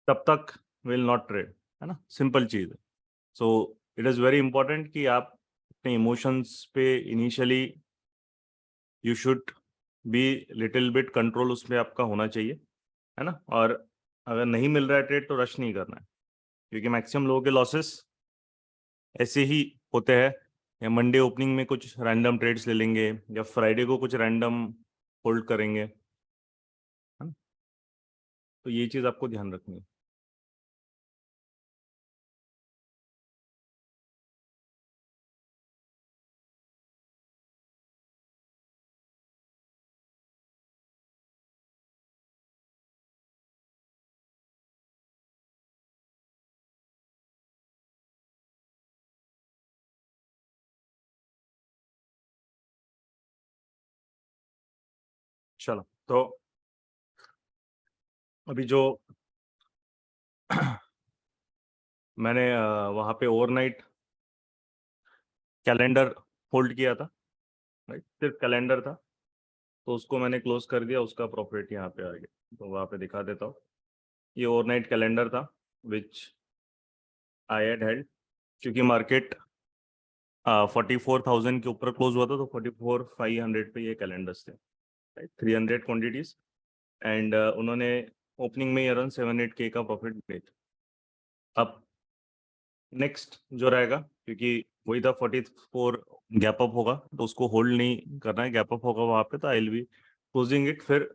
तब तक will not trade, है ना, सिंपल चीज़ है। So it is very important कि आप अपने इमोशंस पे initially you should be little bit control उस पर आपका होना चाहिए, है ना। और अगर नहीं मिल रहा है ट्रेड तो रश नहीं करना है, क्योंकि मैक्सिमम लोगों के लॉसेस ऐसे ही होते हैं, या मंडे ओपनिंग में कुछ रैंडम ट्रेड्स ले लेंगे या फ्राइडे को कुछ रैंडम होल्ड करेंगे, है ना। तो ये चीज़ आपको ध्यान रखनी है। चलो, तो अभी जो मैंने वहाँ पे ओवरनाइट कैलेंडर होल्ड किया था, राइट, सिर्फ कैलेंडर था, तो उसको मैंने क्लोज कर दिया, उसका प्रॉफिट यहाँ पे आ गया। तो वहाँ पे दिखा देता हूँ, ये ओवरनाइट कैलेंडर था विच आई हैड हेल्ड, क्योंकि मार्केट 44,000 के ऊपर क्लोज हुआ था, तो 44,500 पे ये कैलेंडर्स थे, राइट, 300 क्वांटिटीज, एंड उन्होंने ओपनिंग में अराउंड 7-8K का प्रॉफिट दिया। अब नेक्स्ट जो रहेगा, क्योंकि वही था 44 गैप अप होगा, तो उसको होल्ड नहीं करना है, गैप अप होगा वहाँ पे, तो I will be closing it, फिर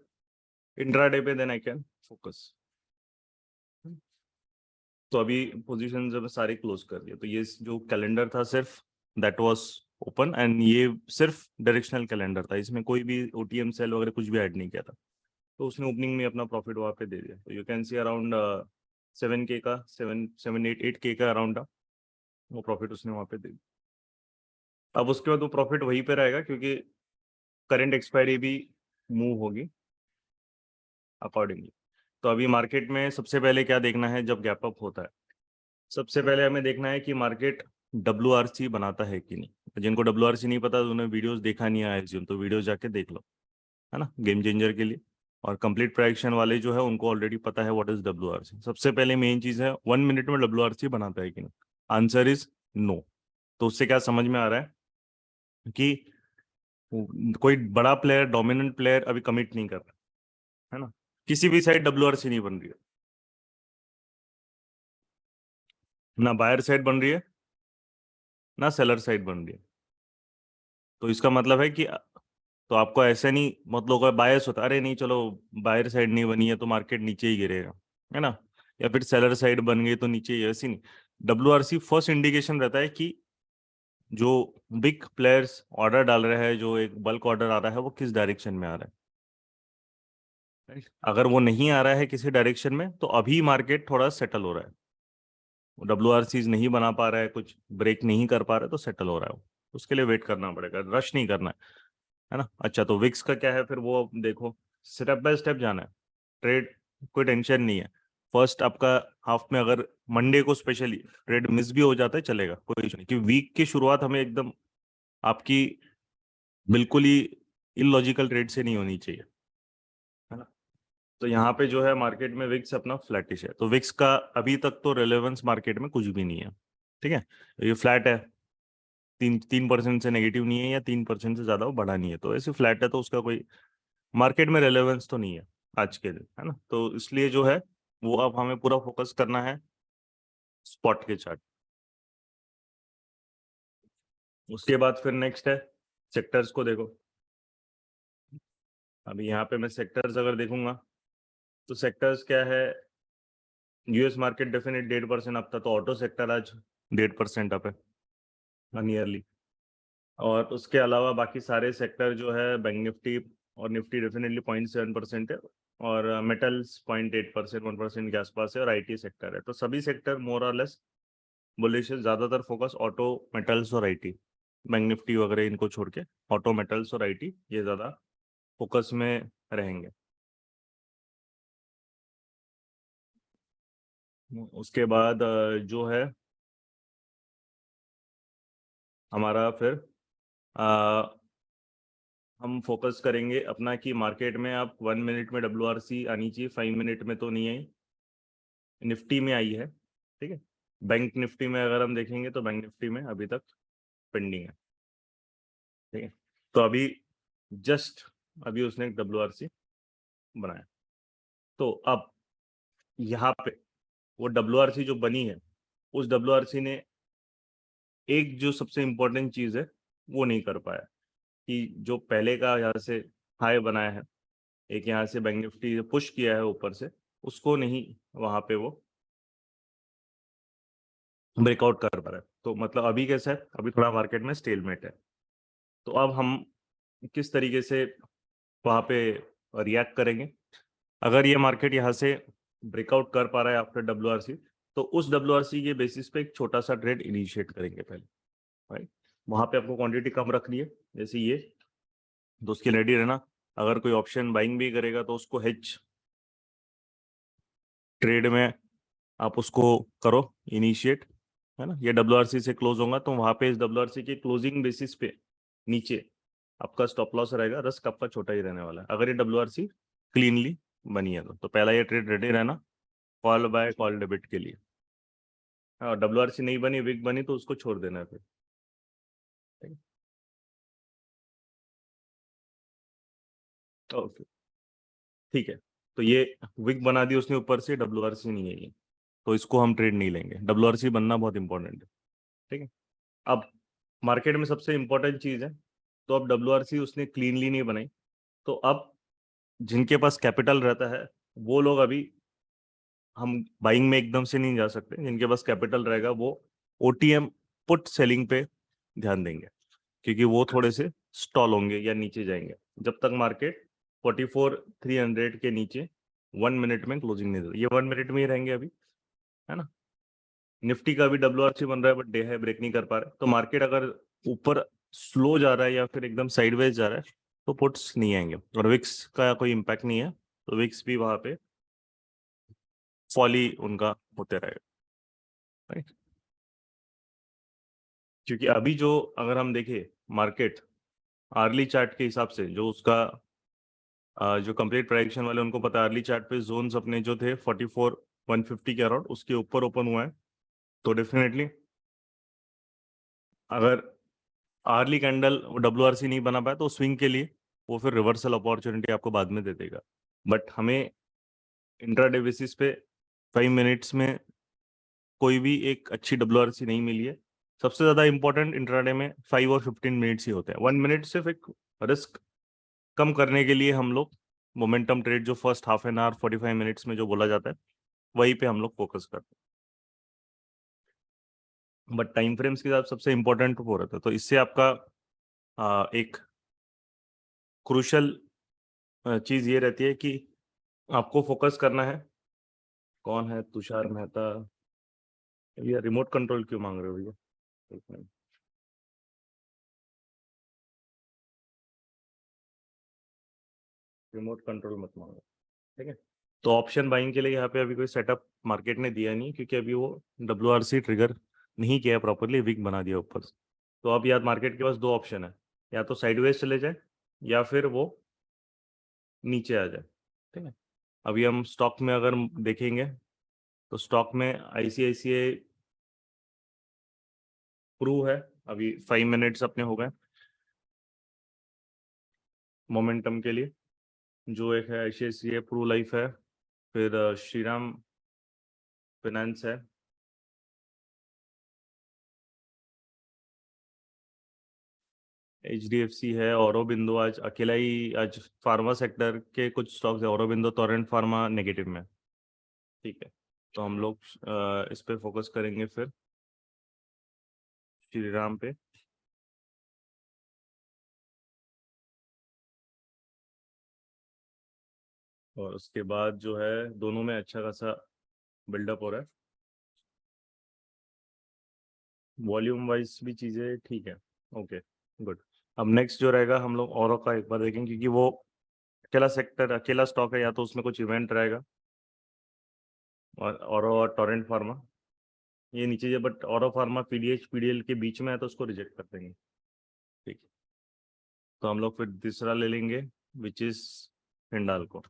इंट्राडे पे देन आई कैन फोकस। तो अभी पोजीशन जब सारे क्लोज कर दिया, तो ये जो कैलेंडर था सिर्फ दैट वाज ओपन, एंड ये सिर्फ डायरेक्शनल कैलेंडर था, इसमें कोई भी ओटीएम सेल वगैरह कुछ भी ऐड नहीं किया था, तो उसने ओपनिंग में अपना प्रॉफिट वहाँ पे दे दिया। तो you can see around 7K का 7-8K का अराउंड वो प्रॉफिट उसने वहाँ पे दे दिया। अब उसके बाद वो प्रॉफिट वहीं पे रहेगा, क्योंकि करंट एक्सपायरी भी मूव होगी अकॉर्डिंगली। तो अभी मार्केट में सबसे पहले क्या देखना है जब गैप अप होता है, सबसे पहले हमें देखना है कि मार्केट WRC बनाता है कि नहीं। जिनको WRC नहीं पता तो उन्हें वीडियोस देखा नहीं है एज्यूम, तो वीडियोस जाके देख लो, है ना, गेम चेंजर के लिए। और कंप्लीट प्राइडिक्शन वाले जो है उनको ऑलरेडी पता है व्हाट इज WRC। सबसे पहले मेन चीज है 1 मिनट में WRC बनाता है कि नहीं। Answer is no. तो उससे क्या समझ में आ रहा है कि कोई बड़ा प्लेयर, डोमिनेंट प्लेयर अभी कमिट नहीं कर रहा है ना, किसी भी साइड WRC नहीं बन रही है, ना बायर साइड बन रही है ना सेलर साइड बन रही है। तो इसका मतलब है कि तो आपको ऐसे नहीं, मतलब का बायस होता अरे नहीं चलो बायर साइड नहीं बनी है तो मार्केट नीचे ही गिरेगा, है ना, या फिर सेलर साइड बन गई तो नीचे ही, ऐसी नहीं। WRC फर्स्ट इंडिकेशन रहता है कि जो बिग प्लेयर्स ऑर्डर डाल रहे हैं, जो एक बल्क ऑर्डर आ रहा है, वो किस डायरेक्शन में आ रहा है। Right? अगर वो नहीं आ रहा है किसी डायरेक्शन में, तो अभी मार्केट थोड़ा सेटल हो रहा है। WRCs नहीं बना पा रहा है, कुछ ब्रेक नहीं कर पा रहा है, तो सेटल हो रहा है वो। उसके लिए वेट करना पड़ेगा, रश नहीं करना है ना। अच्छा, तो विक्स का क्या है फिर, वो देखो, स्टेप बाय स्टेप जाना है। ट्रेड कोई टेंशन नहीं है। फर्स्ट आपका हाफ में अगर मंडे को स्पेशली ट्रेड मिस भी हो जाता है चलेगा, कोई इशू नहीं, कि वीक की शुरुआत हमें एकदम आपकी बिल्कुल ही इलॉजिकल ट्रेड से नहीं होनी चाहिए, है ना। तो यहाँ पे जो है मार्केट में विक्स अपना फ्लैटिश है, तो विक्स का अभी तक तो रेलेवेंस मार्केट में कुछ भी नहीं है, ठीक है। ये फ्लैट है, 3% से नेगेटिव नहीं है, या 3% से ज्यादा वो बढ़ा नहीं है, तो ऐसे फ्लैट है, तो उसका कोई मार्केट में रेलेवेंस तो नहीं है आज के दिन, है ना। तो इसलिए जो है वो अब हमें पूरा फोकस करना है स्पॉट के चार्ट। उसके बाद फिर नेक्स्ट है सेक्टर्स को देखो। अभी यहाँ पे मैं सेक्टर्स अगर देखूंगा, तो सेक्टर्स क्या है, यूएस मार्केट डेफिनेट 1.5% अप था, तो ऑटो सेक्टर आज 1.5% अप है नियरली। और उसके अलावा बाकी सारे सेक्टर जो है, बैंक निफ्टी और निफ्टी डेफिनेटली 0.7% है, और मेटल्स 0.8%, 1% के आसपास है, और आईटी सेक्टर है। तो सभी सेक्टर मोर और लेस बुलिश है, ज्यादातर फोकस ऑटो, मेटल्स और आईटी, बैंक निफ्टी वगैरह इनको छोड़ के ऑटो, मेटल्स और आईटी ये ज्यादा फोकस में रहेंगे। उसके बाद जो है हमारा फिर हम फोकस करेंगे अपना कि मार्केट में आप 1 मिनट में WRC आनी चाहिए, 5 मिनट में तो नहीं आई, निफ्टी में आई है, ठीक है। बैंक निफ्टी में अगर हम देखेंगे तो बैंक निफ्टी में अभी तक पेंडिंग है, ठीक है। तो अभी जस्ट अभी उसने एक WRC बनाया, तो अब यहाँ पे वो WRC जो बनी है, उस WRC ने एक जो सबसे इम्पोर्टेंट चीज है वो नहीं कर पाया, कि जो पहले का यहाँ से हाई बनाया है, एक यहाँ से बैंक निफ्टी पुश किया है ऊपर से, उसको नहीं वहां पे वो ब्रेकआउट कर पा रहा है। तो मतलब अभी कैसा है, अभी थोड़ा मार्केट में स्टेलमेट है। तो अब हम किस तरीके से वहां पे रिएक्ट करेंगे? अगर ये मार्केट यहाँ से ब्रेकआउट कर पा रहा है आफ्टर WRC, तो उस WRC के बेसिस पे एक छोटा सा ट्रेड इनिशिएट करेंगे पहले, राइट। वहां पे आपको क्वांटिटी कम रखनी है, जैसे ये, तो उसके रेडी रहना। अगर कोई ऑप्शन बाइंग भी करेगा तो उसको हेज ट्रेड में आप उसको करो इनिशिएट, है ना। ये WRC से क्लोज होगा तो वहां पे इस WRC के क्लोजिंग बेसिस पे नीचे आपका स्टॉप लॉस रहेगा, रिस्क आपका छोटा ही रहने वाला है अगर ये WRC क्लीनली बनी है तो पहला ये ट्रेड रेडी रहना कॉल बाय कॉल डेबिट के लिए। हाँ, WRC नहीं बनी, विक बनी तो उसको छोड़ देना है फिर, ओके, ठीक है। तो ये विक बना दी उसने ऊपर से, WRC नहीं है ये, तो इसको हम ट्रेड नहीं लेंगे। WRC बनना बहुत इंपॉर्टेंट है, ठीक है। अब मार्केट में सबसे इंपॉर्टेंट चीज है, तो अब WRC उसने क्लीनली नहीं बनाई, तो अब जिनके पास कैपिटल रहता है वो लोग अभी, हम बाइंग में एकदम से नहीं जा सकते, जिनके पास कैपिटल रहेगा वो OTM पुट सेलिंग पे ध्यान देंगे, क्योंकि वो थोड़े से स्टॉल होंगे या नीचे जाएंगे जब तक मार्केट 44,300 के नीचे 1 मिनट में क्लोजिंग नहीं देता। ये 1 मिनट में ही रहेंगे अभी, है ना। निफ्टी का भी WRC बन रहा है बट डे है ब्रेक नहीं कर पा रहे, तो मार्केट अगर ऊपर स्लो जा रहा है या फिर एकदम साइडवेज जा रहा है तो पुट्स नहीं आएंगे, और विक्स का कोई इम्पैक्ट नहीं है, तो विक्स भी वहां पे फॉली उनका होते रहेगा, राइट। क्योंकि अभी जो अगर हम देखें मार्केट आर्ली चार्ट के हिसाब से, जो उसका जो कंप्लीट प्राइडिक्शन वाले उनको पता है, अर्ली चार्ट पे जोन्स अपने जो थे 44,150 के अराउंड उसके ऊपर ओपन हुआ है, तो डेफिनेटली अगर आर्ली कैंडल WRC नहीं बना पाया तो स्विंग के लिए वो फिर रिवर्सल अपॉर्चुनिटी आपको बाद में दे देगा। बट हमें इंट्राडे बेसिस पे 5 मिनट्स में कोई भी एक अच्छी WRC नहीं मिली है। सबसे ज्यादा इंपॉर्टेंट इंट्राडे में 5 और 15 मिनट्स ही होते हैं। 1 मिनट सिर्फ एक रिस्क कम करने के लिए हम लोग मोमेंटम ट्रेड जो first half an hour 45 minutes में जो बोला जाता है वहीं पे हम लोग फोकस करते हैं। बट टाइम फ्रेम्स के साथ सबसे इंपॉर्टेंट हो रहता है, तो इससे आपका एक क्रूशल चीज ये रहती है कि आपको फोकस करना है। कौन है तुषार मेहता? भैया रिमोट कंट्रोल क्यों मांग रहे हो भैया? एक मिनट, रिमोट कंट्रोल मत मांगो, ठीक है। तो ऑप्शन बाइंग के लिए यहाँ पे अभी कोई सेटअप मार्केट ने दिया नहीं, क्योंकि अभी वो WRC ट्रिगर नहीं किया प्रॉपरली, वीक बना दिया ऊपर से। तो अब यार मार्केट के पास दो ऑप्शन है, या तो साइडवेज चले जाए या फिर वो नीचे आ जाए, ठीक है। अभी हम स्टॉक में अगर देखेंगे तो स्टॉक में ICICI प्रू है, अभी 5 मिनट्स अपने हो गए मोमेंटम के लिए। जो एक है ICICI प्रू लाइफ है, फिर श्रीराम फाइनेंस है, HDFC है, औरोबिंदो आज अकेला ही, आज फार्मा सेक्टर के कुछ स्टॉक्स है, औरोबिंदो टोरेंट फार्मा नेगेटिव में, ठीक है। तो हम लोग इस पे फोकस करेंगे फिर श्रीराम पे। और उसके बाद जो है दोनों में अच्छा खासा बिल्डअप हो रहा है, वॉल्यूम वाइज भी चीज़ें ठीक है, ओके, गुड। अब नेक्स्ट जो रहेगा हम लोग औरों का एक बार देखेंगे, क्योंकि वो अकेला सेक्टर अकेला स्टॉक है, या तो उसमें कुछ इवेंट रहेगा, और औरो और टोरेंट फार्मा ये नीचे है, बट औरो फार्मा PDH PDL के बीच में है तो उसको रिजेक्ट कर देंगे, ठीक है। तो हम लोग फिर तीसरा ले लेंगे विच इज हिंडाल्को।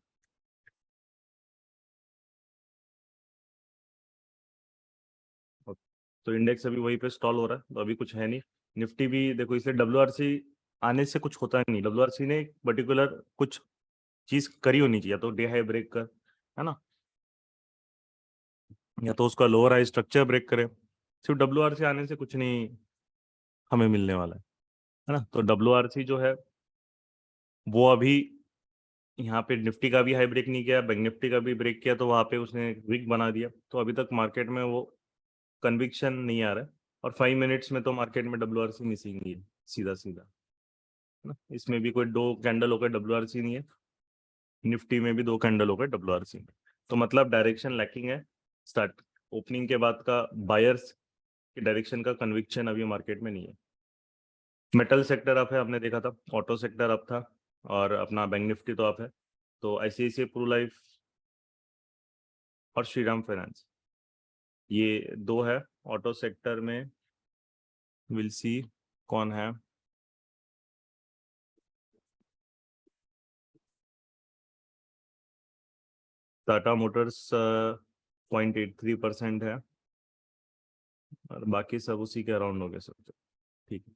तो इंडेक्स अभी वहीं पे स्टॉल हो रहा है, तो अभी कुछ है नहीं। निफ्टी भी देखो, इसलिए डब्ल्यूआरसी आने से कुछ होता नहीं। डब्ल्यूआरसी ने एक पर्टिकुलर कुछ चीज करी होनी चाहिए, तो डे हाई ब्रेक कर, है ना, या तो उसका लोअर हाई स्ट्रक्चर ब्रेक करे। सिर्फ डब्ल्यूआरसी आने से कुछ नहीं हमें मिलने वाला है ना। तो डब्ल्यूआरसी जो है वो अभी यहाँ पे निफ्टी का भी हाई ब्रेक नहीं किया, बैंक निफ्टी का भी ब्रेक किया, तो वहां पे उसने वीक बना दिया। तो अभी तक मार्केट में वो कन्विक्शन नहीं आ रहा है। और 5 मिनट्स में तो मार्केट में डब्ल्यूआरसी मिसिंग ही है, सीधा सीधा, है ना। इसमें भी कोई 2 कैंडल होकर डब्ल्यूआरसी नहीं है, निफ्टी में भी 2 कैंडल होकर डब्ल्यूआरसी में। तो मतलब डायरेक्शन लैकिंग है। स्टार्ट ओपनिंग के बाद का बायर्स की डायरेक्शन का कन्विक्शन अभी मार्केट में नहीं है। मेटल सेक्टर अप है, आपने देखा था, ऑटो सेक्टर अप था, और अपना बैंक निफ्टी तो अप है। तो आईसीआईसीआई प्रू लाइफ और श्रीराम फाइनेंस, ये दो है ऑटो सेक्टर में। विल सी कौन है। टाटा मोटर्स 0.83% है, और बाकी सब उसी के अराउंड हो गए सब। ठीक है।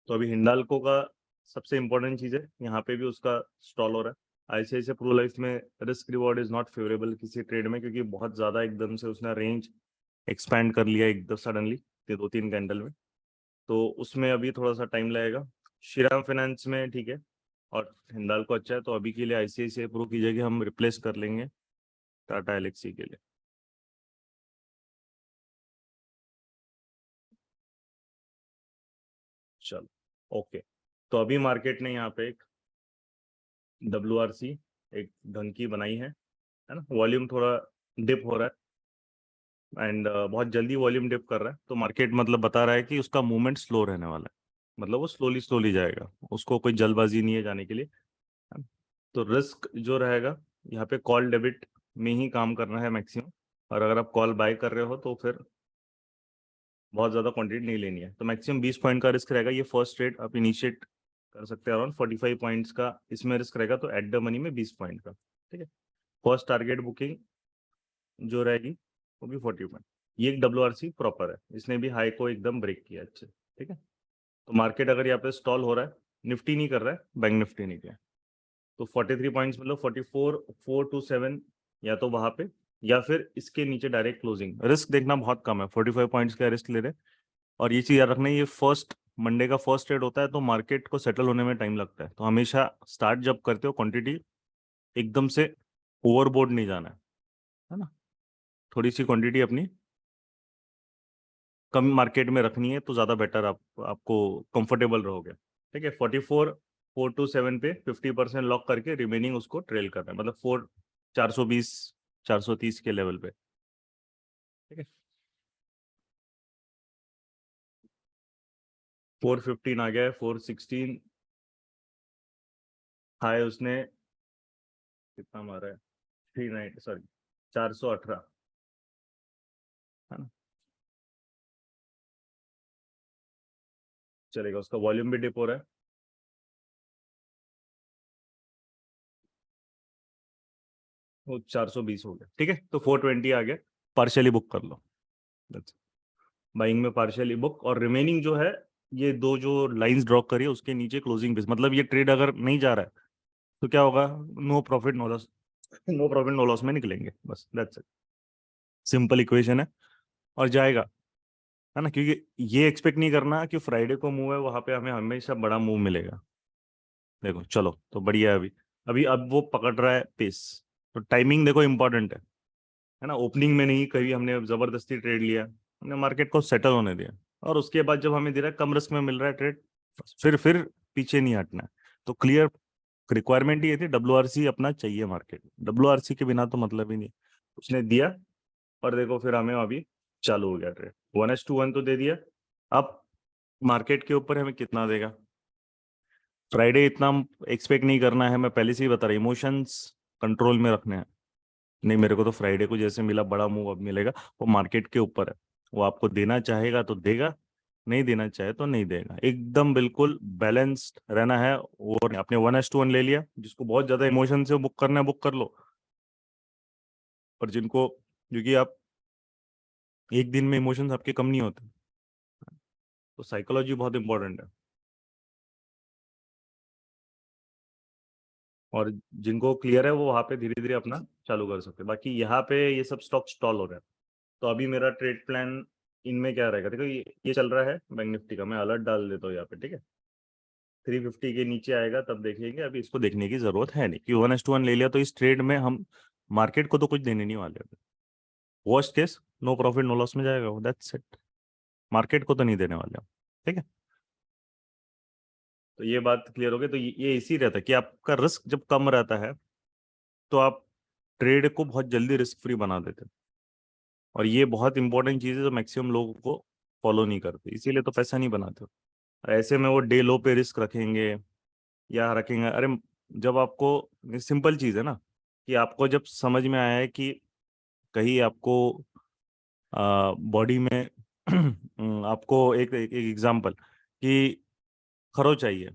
तो अभी हिंडाल्को का सबसे इंपॉर्टेंट चीज है, यहाँ पे भी उसका स्टॉल हो रहा है। आईसीआईसीआई प्रो लाइफ में risk reward is not favourable किसी ट्रेड में, क्योंकि बहुत ज्यादा एकदम से उसने रेंज एक्सपैंड कर लिया एकदम सडनली, 2-3 कैंडल में। तो उसमें अभी थोड़ा सा टाइम लगेगा। श्रीराम फाइनेंस में ठीक है, और हिंडाल्को अच्छा है। तो अभी के लिए आईसीआईसीआई प्रो की जगह हम रिप्लेस कर लेंगे टाटा एलेक्सी के लिए। चलो, ओके। तो अभी मार्केट ने यहाँ पे एक डब्ल्यूआरसी एक ढंग की बनाई है ना। वॉल्यूम थोड़ा डिप हो रहा है, एंड बहुत जल्दी वॉल्यूम डिप कर रहा है। तो मार्केट मतलब बता रहा है कि उसका मूवमेंट स्लो रहने वाला है, मतलब वो स्लोली स्लोली जाएगा, उसको कोई जल्दबाजी नहीं है जाने के लिए, है ना? तो रिस्क जो रहेगा यहाँ पे कॉल डेबिट में ही काम करना है मैक्सिमम। और अगर आप कॉल बाय कर रहे हो तो फिर बहुत ज़्यादा क्वांटिटी नहीं लेनी है। तो मैक्सिमम 20 पॉइंट का रिस्क रहेगा। ये फर्स्ट ट्रेड आप इनिशिएट कर सकते हैं, अराउंड 45 पॉइंट्स का इसमें रिस्क रहेगा, तो एट द मनी में 20 पॉइंट का, ठीक है। फर्स्ट टारगेट बुकिंग जो रहेगी वो भी 40 पॉइंट। ये एक डब्ल्यूआरसी प्रॉपर है, इसने भी हाई को एकदम ब्रेक किया अच्छे, ठीक है। तो मार्केट अगर यहाँ पे स्टॉल हो रहा है, निफ्टी नहीं कर रहा है, बैंक निफ्टी नहीं किया, तो 43 पॉइंट्स मतलब 44,427, या तो वहां पे या फिर इसके नीचे डायरेक्ट क्लोजिंग। रिस्क देखना बहुत कम है, 45 पॉइंट्स का रिस्क ले रहे हैं। और ये चीज याद रखना, ये फर्स्ट मंडे का फर्स्ट ट्रेड होता है, तो मार्केट को सेटल होने में टाइम लगता है। तो हमेशा स्टार्ट जब करते हो क्वांटिटी एकदम से ओवरबोर्ड नहीं जाना है ना। थोड़ी सी क्वांटिटी अपनी कम मार्केट में रखनी है, तो ज़्यादा बेटर आपको कंफर्टेबल रहोगे, ठीक है। 44,427 पे 50% लॉक करके रिमेनिंग उसको ट्रेल करना है, मतलब 420 430 के लेवल पे, ठीक है। 415 आ गया है, 416 हाई उसने कितना मारा है, 39, सॉरी 418, है ना। चलेगा, उसका वॉल्यूम भी डिप हो रहा है। वो 420 हो गया, ठीक है। तो 420 आ गया, पार्शियली बुक कर लो। बाइंग में पार्शियली बुक, और रिमेनिंग जो है ये दो जो लाइंस ड्रॉ करिए उसके नीचे क्लोजिंग बेस, मतलब ये ट्रेड अगर नहीं जा रहा है तो क्या होगा, no profit no loss, no profit no loss में निकलेंगे, बस दैट्स इट। सिंपल इक्वेशन है, और जाएगा, है ना। क्योंकि ये एक्सपेक्ट नहीं करना कि फ्राइडे को मूव है वहां पे हमें हमेशा बड़ा मूव मिलेगा। देखो चलो, तो बढ़िया है अभी। अभी अब वो पकड़ रहा है पेस, तो टाइमिंग देखो इंपॉर्टेंट है ना। ओपनिंग में नहीं कभी हमने जबरदस्ती ट्रेड लिया, हमने मार्केट को सेटल होने दिया, और उसके बाद जब हमें दे रहा है कम रिस्क में मिल रहा है ट्रेड, फिर पीछे नहीं हटना है। तो क्लियर रिक्वायरमेंट ये थी, डब्ल्यूआरसी अपना चाहिए मार्केट, डब्ल्यूआरसी के बिना तो मतलब ही नहीं। उसने दिया, और देखो फिर हमें अभी चालू हो गया ट्रेड, 1:1 तो दे दिया। अब मार्केट के ऊपर हमें कितना देगा, फ्राइडे इतना एक्सपेक्ट नहीं करना है, मैं पहले से ही बता रहा, इमोशंस कंट्रोल में रखने हैं। नहीं, मेरे को तो फ्राइडे को जैसे मिला बड़ा मूव अब मिलेगा, वो मार्केट के ऊपर है। वो आपको देना चाहेगा तो देगा, नहीं देना चाहे तो नहीं देगा, एकदम बिल्कुल बैलेंस्ड रहना है। और आपने 1:1 ले लिया, जिसको बहुत ज्यादा इमोशन से बुक करना है बुक कर लो, और जिनको क्योंकि आप एक दिन में इमोशंस आपके कम नहीं होते, तो साइकोलॉजी बहुत इंपॉर्टेंट है। और जिनको क्लियर है वो वहां पे धीरे धीरे अपना चालू कर सकते हैं। बाकी यहाँ पे ये सब स्टॉक स्टॉल हो रहा है। तो अभी मेरा ट्रेड प्लान इनमें क्या रहेगा, देखो ये चल रहा है बैंक निफ्टी का, मैं अलर्ट डाल देता हूँ यहाँ पे, ठीक है। 350 के नीचे आएगा तब देखेंगे, अभी इसको देखने की जरूरत है नहीं कि 1:1 ले लिया तो इस ट्रेड में हम मार्केट को तो कुछ देने नहीं वाले। Worst case no profit no loss में जाएगा वो, दैट्स इट। मार्केट को तो नहीं देने वाले हम, ठीक है। तो ये बात क्लियर हो गई। तो ये इसी रहता है कि आपका रिस्क जब कम रहता है तो आप ट्रेड को बहुत जल्दी रिस्क फ्री बना देते हैं। और ये बहुत इंपॉर्टेंट चीज़ है जो मैक्सिमम लोगों को फॉलो नहीं करते, इसीलिए तो पैसा नहीं बनाते हो। ऐसे में वो डे लो पे रिस्क रखेंगे या रखेंगे, अरे जब आपको सिंपल चीज़ है ना, कि आपको जब समझ में आया है कि कहीं आपको बॉडी में आपको एक एग्जांपल कि खरो चाहिए,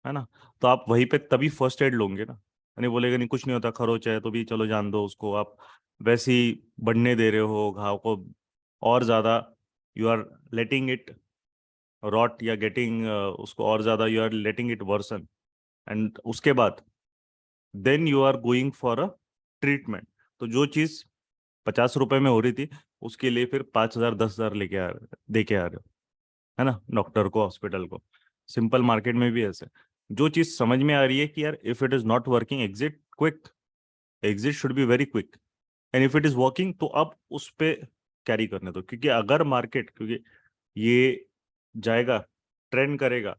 है ना, तो आप वहीं पे तभी फर्स्ट एड लोगे ना। यानी बोलेगा नहीं कुछ नहीं होता, खरोच है तो भी चलो जान दो उसको, आप वैसे ही बढ़ने दे रहे हो घाव को और ज़्यादा। You are letting it rot या गेटिंग उसको और ज़्यादा you are letting it worsen. And उसके बाद then you are going for a treatment. तो जो चीज़ 50 रुपए में हो रही थी उसके लिए फिर 5,000 10,000 लेके आ रहे दे के आ रहे हो, है ना, डॉक्टर को हॉस्पिटल को। सिंपल मार्केट में भी ऐसे, जो चीज समझ में आ रही है कि यार if it is not working exit quick, exit should be very quick. And if it is working तो आप उस पे कैरी करने दो, क्योंकि अगर मार्केट, क्योंकि ये जाएगा ट्रेंड करेगा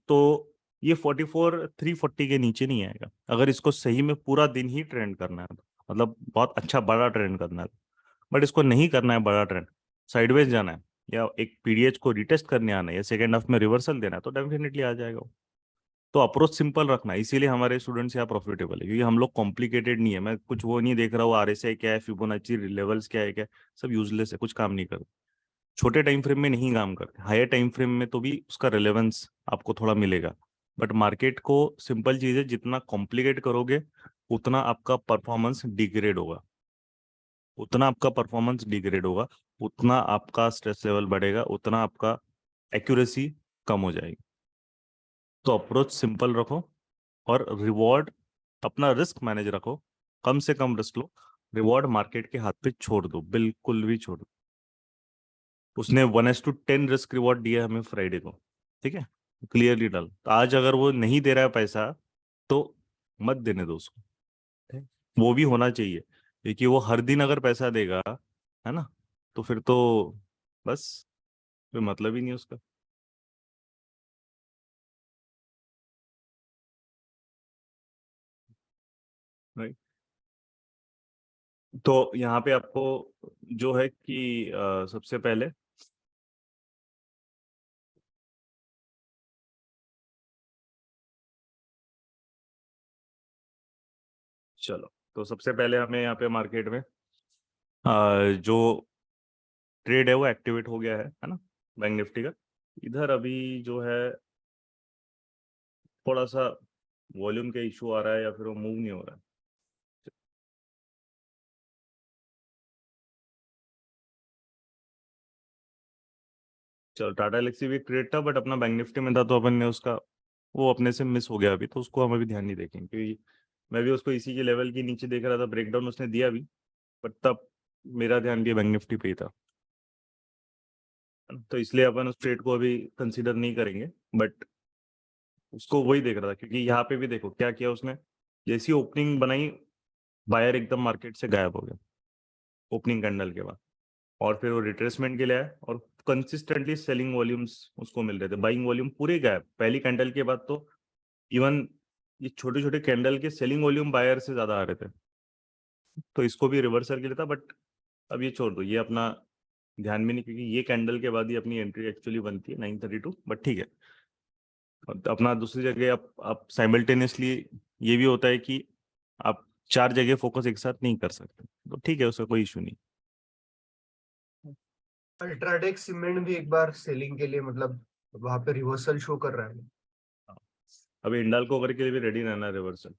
तो ये 44 340 के नीचे नहीं आएगा अगर इसको सही में पूरा दिन ही ट्रेंड करना है तो, मतलब बहुत अच्छा बड़ा ट्रेंड करना है। बट इसको नहीं करना है बड़ा ट्रेंड, साइडवेज जाना है या एक पीडीएच को रिटेस्ट करने आना है या सेकेंड हाफ में रिवर्सल देना है तो डेफिनेटली आ जाएगा वो। तो अप्रोच सिंपल रखना है, इसीलिए हमारे स्टूडेंट्स यहाँ प्रॉफिटेबल है, क्योंकि हम लोग कॉम्प्लिकेटेड नहीं है। मैं कुछ वो नहीं देख रहा हूँ आरएसआई क्या है, फिबोनाची लेवल्स क्या है, क्या सब यूजलेस है, कुछ काम नहीं करते। छोटे टाइम फ्रेम में नहीं काम करते, हायर टाइम फ्रेम में तो भी उसका रिलेवेंस आपको थोड़ा मिलेगा। बट मार्केट को सिंपल चीज है, जितना कॉम्प्लिकेट करोगे उतना आपका परफॉर्मेंस डिग्रेड होगा, उतना आपका परफॉर्मेंस डिग्रेड होगा, उतना आपका स्ट्रेस लेवल बढ़ेगा, उतना आपका एक्यूरेसी कम हो जाएगी। तो अप्रोच सिंपल रखो और रिवॉर्ड, अपना रिस्क मैनेज रखो, कम से कम रिस्क लो, रिवॉर्ड मार्केट के हाथ पे छोड़ दो, बिल्कुल भी छोड़ दो। उसने 1:10 रिस्क रिवॉर्ड दिया हमें फ्राइडे को, ठीक है, क्लियरली डाल। तो आज अगर वो नहीं दे रहा है पैसा तो मत देने दो उसको, ठीक है? वो भी होना चाहिए, क्योंकि वो हर दिन अगर पैसा देगा, है ना, तो फिर तो बस कोई मतलब ही नहीं उसका। राइट। तो यहाँ पे आपको जो है कि सबसे पहले, चलो, तो सबसे पहले हमें यहाँ पे मार्केट में जो ट्रेड है वो एक्टिवेट हो गया है ना, बैंक निफ्टी का। इधर अभी जो है थोड़ा सा वॉल्यूम का इशू आ रहा है या फिर वो मूव नहीं हो रहा है। चलो, टाटा एलेक्सी भी ट्रेड था बट अपना बैंक निफ्टी में था तो अपन ने उसका, वो अपने से मिस हो गया अभी, तो उसको हम अभी ध्यान नहीं देखेंगे, क्योंकि मैं भी उसको इसी के लेवल के नीचे देख रहा था, ब्रेकडाउन उसने दिया भी, बट तब मेरा ध्यान भी बैंक निफ्टी पे ही था। तो इसलिए अपन उस ट्रेड को अभी कंसीडर नहीं करेंगे। बट उसको वही देख रहा था, क्योंकि यहाँ पे भी देखो क्या किया उसने, जैसी ओपनिंग बनाई बायर एकदम मार्केट से गायब हो गया ओपनिंग कैंडल के बाद, और फिर वो रिट्रेसमेंट के लिए आया और कंसिस्टेंटली सेलिंग वॉल्यूम्स उसको मिल रहे थे, बाइंग वॉल्यूम पूरे गायब पहली कैंडल के बाद तो। इवन ये छोटे छोटे कैंडल के सेलिंग वॉल्यूम बायर से ज्यादा आ रहे थे, तो इसको भी रिवर्सल के लिए था। बट अब ये छोड़ दो, ये अपना ध्यान में नहीं, क्योंकि ये कैंडल के बाद ही अपनी एंट्री एक्चुअली बनती है 9:32, बट ठीक है। तो अपना दूसरी जगह आप साइमल्टेनियसली, ये भी होता है कि आप चार जगह फोकस एक साथ नहीं कर सकते, तो ठीक है, उसका कोई इशू नहीं। अल्ट्राटेक सीमेंट भी एक बार सेलिंग के लिए मतलब वहां पे रिवर्सल शो कर रहा है। हाँ। अभी इंडाल्को करके लिए भी रेडी रहना रिवर्सल।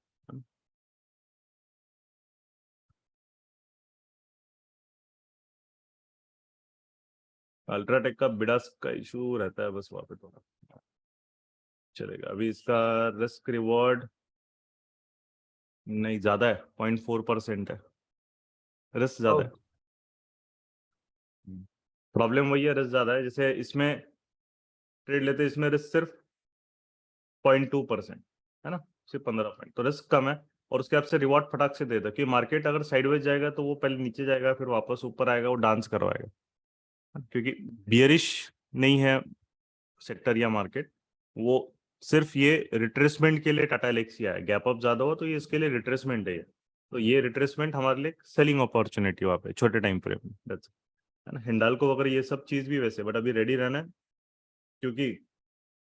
अल्ट्राटेक का बिडास का इशू रहता है बस वहाँ पे थोड़ा, चलेगा। अभी इसका रिस्क रिवॉर्ड नहीं ज्यादा है, 0.4% है, रिस्क ज्यादा है। प्रॉब्लम वही है, रिस्क ज्यादा है। जैसे इसमें ट्रेड लेते हैं, इसमें रिस्क सिर्फ 0.2% है ना, सिर्फ 15 पॉइंट, तो रिस्क कम है। और उसके आपसे रिवॉर्ड फटाक से देता है कि मार्केट अगर साइडवेज जाएगा तो वो पहले नीचे जाएगा, फिर वापस ऊपर आएगा, वो डांस करवाएगा, क्योंकि बियरिश नहीं है सेक्टर या मार्केट। वो सिर्फ ये रिट्रेसमेंट के लिए टाटा एलेक्सी आया, गैप अप ज्यादा हुआ तो ये इसके लिए रिट्रेसमेंट है ये। तो ये रिट्रेसमेंट हमारे लिए सेलिंग अपॉर्चुनिटी वहाँ पे छोटे टाइम फ्रेम में, that's it, है ना। हिंडाल्को वगैरह ये सब चीज भी वैसे, बट अभी रेडी रहना है, क्योंकि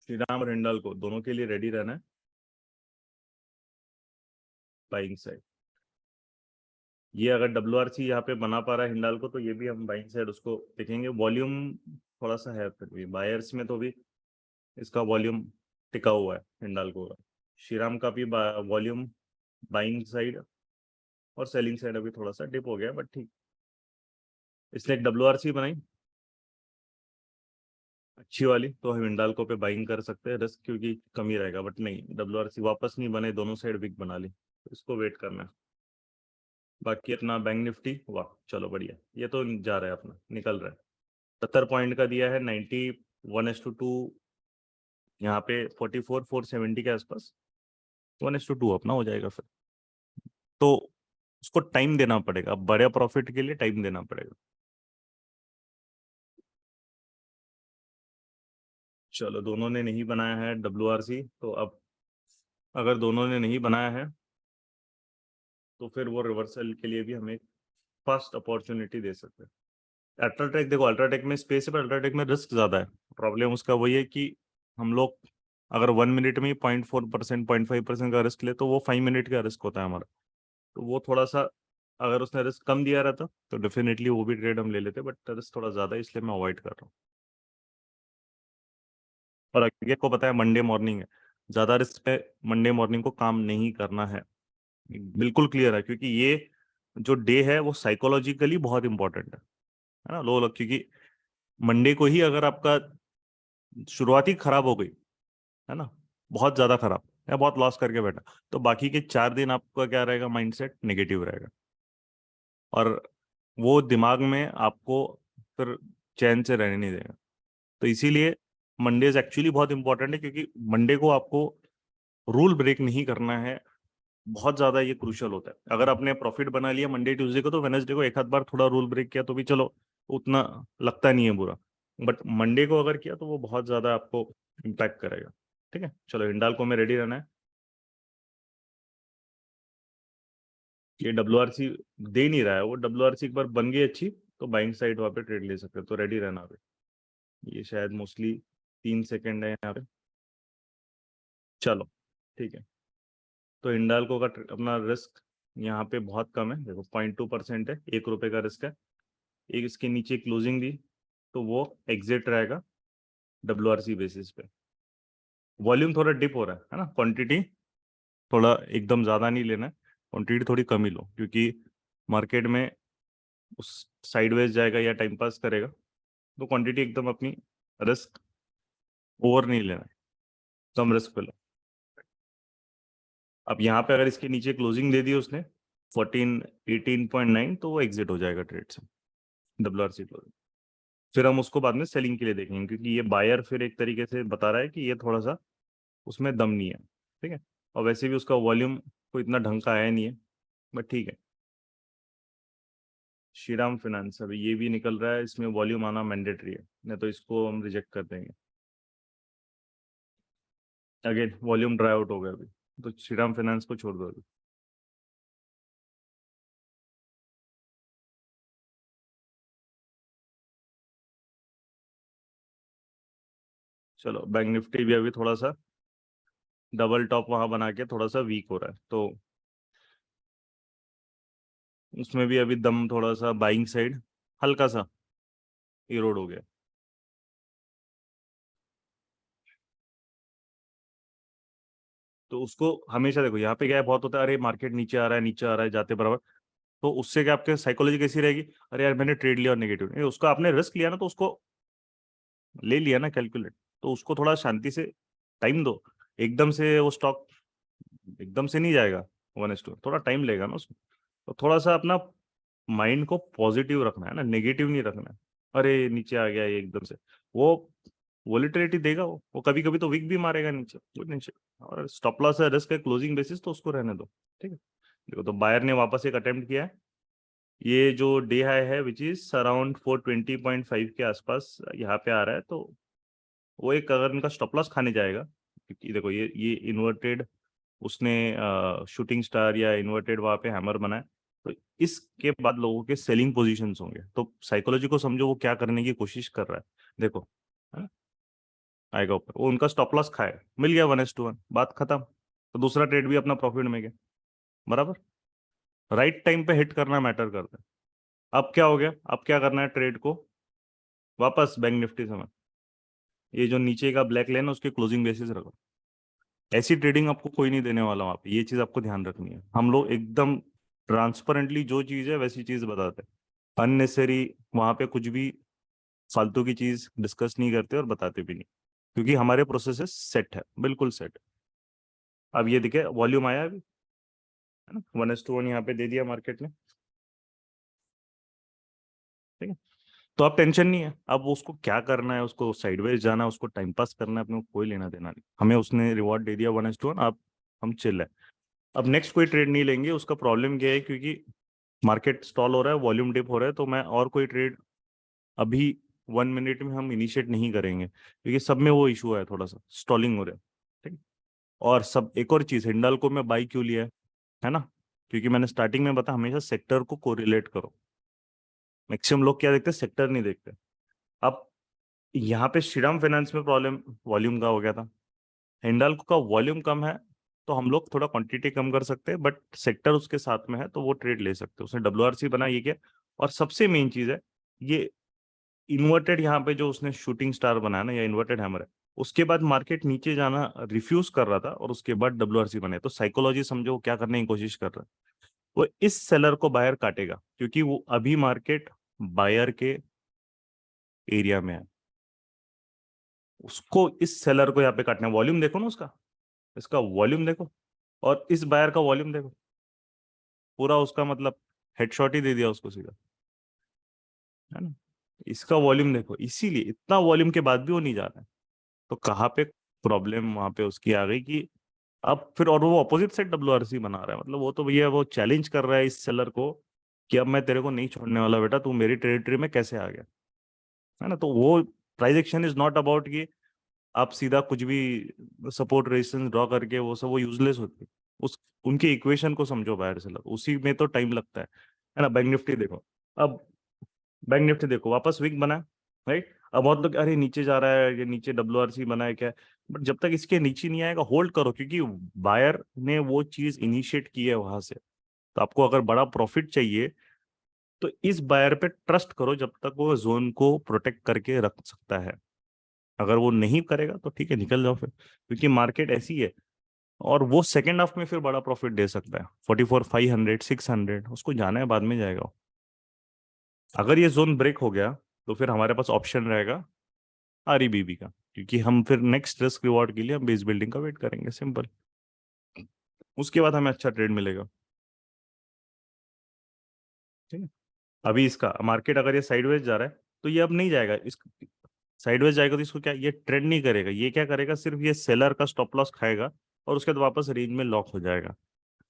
श्री राम और हिंडाल्को दोनों के लिए रेडी रहना है बाइंग साइड। ये अगर WRC यहाँ पे बना पा रहा है हिंडाल्को, तो ये भी हम बाइंग साइड उसको देखेंगे। वॉल्यूम थोड़ा सा है फिर भी बायर्स में, तो भी इसका वॉल्यूम टिका हुआ है हिंडाल्को का। श्रीराम का भी वॉल्यूम बाइंग साइड और सेलिंग साइड अभी थोड़ा सा डिप हो गया, बट ठीक। इसने एक WRC बनाई अच्छी वाली, तो हम हिंडाल्को पे बाइंग कर सकते हैं, रिस्क क्योंकि कम ही रहेगा। बट नहीं, WRC वापस नहीं बने, दोनों साइड वीक बना ली, तो इसको वेट करना है। बाकी अपना बैंक निफ्टी, वाह चलो बढ़िया, ये तो जा रहा है अपना, निकल रहा है। 70 पॉइंट का दिया है, 91:2, यहाँ पे 44,470 के आसपास, 1:2 अपना हो जाएगा फिर। तो उसको टाइम देना पड़ेगा, बड़े प्रॉफिट के लिए टाइम देना पड़ेगा। चलो दोनों ने नहीं बनाया है WRC, तो अब अगर दोनों ने नहीं बनाया है तो फिर वो रिवर्सल के लिए भी हमें फर्स्ट अपॉर्चुनिटी दे सकते हैं। अल्ट्राटेक देखो, अल्ट्राटेक में स्पेस है पर अल्ट्राटेक में रिस्क ज्यादा है। प्रॉब्लम उसका वही है कि हम लोग अगर 1 मिनट में 0.4%, 0.5% का रिस्क ले, तो वो 5 मिनट का रिस्क होता है हमारा। तो वो थोड़ा सा, अगर उसने रिस्क कम दिया रहता तो डेफिनेटली वो भी ट्रेड हम ले लेते, बट रिस्क थोड़ा ज्यादा है, इसलिए मैं अवॉइड कर रहा हूँ। और आगे को पता है मंडे मॉर्निंग है, ज्यादा रिस्क पे मंडे मॉर्निंग को काम नहीं करना है, बिल्कुल क्लियर है। क्योंकि ये जो डे है वो साइकोलॉजिकली बहुत इंपॉर्टेंट है ना। लो लग, क्योंकि मंडे को ही अगर आपका शुरुआत ही खराब हो गई, है ना, बहुत ज्यादा खराब या बहुत लॉस करके बैठा, तो बाकी के 4 दिन आपका क्या रहेगा, माइंडसेट नेगेटिव रहेगा। और वो दिमाग में आपको फिर चैन से रहने नहीं देगा। तो इसीलिए मंडेज एक्चुअली बहुत इंपॉर्टेंट है, क्योंकि मंडे को आपको रूल ब्रेक नहीं करना है, बहुत ज्यादा ये क्रूशल होता है। अगर आपने प्रॉफिट बना लिया मंडे ट्यूसडे को, तो वेनसडे को एक आध बार थोड़ा रूल ब्रेक किया तो भी चलो, उतना लगता नहीं है बुरा। बट मंडे को अगर किया तो वो बहुत ज्यादा आपको इम्पैक्ट करेगा। ठीक है, चलो हिंडाल्को में रेडी रहना है। ये WRC दे नहीं रहा है, वो WRC एक बार बन गई अच्छी, तो बाइंग साइड वहाँ पे ट्रेड ले सकते हो, तो रेडी रहना पे। ये शायद मोस्टली 3 सेकंड है यहाँ पे। चलो ठीक है, तो हिंडाल्को का अपना रिस्क यहाँ पे बहुत कम है, देखो 0.2% है, ₹1 का रिस्क है। एक इसके नीचे क्लोजिंग दी तो वो एग्जिट रहेगा WRC बेसिस पे। वॉल्यूम थोड़ा डिप हो रहा है ना, क्वांटिटी थोड़ा एकदम ज़्यादा नहीं लेना है, क्वांटिटी थोड़ी कम ही लो, क्योंकि मार्केट में उस साइडवेज जाएगा या टाइम पास करेगा, तो क्वांटिटी एकदम अपनी रिस्क ओवर नहीं लेना है, कम रिस्क पे लो। अब यहाँ पे अगर इसके नीचे क्लोजिंग दे दी उसने 18.9, तो वो एग्जिट हो जाएगा ट्रेड से, WRC क्लोजिंग। फिर हम उसको बाद में सेलिंग के लिए देखेंगे, क्योंकि ये बायर फिर एक तरीके से बता रहा है कि ये थोड़ा सा उसमें दम नहीं है। ठीक है, और वैसे भी उसका वॉल्यूम कोई इतना ढंग का आया नहीं है, बट ठीक है। श्रीराम फाइनेंस अभी ये भी निकल रहा है, इसमें वॉल्यूम आना मैंडेटरी है, नहीं तो इसको हम रिजेक्ट कर देंगे। अगेन वॉल्यूम ड्राई आउट हो गया अभी, तो श्रीराम फाइनेंस को छोड़ दो अभी। चलो बैंक निफ्टी भी अभी थोड़ा सा डबल टॉप वहां बना के थोड़ा सा वीक हो रहा है, तो उसमें भी अभी दम थोड़ा सा बाइंग साइड हल्का सा इरोड हो गया। तो उसको हमेशा देखो, यहाँ पे क्या है, बहुत होता है अरे मार्केट नीचे आ रहा है, नीचे आ रहा है जाते बराबर, तो उससे क्या आपके साइकोलॉजी कैसी रहेगी, अरे यार मैंने ट्रेड लिया और नेगेटिव नहीं, उसका आपने रिस्क लिया ना, तो उसको ले लिया ना कैलकुलेट, तो उसको थोड़ा शांति से टाइम दो। एकदम से वो स्टॉक एकदम से नहीं जाएगा 1:1, थोड़ा टाइम लेगा ना उसको। तो थोड़ा सा अपना माइंड को पॉजिटिव रखना है ना, नेगेटिव नहीं रखना है। अरे नीचे आ गया ये एकदम से, वो वोलेटिलिटी देगा, वो कभी कभी तो वीक भी मारेगा नीचे, वो नीचे। और स्टॉप लॉस है, रिस्क है, क्लोजिंग बेसिस, तो उसको रहने दो। ठीक है, देखो तो बायर ने वापस एक अटेम्प्ट किया है। ये जो डे हाई है विच इज अराउंड 420.5 के आसपास यहाँ पे आ रहा है, तो वो एक अगर इनका स्टॉप लॉस खाने जाएगा, क्योंकि देखो ये इन्वर्टेड उसने शूटिंग स्टार या इन्वर्टेड वहां पे हैमर बनाया, तो इसके बाद लोगों के सेलिंग पोजीशंस होंगे। तो साइकोलॉजी को समझो, वो क्या करने की कोशिश कर रहा है। देखो, है ना, आएगा ऊपर, वो उनका स्टॉप लॉस खाए, मिल गया 1:1, बात खत्म। तो दूसरा ट्रेड भी अपना प्रॉफिट में गया, बराबर। राइट टाइम पे हिट करना मैटर करता है। अब क्या हो गया, अब क्या करना है ट्रेड को, वापस बैंक निफ्टी समय, ये जो नीचे का ब्लैक लाइन है उसके क्लोजिंग बेसिस रखो। ऐसी ट्रेडिंग आपको कोई नहीं देने वाला वहां पे, ये चीज आपको ध्यान रखनी है। हम लोग एकदम ट्रांसपेरेंटली जो चीज है वैसी चीज बताते हैं, अननेसेसरी वहां पे कुछ भी फालतू की चीज डिस्कस नहीं करते और बताते भी नहीं, क्योंकि हमारे प्रोसेसेस सेट है, बिल्कुल सेट। अब ये दिखे वॉल्यूम आया अभी, है ना, 1:1 यहाँ पे दे दिया मार्केट ने। ठीक है, तो अब टेंशन नहीं है, अब उसको क्या करना है, उसको साइडवेज जाना है, उसको टाइम पास करना है, अपने को कोई लेना देना नहीं। हमें उसने रिवॉर्ड दे दिया 1:1, अब हम चिल है। अब नेक्स्ट कोई ट्रेड नहीं लेंगे। उसका प्रॉब्लम क्या है, क्योंकि मार्केट स्टॉल हो रहा है, वॉल्यूम डिप हो रहा है, तो मैं और कोई ट्रेड अभी 1 मिनट में हम इनिशिएट नहीं करेंगे, क्योंकि सब में वो इशू है, थोड़ा सा स्टॉलिंग हो रहा है। ठीक। और सब एक और चीज, हिंडाल को मैं बाई क्यों लिया है ना, क्योंकि मैंने स्टार्टिंग में बताया हमेशा सेक्टर को कोरिलेट करो। मैक्सिमम लोग क्या देखते हैं, सेक्टर नहीं देखते। अब यहाँ पे श्रीराम फाइनेंस में प्रॉब्लम वॉल्यूम का हो गया था, हिंडाल्को का वॉल्यूम कम है, तो हम लोग थोड़ा क्वांटिटी कम कर सकते हैं, बट सेक्टर उसके साथ में है तो वो ट्रेड ले सकते हैं। उसने WRC बना, ये क्या। और सबसे मेन चीज है, ये इन्वर्टेड यहाँ पे जो उसने शूटिंग स्टार बनाया ना, या इन्वर्टेड हैमर है, उसके बाद मार्केट नीचे जाना रिफ्यूज कर रहा था, और उसके बाद WRC बने। तो साइकोलॉजी समझो वो क्या करने की कोशिश कर रहा है, वो इस सेलर को बायर काटेगा, क्योंकि वो अभी मार्केट बायर के एरिया में है। उसको इस सेलर को यहाँ पे काटना है। वॉल्यूम देखो ना उसका, इसका वॉल्यूम देखो, और इस बायर का वॉल्यूम देखो, पूरा उसका मतलब हेडशॉट ही दे दिया उसको सीधा, है ना। इसका वॉल्यूम देखो, इसीलिए इतना वॉल्यूम के बाद भी वो नहीं जा रहा है। तो कहाँ पे प्रॉब्लम वहां पे उसकी आ गई कि अब फिर, और वो अपोजिट साइड WRC बना रहा है, मतलब वो तो भैया वो चैलेंज कर रहा है इस सेलर को कि अब मैं तेरे को नहीं छोड़ने वाला बेटा, तू मेरी टेरिटरी में कैसे आ गया, है ना। तो वो price action is not about कि आप सीधा कुछ भी सपोर्ट रेजिस्टेंस ड्रॉ करके, वो सब वो यूजलेस होती है। उस उनके इक्वेशन को समझो, बाहर से लग उसी में तो टाइम लगता है ना। बैंक निफ्टी देखो, अब बैंक निफ्टी देखो वापस वीक बना है, राइट। अब बहुत लोग अरे नीचे जा रहा है, ये नीचे WRC बना है क्या, बट जब तक इसके नीचे नहीं आएगा होल्ड करो, क्योंकि बायर ने वो चीज इनिशिएट की है वहां से। तो आपको अगर बड़ा प्रॉफिट चाहिए, तो इस बायर पे ट्रस्ट करो जब तक वो जोन को प्रोटेक्ट करके रख सकता है। अगर वो नहीं करेगा तो ठीक है, निकल जाओ फिर, क्योंकि मार्केट ऐसी है। और वो सेकेंड हाफ में फिर बड़ा प्रॉफिट दे सकता है, 44, 500, 600, उसको जाना है, बाद में जाएगा। अगर ये जोन ब्रेक हो गया, तो फिर हमारे पास ऑप्शन रहेगा REBB का, क्योंकि हम फिर नेक्स्ट रिस्क रिवॉर्ड के लिए हम बेस बिल्डिंग का वेट करेंगे, सिंपल। उसके बाद हमें अच्छा ट्रेड मिलेगा। ठीक है, अभी इसका मार्केट अगर ये साइडवेज जा रहा है, तो ये अब नहीं जाएगा, इस साइडवेज जाएगा तो इसको क्या, ये ट्रेंड नहीं करेगा, ये क्या करेगा, सिर्फ ये सेलर का स्टॉप लॉस खाएगा, और उसके बाद वापस रेंज में लॉक हो जाएगा।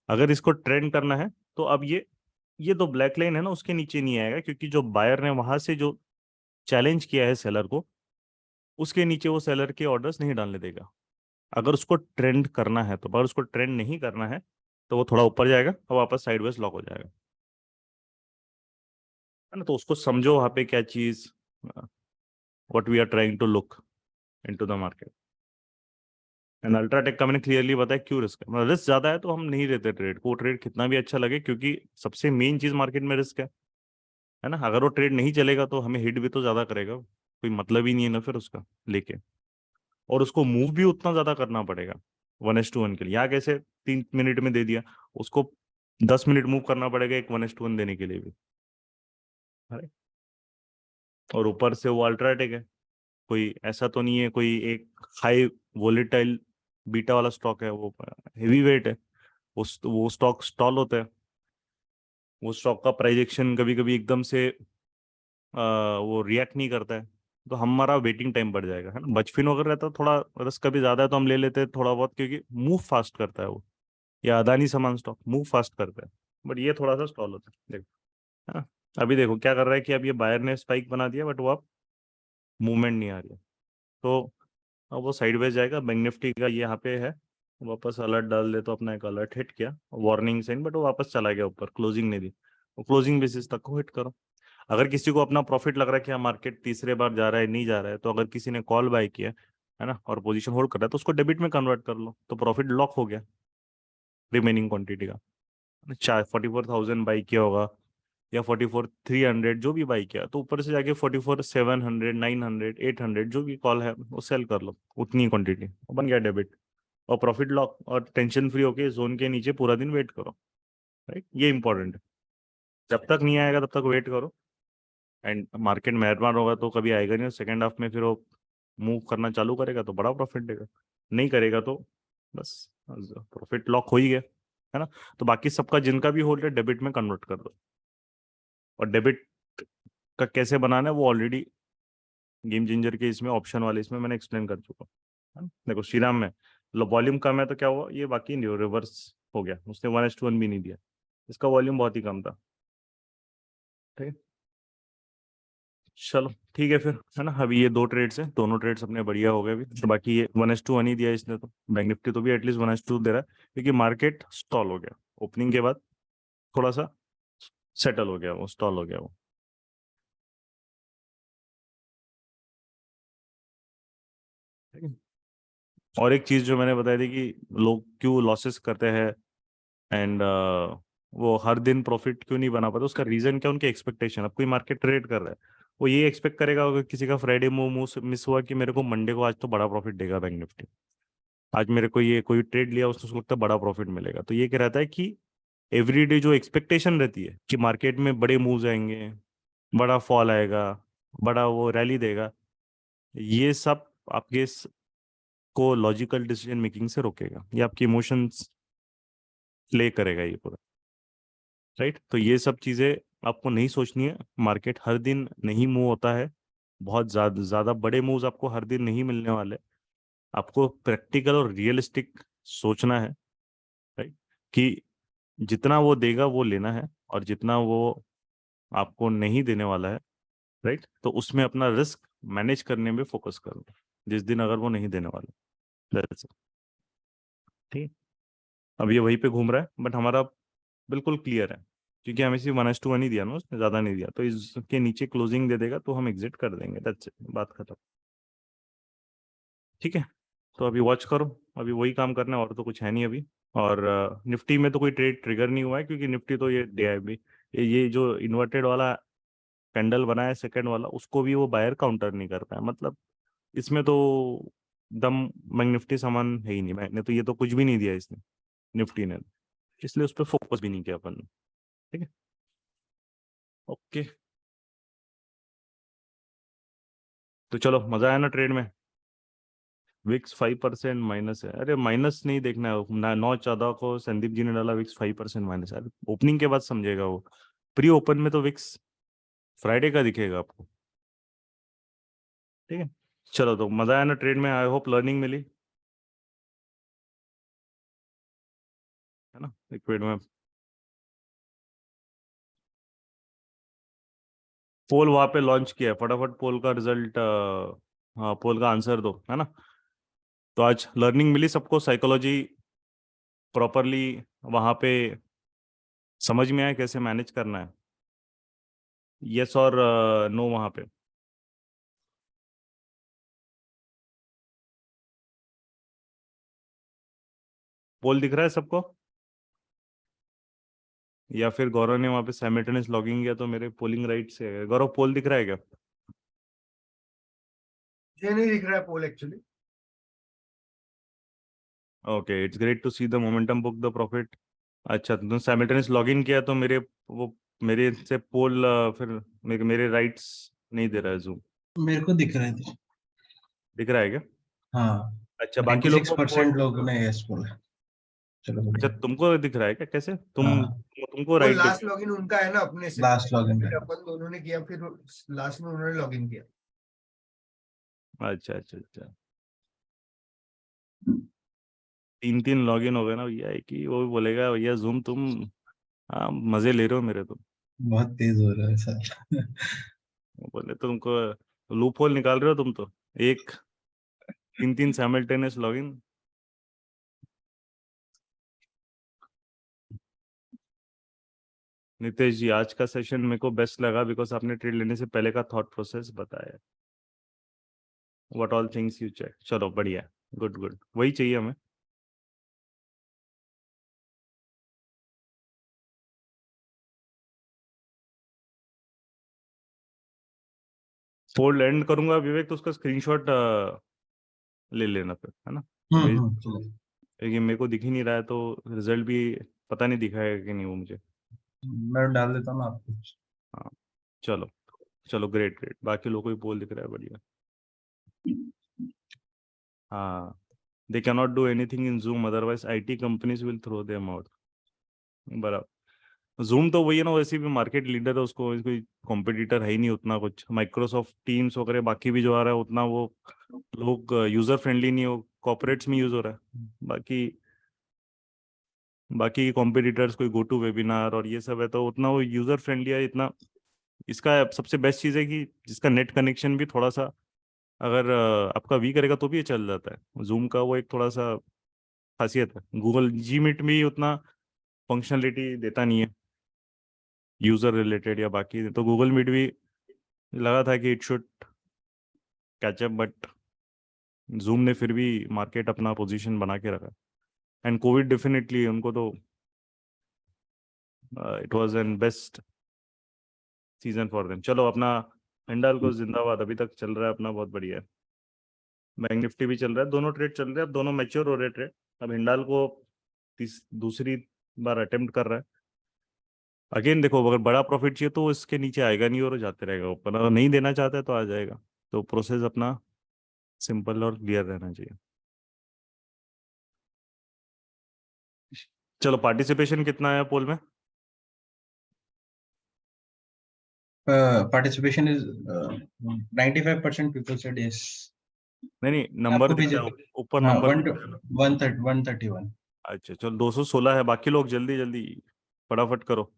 अगर इसको ट्रेंड करना है, तो अब ये तो ब्लैक लाइन है ना, उसके नीचे नहीं आएगा, क्योंकि जो बायर ने वहां से जो चैलेंज किया है सेलर को, उसके नीचे वो सेलर के ऑर्डर्स नहीं डालने देगा। अगर उसको ट्रेंड करना है तो, अगर उसको ट्रेंड नहीं करना है, तो वो थोड़ा ऊपर जाएगा और वापस साइडवेज लॉक हो जाएगा, है ना। तो उसको समझो वहां पे क्या चीज, what we are trying to look into the market. And UltraTech का मैंने क्लियरली बताया क्यों रिस्क है, मतलब रिस्क ज्यादा है तो हम नहीं लेते ट्रेड को, ट्रेड कितना भी अच्छा लगे, क्योंकि सबसे मेन चीज मार्केट में रिस्क है ना। अगर वो ट्रेड नहीं चलेगा तो हमें हिट भी तो ज्यादा करेगा, कोई मतलब ही नहीं है ना फिर उसका लेके। और उसको मूव भी उतना ज्यादा करना पड़ेगा 1:1 के लिए। यहाँ कैसे 3 मिनट में दे दिया, उसको 10 मिनट मूव करना पड़ेगा एक 1:1 देने के लिए भी। अरे, और ऊपर से वो अल्ट्राटेक है, कोई ऐसा तो नहीं है कोई एक हाई वोलेटाइल बीटा वाला स्टॉक है, वो हेवी वेट है, वो स्टॉक स्टॉल होता है, वो स्टॉक का प्राइस एक्शन कभी कभी एकदम से वो रिएक्ट नहीं करता है, तो हमारा वेटिंग टाइम बढ़ जाएगा, है ना। बचफिन अगर रहता थोड़ा रिस्क कभी ज्यादा है तो हम ले लेते हैं थोड़ा बहुत, क्योंकि मूव फास्ट करता है वो, या अदानी सामान स्टॉक मूव फास्ट करता है, बट ये थोड़ा सा स्टॉल होता है, देखो, है ना। अभी देखो क्या कर रहा है कि अब ये बायर ने स्पाइक बना दिया, बट वो अब मूवमेंट नहीं आ रही है, तो अब वो साइडवेज जाएगा। बैंक निफ्टी का ये यहाँ पे है, वापस अलर्ट डाल दे तो अपना एक अलर्ट हिट किया, वार्निंग साइन, बट वो वापस चला गया ऊपर, क्लोजिंग नहीं दी, वो क्लोजिंग बेसिस तक को हिट करो। अगर किसी को अपना प्रॉफिट लग रहा है कि हाँ मार्केट तीसरे बार जा रहा है, नहीं जा रहा है, तो अगर किसी ने कॉल बाय किया है ना और पोजीशन होल्ड कर रहा है, तो उसको डेबिट में कन्वर्ट कर लो, तो प्रॉफिट लॉक हो गया रिमेनिंग क्वांटिटी का। 44,000 बाई किया होगा या 44,300 जो भी बाई किया, तो ऊपर से जाके 44,700 900 800 जो भी कॉल है वो सेल कर लो, उतनी क्वांटिटी बन गया डेबिट, और प्रॉफिट लॉक, और टेंशन फ्री होके जोन के नीचे पूरा दिन वेट करो, राइट। ये इंपॉर्टेंट है, जब तक नहीं आएगा तब तक वेट करो, एंड मार्केट मेहरबान होगा तो कभी आएगा नहीं, सेकेंड हाफ में फिर वो मूव करना चालू करेगा तो बड़ा प्रॉफिट देगा, नहीं करेगा तो बस प्रॉफिट लॉक हो ही गया, है ना। तो बाकी सबका जिनका भी होल्ड है डेबिट में कन्वर्ट कर दो, और डेबिट का कैसे बनाना है वो ऑलरेडी गेम चेंजर के इसमें ऑप्शन वाले इसमें मैंने एक्सप्लेन कर चुका हूँ, है ना? देखो श्रीराम में वॉल्यूम कम है तो क्या हुआ, ये बाकी नहीं रिवर्स हो गया, उसने 1:1 भी नहीं दिया, इसका वॉल्यूम बहुत ही कम था, ठीक है। चलो ठीक है फिर, है ना। अभी ये 2 ट्रेड्स हैं, दोनों ट्रेड्स अपने बढ़िया हो गए अभी, तो बाकी ये 1:1 ही दिया इसने, तो बैंक निफ्टी तो भी एटलीस्ट 1:2 दे रहा है, क्योंकि मार्केट स्टॉल हो गया ओपनिंग के बाद, थोड़ा सा सेटल हो गया वो, स्टॉल हो गया वो, ठीक है। और एक चीज जो मैंने बताई थी कि लोग क्यों लॉसेस करते हैं, एंड वो हर दिन प्रॉफिट क्यों नहीं बना पाते, उसका रीजन क्या, उनके एक्सपेक्टेशन। अब कोई मार्केट ट्रेड कर रहा है, वो ये एक्सपेक्ट करेगा अगर किसी का फ्राइडे मूव मिस हुआ कि मेरे को मंडे को आज तो बड़ा प्रॉफिट देगा बैंक निफ्टी, आज मेरे को ये कोई ट्रेड लिया उसको लगता है बड़ा प्रॉफिट मिलेगा, तो ये क्या रहता है कि एवरीडे जो एक्सपेक्टेशन रहती है कि मार्केट में बड़े मूव्स आएंगे, बड़ा फॉल आएगा, बड़ा वो रैली देगा, ये सब आपके को लॉजिकल डिसीजन मेकिंग से रोकेगा, ये आपके इमोशंस प्ले करेगा ये पूरा, राइट। तो ये सब चीजें आपको नहीं सोचनी है, मार्केट हर दिन नहीं मूव होता है, बहुत ज्यादा ज्यादा बड़े मूव्स आपको हर दिन नहीं मिलने वाले, आपको प्रैक्टिकल और रियलिस्टिक सोचना है, राइट, कि जितना वो देगा वो लेना है, और जितना वो आपको नहीं देने वाला है, राइट, तो उसमें अपना रिस्क मैनेज करने में फोकस करो, जिस दिन अगर वो नहीं देने वाला, that's it, ठीक है। अब ये वहीं पे घूम रहा है, बट हमारा बिल्कुल क्लियर है, क्योंकि हमें सिर्फ 1:1 ही दिया ना, उसने ज्यादा नहीं दिया, तो इसके नीचे क्लोजिंग दे देगा तो हम एग्जिट कर देंगे, दैट्स इट, बात खत्म, ठीक है। तो अभी वॉच करो, अभी वही काम करना है, और तो कुछ है नहीं अभी। और निफ्टी में तो कोई ट्रेड ट्रिगर नहीं हुआ है, क्योंकि निफ्टी तो ये दिया है भी, ये जो इन्वर्टेड वाला कैंडल बना है सेकंड वाला, उसको भी वो बायर काउंटर नहीं कर पाया, मतलब इसमें तो दम बैंक निफ्टी सामान है ही नहीं, बैंक ने तो ये तो कुछ भी नहीं दिया इसने, निफ्टी ने, इसलिए उस पर फोकस भी नहीं किया अपन ने, ठीक है। ओके, तो चलो मजा आया ना ट्रेड में। विक्स 5% माइनस है, अरे माइनस नहीं देखना है, 9/14 को संदीप जी ने डाला विक्स 5% माइनस है, ओपनिंग के बाद समझेगा वो, प्री ओपन में तो विक्स फ्राइडे का दिखेगा आपको, ठीक है। चलो तो मजा आया ना ट्रेड में, आई होप लर्निंग मिली, है ना। लिक्विड में पोल वहां पे लॉन्च किया है, फटाफट पोल का रिजल्ट, हाँ पोल का आंसर दो, है ना। तो आज लर्निंग मिली सबको, साइकोलॉजी प्रॉपरली वहां पे समझ में आया कैसे मैनेज करना है, यस और नो वहां पे। पोल दिख रहा है सबको, या फिर गौरव ने वहां पे साइमल्टेनियस लॉगिंग किया तो मेरे पोलिंग राइट से है। गौरव पोल दिख रहा है क्या? ये नहीं दिख रहा है pole actually. Okay, it's great to see the momentum book the profit. अच्छा, तो तुमने साइमल्टेनियस लॉगिन किया तो मेरे वो मेरे से पोल फिर मेरे राइट्स नहीं दे रहा है जूम। मेरे को दिख रहा है इधर। दिख रहा है क्या? हाँ, अच्छा, बाकी लोग को 96% लोगों ने यस बोला। चलो अच्छा, बढ़िया। तुमको दिख रहा है क्या? कैसे हाँ, तुमको वो राइट दिख लास्ट लॉगिन उनका है ना अपने से, लास्ट लॉगिन फिर है। अपन दोनों ने किया, फिर लास्ट में उन्होंने लॉगिन किया। रहा है? अच्छा अच्छा अच्छा, 3 लॉगिन हो गए ना भैया, एक ही वो भी बोलेगा भैया जूम तुम, हाँ मजे ले रहे हो मेरे तुम। बहुत तेज हो रहा है सर। वो बोले तुमको लूप होल निकाल रहे हो तुम तो, एक 3 साइमल्टेनियस लॉगिन। नितेश जी, आज का सेशन मेरे को बेस्ट लगा बिकॉज आपने ट्रेड लेने से पहले का थॉट प्रोसेस बताया, what all things you check. चलो बढ़िया, गुड गुड, वही चाहिए हमें। फोल्ड एंड करूंगा विवेक, तो उसका स्क्रीनशॉट ले लेना फिर, है ना? चलो। क्योंकि मेरे को दिख ही नहीं रहा है, तो रिजल्ट भी पता नहीं दिखाएगा कि नहीं वो मुझे। मैं डाल देता हूँ ना आपको। हाँ चलो, चलो ग्रेट ग्रेट, बाकी लोगों को भी पोल दिख रहा है, बढ़िया। हाँ, they can not do anything in Zoom, otherwise IT companies will throw them out. बराबर। जूम तो वही है ना, वैसे भी मार्केट लीडर है, उसको कोई कॉम्पिटिटर है ही नहीं उतना कुछ। माइक्रोसॉफ्ट टीम्स वगैरह बाकी भी जो आ रहा है उतना वो लोग यूजर फ्रेंडली नहीं हो, कॉर्पोरेट्स में यूज हो रहा है। बाकी बाकी कॉम्पिटिटर्स कोई गो टू वेबिनार और ये सब है, तो उतना वो यूजर फ्रेंडली है इतना। इसका सबसे बेस्ट चीज़ है कि जिसका नेट कनेक्शन भी थोड़ा सा अगर आपका वीक रहेगा तो भी ये चल जाता है। जूम का वो एक थोड़ा सा खासियत है। गूगल जी मीट भी उतना फंक्शनलिटी देता नहीं है यूजर रिलेटेड या बाकी, तो गूगल मीट भी लगा था कि it should catch up, but Zoom ने फिर भी मार्केट अपना पोजीशन बना के रखा। एंड कोविड डेफिनेटली उनको तो it was an best season for them. चलो अपना हिंडाल को जिंदाबाद, अभी तक चल रहा है अपना, बहुत बढ़िया है। बैंक निफ्टी भी चल रहा है, दोनों ट्रेड चल रहे हैं, अब दोनों मैच्योर हो रहे ट्रेड। अब हिंडाल को दूसरी बार अटेम्प्ट कर रहा है। अगेन देखो, अगर बड़ा प्रॉफिट चाहिए तो इसके नीचे आएगा नहीं और जाते रहेगा ऊपर, अगर नहीं देना चाहता है तो आ जाएगा। तो प्रोसेस अपना सिंपल और क्लियर रहना चाहिए। चलो, पार्टिसिपेशन कितना है पोल में? Participation is 95% people said yes. नहीं नहीं, नंबर आपको दिख भेजे। रहा है ऊपर, हाँ, नंबर दिख रहा है। 131। अच्छा चलो, 216 है, बाकी लोग जल्दी जल्दी फटाफट करो।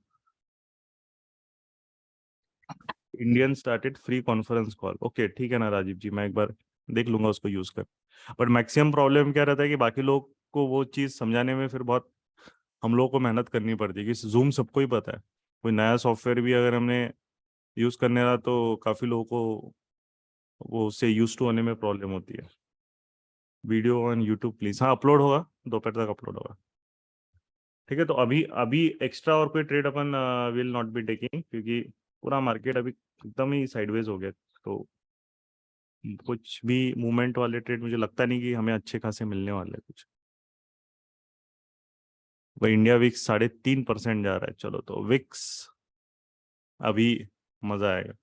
Indian started free conference call, okay ठीक है ना राजीव जी, मैं एक बार देख लूंगा उसको यूज कर। बट मैक्सिमम प्रॉब्लम क्या रहता है कि बाकी लोग को वो चीज़ समझाने में फिर बहुत हम लोगों को मेहनत करनी पड़ती है। कि जूम सबको ही पता है, कोई नया सॉफ्टवेयर भी अगर हमने यूज करने रहा तो काफी लोगों को वो उससे यूज टू होने में प्रॉब्लम होती है। वीडियो ऑन यूट्यूब प्लीज, हाँ अपलोड होगा, दोपहर तक अपलोड होगा। ठीक है, तो अभी अभी एक्स्ट्रा और कोई trade upon will not be taking, क्योंकि पूरा मार्केट अभी एकदम ही साइडवेज हो गया। तो कुछ भी मूवमेंट वाले ट्रेड मुझे लगता नहीं कि हमें अच्छे खासे मिलने वाले हैं कुछ। वही इंडिया विक्स 3.5% जा रहा है, चलो तो विक्स अभी मजा आएगा।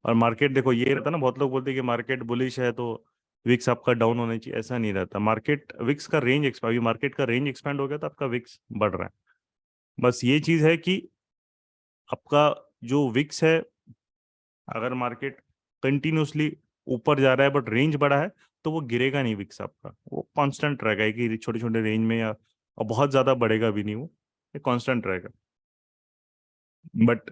और मार्केट देखो, ये रहता ना, बहुत लोग बोलते हैं कि मार्केट बुलिश है तो विक्स आपका डाउन होना चाहिए, ऐसा नहीं रहता। मार्केट विक्स का रेंज अभी मार्केट का रेंज एक्सपैंड हो गया तो आपका विक्स बढ़ रहा है। बस ये चीज है कि आपका जो विक्स है, अगर मार्केट कंटिन्यूसली ऊपर जा रहा है बट रेंज बड़ा है तो वो गिरेगा नहीं, विक्स आपका वो कांस्टेंट रहेगा कि छोटे छोटे रेंज में, या और बहुत ज्यादा बढ़ेगा भी नहीं, वो कांस्टेंट रहेगा। बट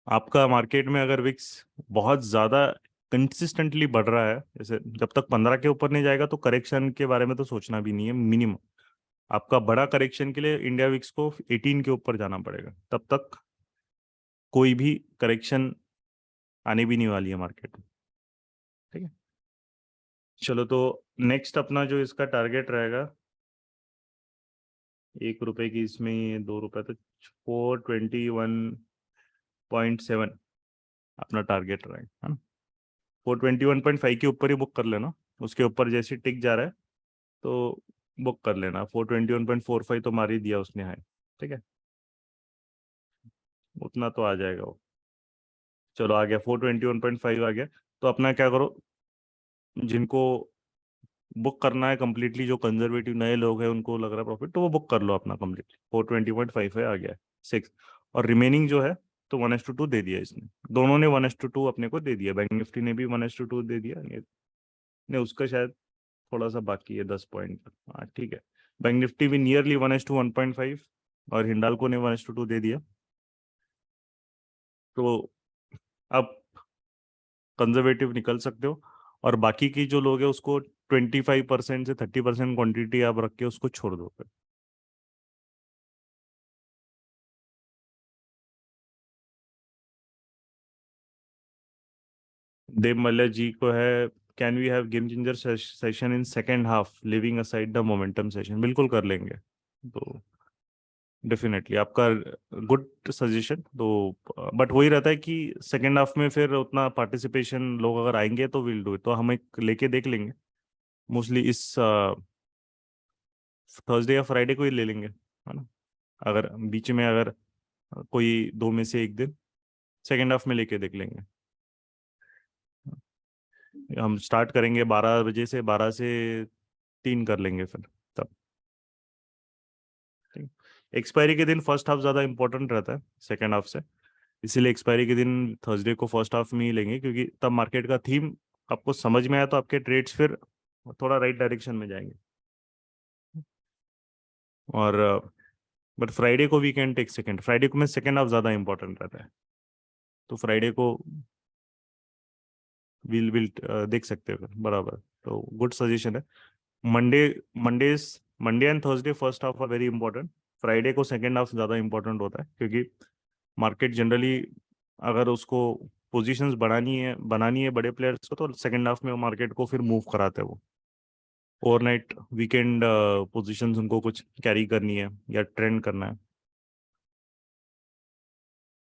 आपका मार्केट में अगर विक्स बहुत ज्यादा कंसिस्टेंटली बढ़ रहा है, जैसे जब तक 15 के ऊपर नहीं जाएगा तो करेक्शन के बारे में तो सोचना भी नहीं है। मिनिमम आपका बड़ा करेक्शन के लिए इंडिया विक्स को 18 के ऊपर जाना पड़ेगा, तब तक कोई भी करेक्शन आने भी नहीं वाली है मार्केट में। ठीक है, चलो तो नेक्स्ट अपना जो इसका टारगेट रहेगा, 1 रुपए की इसमें 2 रुपए, तो 421.7 अपना टारगेट रहेगा, है ना? 421.5 के ऊपर ही बुक कर लेना, उसके ऊपर जैसे टिक जा रहा है तो बुक कर लेना। 421.45 तो मार ही दिया उसने हाई, ठीक है, उतना तो आ जाएगा वो। चलो आ गया, 421.5 आ गया। तो अपना क्या करो, जिनको बुक करना है कंप्लीटली, जो कंजर्वेटिव नए लोग हैं उनको लग रहा है प्रॉफिट, तो वो बुक कर लो अपना कंप्लीटली। 420.5 है, आ गया है 6। और रिमेनिंग जो है तो 1:2 दे दिया इसने, दोनों ने 1:2 अपने को दे दिया। बैंक निफ्टी ने भी 1:2 दे दिया, ये नहीं उसका शायद थोड़ा सा बाकी है 10 पॉइंट। हाँ ठीक है, बैंक निफ्टी भी नियरली 1:1.5 और हिंडाल्को ने 1:2 दे दिया। तो अब कंजर्वेटिव निकल सकते हो, और बाकी की जो लोग हैं उसको 25% से 30% क्वांटिटी आप रख के उसको छोड़ दो फिर। देव मल्ल्या जी को है, can we have game changer session in second half leaving aside the momentum session? बिल्कुल कर लेंगे, तो डेफिनेटली आपका गुड सजेशन। तो बट वही रहता है कि सेकेंड हाफ में फिर उतना पार्टिसिपेशन लोग अगर आएंगे तो विल डू, तो हम एक लेके देख लेंगे। मोस्टली इस थर्सडे या फ्राइडे को ही ले लेंगे, है ना? अगर बीच में अगर कोई दो में से एक दिन सेकेंड हाफ में लेके देख लेंगे। हम स्टार्ट करेंगे 12 बजे से, 12 से 3 कर लेंगे फिर तब। ठीक, एक्सपायरी के दिन फर्स्ट हाफ ज़्यादा इंपॉर्टेंट रहता है सेकेंड हाफ से, इसीलिए एक्सपायरी के दिन थर्सडे को फर्स्ट हाफ में ही लेंगे, क्योंकि तब मार्केट का थीम आपको समझ में आया तो आपके ट्रेड्स फिर थोड़ा राइट डायरेक्शन में जाएंगे। और बट फ्राइडे को we can take second, Friday को में सेकेंड हाफ ज़्यादा इंपॉर्टेंट रहता है, तो फ्राइडे को विल विल देख सकते हो बराबर। तो गुड सजेशन है। Monday Mondays Monday and Thursday first half are very important, Friday को सेकेंड हाफ ज़्यादा इंपॉर्टेंट होता है, क्योंकि मार्केट जनरली अगर उसको पोजीशंस बनानी है बड़े प्लेयर्स को, तो सेकेंड हाफ में मार्केट को फिर मूव कराते हैं वो। ओवरनाइट वीकेंड पोजीशंस उनको कुछ कैरी करनी है या ट्रेंड करना है।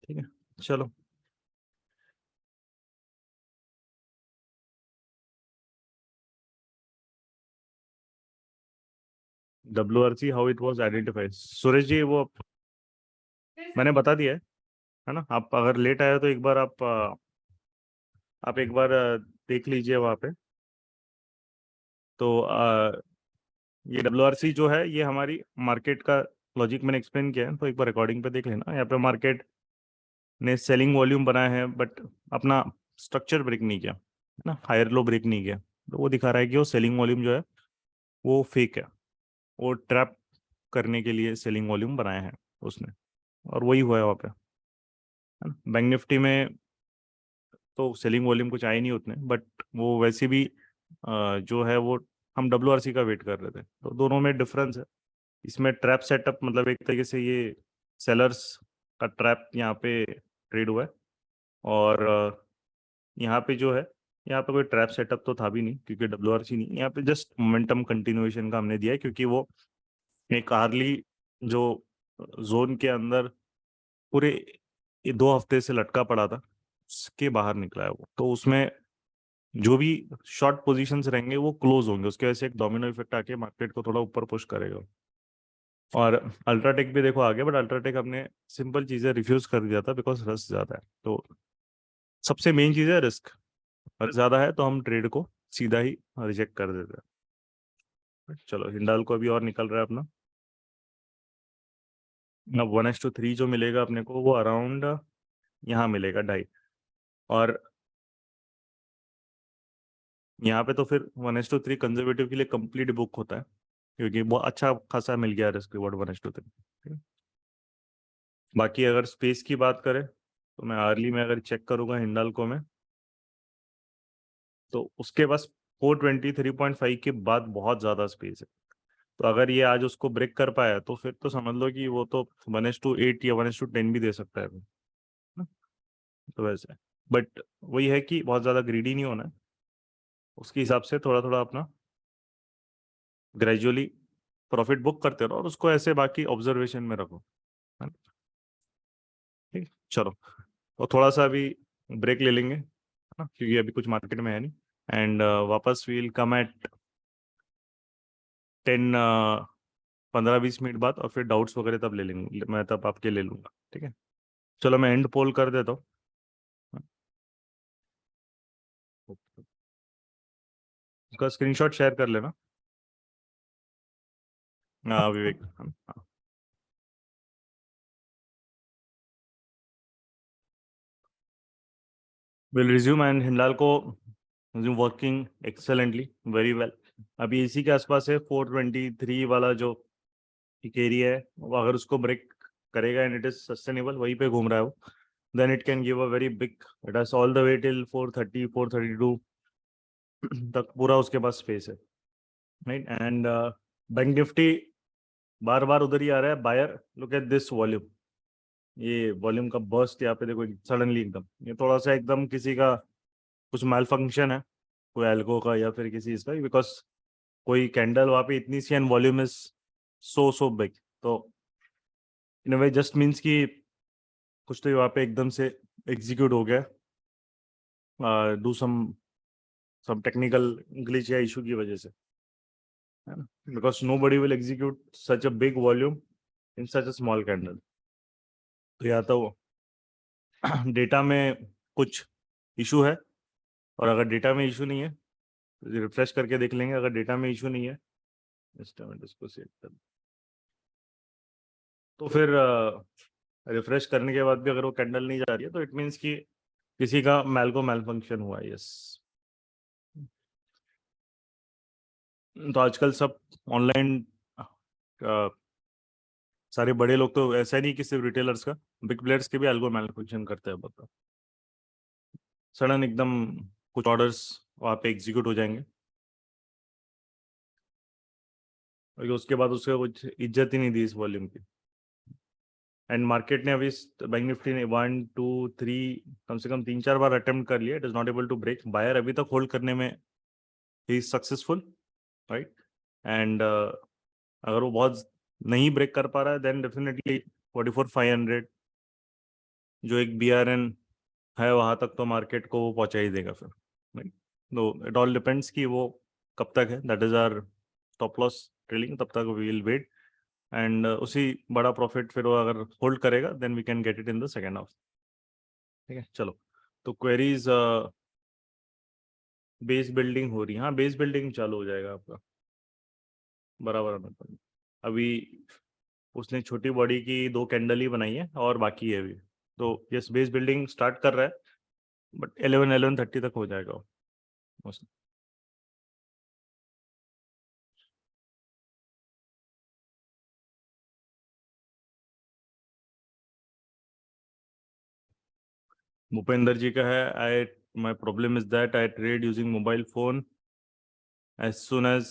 ठीक है, चलो। WRC how it was identified, Suresh ji वो मैंने बता दिया है ना? आप अगर लेट आए तो एक बार आप एक बार देख लीजिए वहाँ पे। तो ये WRC जो है ये हमारी मार्केट का लॉजिक मैंने एक्सप्लेन किया है, तो एक बार रिकॉर्डिंग पे देख लेना। यहाँ पे मार्केट ने सेलिंग वॉल्यूम बनाया है बट अपना स्ट्रक्चर ब्रेक नहीं किया, है ना, हायर लो ब्रेक नहीं किया, तो वो दिखा रहा है कि वो सेलिंग वॉल्यूम जो है वो फेक है, वो ट्रैप करने के लिए सेलिंग वॉल्यूम बनाया है उसने, और वही हुआ है वहाँ पे, है ना। बैंक निफ्टी में तो सेलिंग वॉल्यूम कुछ आए नहीं उतने, बट वो वैसे भी जो है वो हम WRC का वेट कर रहे थे, तो दोनों में डिफरेंस है। इसमें ट्रैप सेटअप मतलब एक तरीके से ये सेलर्स का ट्रैप यहाँ पे ट्रेड हुआ है, और यहाँ पे जो है, यहाँ पे कोई ट्रैप सेटअप तो था भी नहीं, क्योंकि WRC नहीं, यहाँ पे जस्ट मोमेंटम कंटिन्यूएशन का हमने दिया है, क्योंकि वो एक हार्ली जो जोन के अंदर पूरे 2 हफ्ते से लटका पड़ा था उसके बाहर निकला है वो, तो उसमें जो भी शॉर्ट पोजीशंस रहेंगे वो क्लोज होंगे, उसके वजह से एक डोमिनो इफेक्ट आके मार्केट को थोड़ा ऊपर पुश करेगा। और अल्ट्राटेक भी देखो आ गया, बट अल्ट्राटेक हमने सिंपल चीजें रिफ्यूज कर दिया था बिकॉज रिस्क ज्यादा है, तो सबसे मेन चीज है रिस्क, और ज्यादा है तो हम ट्रेड को सीधा ही रिजेक्ट कर देते हैं। चलो हिंडाल को अभी और निकल रहा है अपना, अब 1:3 जो मिलेगा अपने को वो अराउंड यहाँ मिलेगा 2.5, और यहाँ पे तो फिर 1:3 कंजर्वेटिव के लिए कंप्लीट बुक होता है, क्योंकि बहुत अच्छा खासा मिल गया रिस्क रिवॉर्ड 1:3। बाकी अगर स्पेस की बात करें तो मैं अर्ली में अगर चेक करूंगा हिंडाल्को में, तो उसके पास 423.5 के बाद बहुत ज़्यादा स्पेस है, तो अगर ये आज उसको ब्रेक कर पाया तो फिर तो समझ लो कि वो तो 1:8 या 1:10 भी दे सकता है ना? तो वैसे बट वही है कि बहुत ज़्यादा ग्रीडी नहीं होना है, उसके हिसाब से थोड़ा थोड़ा अपना ग्रेजुअली प्रॉफिट बुक करते रहो, और उसको ऐसे बाकी ऑब्जर्वेशन में रखो, है ना? ठीक, चलो। और थोड़ा सा अभी ब्रेक ले लेंगे, है ना, क्योंकि अभी कुछ मार्केट में है नहीं, एंड वापस वील कम एट 10 15-20 मिनट बाद, और फिर डाउट्स वगैरह तब ले लेंगे, मैं तब आपके ले लूंगा। ठीक है, चलो मैं एंड पोल कर देता हूँ। उसका स्क्रीनशॉट शेयर कर लेना। हाँ विवेक, हाँ। विल रिज्यूम एंड हिंडाल को resume working excellently, very well. अभी इसी के आसपास है 423 वाला जो एक एरिया है, वो अगर उसको ब्रेक करेगा एंड इट इज सस्टेनेबल, वहीं पे घूम रहा है वो, then it can give a very big, it has all the way till 430 432 तक पूरा उसके पास स्पेस है, राइट। एंड बैंक निफ्टी बार बार उधर ही आ रहा है buyer. Look at this volume, ये वॉल्यूम का बर्स्ट यहाँ पे देखो सडनली एकदम, ये थोड़ा सा एकदम किसी का कुछ मैल फंक्शन है, कोई एल्गो का या फिर किसी इसका, बिकॉज कोई कैंडल वहाँ पे इतनी सी and volume is so big, तो in a way just means कि कुछ तो वहाँ पे एकदम से एग्जीक्यूट हो गया, डू सम टेक्निकल ग्लिच या इशू की वजह से, है ना, because nobody will execute such a big volume in such a small candle. तो या तो डेटा में कुछ इशू है, और अगर डेटा में इशू नहीं है रिफ्रेश करके देख लेंगे, अगर डेटा में इशू नहीं है इसको सेव कर, तो फिर रिफ्रेश करने के बाद भी अगर वो कैंडल नहीं जा रही है तो इट मीन्स कि किसी का मैल फंक्शन हुआ है। यस, तो आजकल सब ऑनलाइन, सारे बड़े लोग तो ऐसा नहीं कि सिर्फ रिटेलर्स का, बिग प्लेयर्स के भी एल्गो मैल फंक्शन करते हैं, बताओ। सडन एकदम कुछ ऑर्डर्स वहाँ पे एग्जीक्यूट हो जाएंगे और उसके बाद उसका कुछ इज्जत ही नहीं दी इस वॉल्यूम की। एंड मार्केट ने अभी बैंक निफ्टी ने 1 2 3 कम से कम 3-4 बार अटेम्प्ट कर लिया, it is not able to break. Buyer अभी तक होल्ड करने में ही इज सक्सेसफुल, राइट। एंड अगर वो बहुत नहीं ब्रेक कर पा रहा है देन डेफिनेटली 44,500 जो एक BRN है वहाँ तक तो मार्केट को वो पहुँचा ही देगा फिर, राइट। तो इट ऑल डिपेंड्स कि वो कब तक है, that is our stop loss trailing, तब तक वी विल वेट एंड उसी बड़ा प्रॉफिट फिर वो अगर होल्ड करेगा then we can get it in the second half, ठीक है। चलो, तो क्वेरीज बेस बिल्डिंग हो रही है, हाँ बेस बिल्डिंग चालू हो जाएगा आपका बराबर। अभी उसने छोटी बॉडी की 2 कैंडल ही बनाई है और बाकी है अभी, तो यस बेस बिल्डिंग स्टार्ट कर रहा है, बट 11-11:30 तक हो जाएगा वो। भूपेंद्र जी का है, I my problem is that I trade using mobile phone, as soon as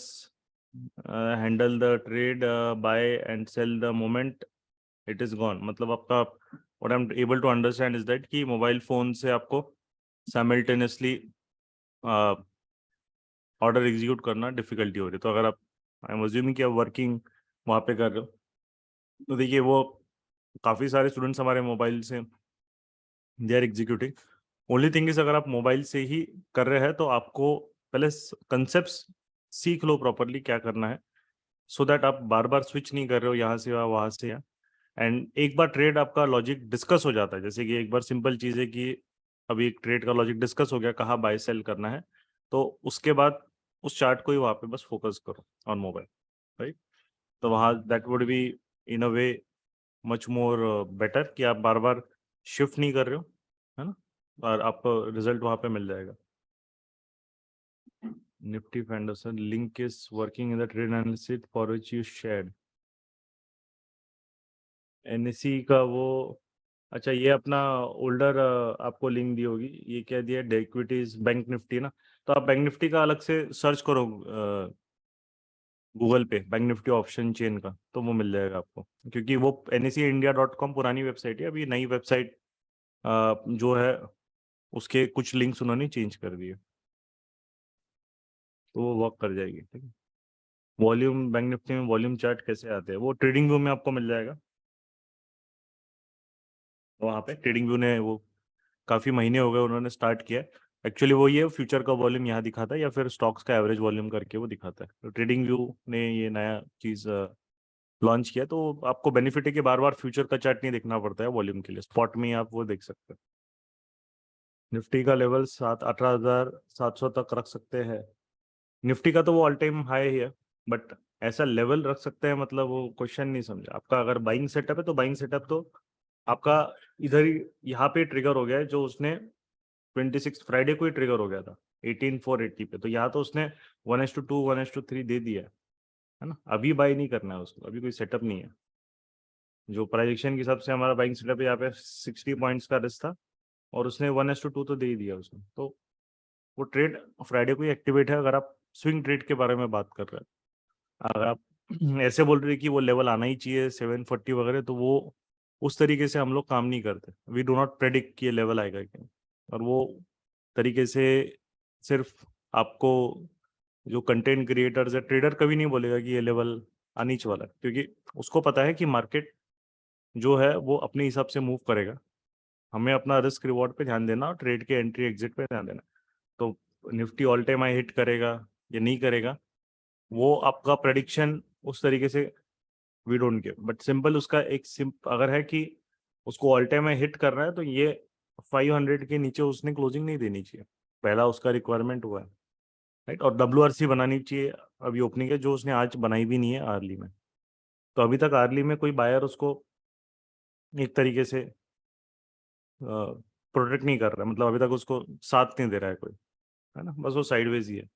handle the trade buy and sell the moment it is gone. मतलब आपका what I am able to understand is that कि mobile phone से आपको simultaneously order execute करना difficulty हो रही है। तो अगर आप, आई एम अज्यूमिंग कि आप वर्किंग वहाँ पे कर रहे हो, तो देखिए वो काफ़ी सारे स्टूडेंट्स हमारे मोबाइल से they are executing. Only thing is अगर आप मोबाइल से ही कर रहे हैं तो आपको पहले कंसेप्ट सीख लो प्रॉपरली क्या करना है, सो दैट आप बार बार स्विच नहीं कर रहे हो यहाँ से वहाँ से यहाँ। एंड एक बार ट्रेड आपका लॉजिक डिस्कस हो जाता है, जैसे कि एक बार सिंपल चीज़ है कि अभी एक ट्रेड का लॉजिक डिस्कस हो गया, कहाँ बाय सेल करना है, तो उसके बाद उस चार्ट को ही वहाँ पे बस फोकस करो ऑन मोबाइल, राइट। तो वहाँ that would be in a way much more better कि आप बार बार शिफ्ट नहीं कर रहे हो, है ना, और आपको रिजल्ट वहाँ पे मिल जाएगा। निफ्टी फैंडरसन link is working in the trade analysis for which you shared. NSE का वो, अच्छा ये अपना ओल्डर आपको लिंक दी होगी, ये क्या दिया है, इक्विटीज बैंक निफ्टी ना, तो आप बैंक निफ्टी का अलग से सर्च करो गूगल पे, बैंक निफ्टी ऑप्शन चेन का, तो वो मिल जाएगा आपको, क्योंकि वो NSEindia.com पुरानी वेबसाइट है, अभी नई वेबसाइट जो है उसके कुछ लिंक्स उन्होंने चेंज कर दिए, तो वो वर्क कर जाएगी, ठीक है। वॉल्यूम बैंक निफ्टी में वॉल्यूम चार्ट कैसे आते हैं, वो ट्रेडिंग व्यू में आपको मिल जाएगा, वहाँ पे ट्रेडिंग व्यू ने वो काफ़ी महीने हो गए उन्होंने स्टार्ट किया है, एक्चुअली वो ये फ्यूचर का वॉल्यूम यहाँ दिखाता है या फिर स्टॉक्स का एवरेज वॉल्यूम करके वो दिखाता है। तो ट्रेडिंग व्यू ने ये नया चीज़ लॉन्च किया, तो आपको बेनिफिट है कि बार बार फ्यूचर का चार्ट नहीं देखना पड़ता है वॉल्यूम के लिए, स्पॉट में ही आप वो देख सकते हैं। निफ्टी का लेवल 18,700 तक रख सकते हैं, निफ्टी का तो वो ऑल टाइम हाई ही है, बट ऐसा लेवल रख सकते हैं, मतलब वो क्वेश्चन नहीं समझा आपका। अगर बाइंग सेटअप है तो बाइंग सेटअप तो आपका इधर ही यहाँ पे ट्रिगर हो गया है, जो उसने 26 फ्राइडे को ही ट्रिगर हो गया था 18,480 पे। तो यहाँ तो उसने 1:2 1:3 दे दिया है ना। अभी बाई नहीं करना है उसको, अभी कोई सेटअप नहीं है। जो प्राइजेक्शन के हिसाब से हमारा बाइंग सेटअप यहाँ पे 60 पॉइंट्स का रिस्क था, और उसने 1:2 तो दे ही दिया उसने। तो वो ट्रेड फ्राइडे को ही एक्टिवेट है, अगर आप स्विंग ट्रेड के बारे में बात कर रहे हैं। अगर आप ऐसे बोल रहे हैं कि वो लेवल आना ही चाहिए 740 वगैरह, तो वो उस तरीके से हम लोग काम नहीं करते। वी डू नॉट प्रेडिक्ट कि ये लेवल आएगा क्या, और वो तरीके से सिर्फ आपको जो कंटेंट क्रिएटर्स है, ट्रेडर कभी नहीं बोलेगा कि ये लेवल आनी चाहिए वाला है, क्योंकि उसको पता है कि मार्केट जो है वो अपने हिसाब से मूव करेगा। हमें अपना रिस्क रिवॉर्ड पे ध्यान देना और ट्रेड के एंट्री एग्जिट पे ध्यान देना। तो Nifty all time high hit करेगा या नहीं करेगा, वो आपका प्रेडिक्शन उस तरीके से we don't give. But simple उसका एक अगर है कि उसको ऑल टाइम हाई हिट कर रहा है, तो ये 500 के नीचे उसने क्लोजिंग नहीं देनी चाहिए, पहला उसका रिक्वायरमेंट हुआ है, राइट। और WRC बनानी चाहिए अभी ओपनिंग है, जो उसने आज बनाई भी नहीं है अर्ली में। तो अभी तक अर्ली में कोई बायर उसको एक तरीके से प्रोटेक्ट नहीं कर रहा है, मतलब अभी तक उसको साथ नहीं दे रहा है कोई, है ना। बस वो साइडवेज ही है।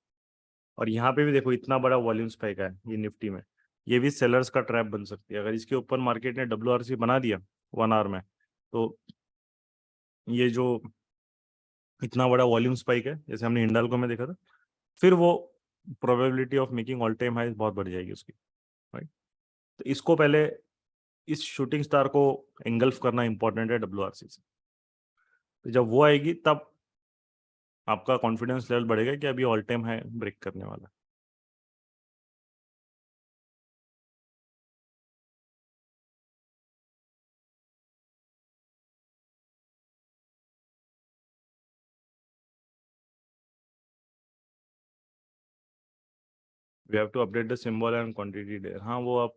और यहाँ पे भी देखो इतना बड़ा वॉल्यूम स्पाइक है ये निफ्टी में, ये भी सेलर्स का ट्रैप बन सकती है। अगर इसके ऊपर मार्केट ने WRC बना दिया 1 आवर में, तो ये जो इतना बड़ा वॉल्यूम स्पाइक है, जैसे हमने हिंडाल्को में देखा था, फिर वो probability of making all time high बहुत बढ़ जाएगी उसकी, राइट। तो इसको पहले इस शूटिंग स्टार को एंगल्फ करना इंपॉर्टेंट है WRC से। तो जब वो आएगी तब आपका कॉन्फिडेंस लेवल बढ़ेगा कि अभी ऑल टाइम हाई ब्रेक करने वाला है। We have to update the symbol and quantity there. हाँ, वो आप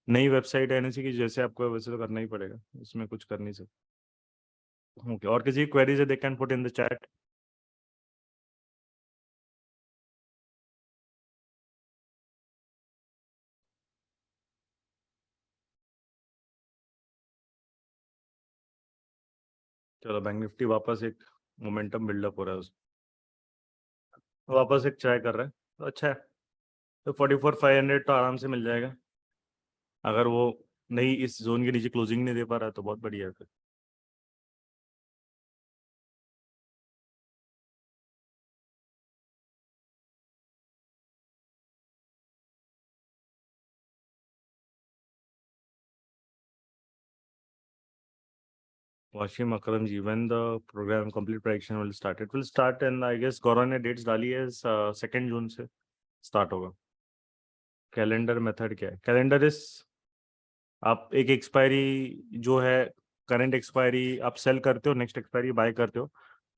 नई वेबसाइट है NSE की, जैसे आपको वैसे तो करना ही पड़ेगा, उसमें कुछ कर नहीं सकते। ओके, और किसी क्वेरीज है they can put in the chat. चलो, बैंक निफ्टी वापस एक मोमेंटम बिल्डअप हो रहा है, वापस एक ट्राई कर रहा है, तो अच्छा है। तो 44,500 तो आराम से मिल जाएगा। अगर वो नहीं इस जोन के नीचे क्लोजिंग नहीं दे पा रहा है तो बहुत बढ़िया है फिर। वाशिम अकरम जी, when the program complete prediction will start? It will start, and I guess गौरव ने डेट्स डाली है 2 जून से स्टार्ट होगा। कैलेंडर मेथड क्या है? कैलेंडर इज आप एक एक्सपायरी जो है, करंट एक्सपायरी आप सेल करते हो, नेक्स्ट एक्सपायरी बाय करते हो,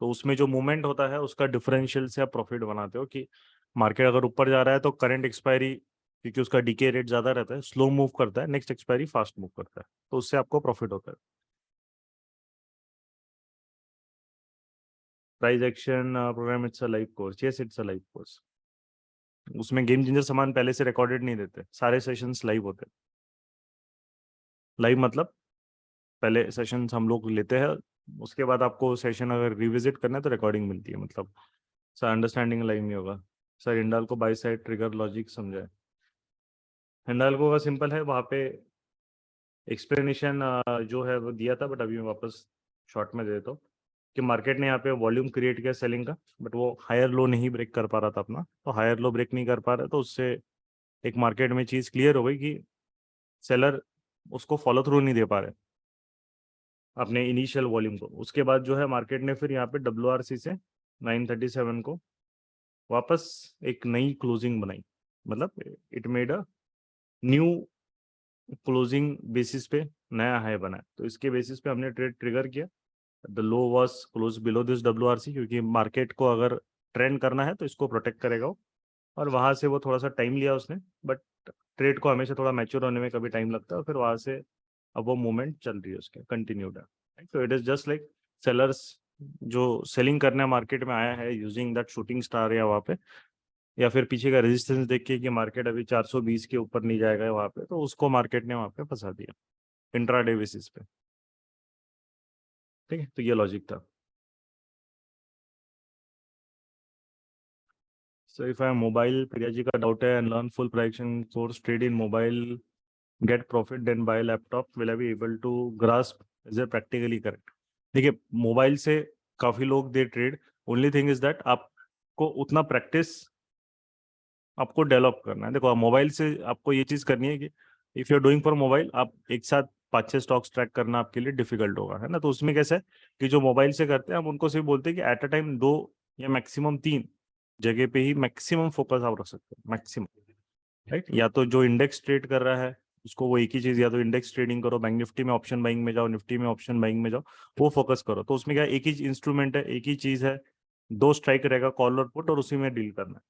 तो उसमें जो मूवमेंट होता है उसका डिफरेंशियल से आप प्रॉफिट बनाते हो। कि मार्केट अगर ऊपर जा रहा है तो करंट एक्सपायरी, क्योंकि उसका डीके रेट ज़्यादा रहता है, स्लो मूव करता है, नेक्स्ट एक्सपायरी फास्ट मूव करता है, तो उससे आपको प्रॉफिट होता है। Price action program, it's a live course. Yes, it's a live course. उसमें गेम चेंजर सामान पहले से रिकॉर्डेड नहीं देते, सारे सेशंस लाइव होते हैं। लाइव मतलब पहले सेशंस हम लोग लेते हैं, उसके बाद आपको सेशन अगर रिविजिट करना है तो रिकॉर्डिंग मिलती है। मतलब सर अंडरस्टैंडिंग लाइव नहीं होगा। Sir Hindalco by side trigger logic समझाए। हिंडाल्को का सिंपल है, वहाँ पे एक्सप्लेनेशन जो है वो दिया था, बट अभी मैं वापस शॉर्ट में दे देता हूँ कि मार्केट ने यहाँ पे वॉल्यूम क्रिएट किया सेलिंग का, बट वो हायर लो नहीं ब्रेक कर पा रहा था अपना। तो हायर लो ब्रेक नहीं कर पा रहा, तो उससे एक मार्केट में चीज़ क्लियर हो गई कि सेलर उसको फॉलो थ्रू नहीं दे पा रहे अपने इनिशियल वॉल्यूम को। उसके बाद जो है मार्केट ने फिर यहाँ पे WRC से 937 को वापस एक नई क्लोजिंग बनाई, मतलब it made a new closing basis पे नया हाई बना। तो इसके बेसिस पे हमने ट्रेड ट्रिगर किया। The low was close below this WRC, क्योंकि मार्केट को अगर ट्रेंड करना है तो इसको प्रोटेक्ट करेगा वो। और वहाँ से वो थोड़ा सा टाइम लिया उसने, बट ट्रेड को हमेशा थोड़ा मैच्योर होने में कभी टाइम लगता है, और फिर वहाँ से अब वो मूवमेंट चल रही है उसके, कंटिन्यूड है। तो it is just like sellers जो सेलिंग करने मार्केट में आया है यूजिंग दैट शूटिंग स्टार या वहाँ पे, या फिर पीछे का रेजिस्टेंस देख के कि मार्केट अभी 420 के ऊपर नहीं जाएगा वहां पे, तो उसको मार्केट ने वहां पे फंसा दिया इंट्राडे बेसिस पे। ठीक है, तो ये लॉजिक था। So if I am mobile, Priya ji का डाउट है, and learn full pricing course, trade in mobile, get profit then buy laptop, will I be able to grasp, is it practically correct? देखिए, mobile से काफी लोग they trade, only thing is that आपको उतना practice आपको develop करना है। देखो, मोबाइल से आपको ये चीज करनी है कि if you are doing for mobile, आप एक साथ 5-6 स्टॉक्स ट्रैक करना आपके लिए डिफिकल्ट होगा, है ना। तो उसमें कैसा है कि जो मोबाइल से करते हैं, हम उनको सिर्फ बोलते हैं कि एट अ टाइम 2 या मैक्सिमम 3 जगह पे ही मैक्सिमम फोकस आप रख सकते हैं, मैक्सिमम, राइट। या तो जो इंडेक्स ट्रेड कर रहा है उसको वो एक ही चीज, या तो इंडेक्स ट्रेडिंग करो, बैंक निफ्टी में ऑप्शन बाइंग में जाओ, निफ्टी में ऑप्शन बाइंग में जाओ, वो फोकस करो। तो उसमें क्या है, एक ही इंस्ट्रूमेंट है, एक ही चीज है, 2 स्ट्राइक रहेगा, कॉल और पुट, और उसी में डील करना है।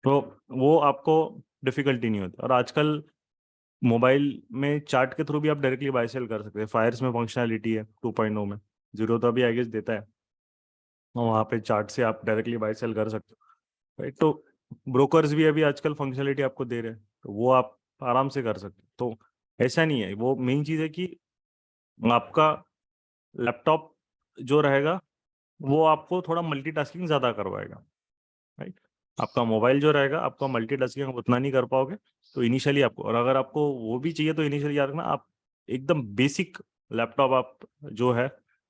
तो वो आपको डिफिकल्टी नहीं होती। और आजकल मोबाइल में चार्ट के थ्रू भी आप डायरेक्टली बाय सेल कर सकते हैं। फायर्स में फंक्शनलिटी है 2.0 में, जीरो तो अभी आई गेस देता है, और वहाँ पे चार्ट से आप डायरेक्टली बाय सेल कर सकते हो, राइट। तो ब्रोकर्स भी अभी आजकल फंक्शनलिटी आपको दे रहे हैं, तो वो आप आराम से कर सकते हो। तो ऐसा नहीं है, वो मेन चीज़ है कि आपका लैपटॉप जो रहेगा वो आपको थोड़ा मल्टीटास्किंग ज़्यादा करवाएगा, राइट। आपका मोबाइल जो रहेगा, आपका मल्टीटास्किंग आप उतना नहीं कर पाओगे। तो इनिशियली आपको, और अगर आपको वो भी चाहिए तो इनिशियली याद रखना, आप एकदम बेसिक लैपटॉप आप जो है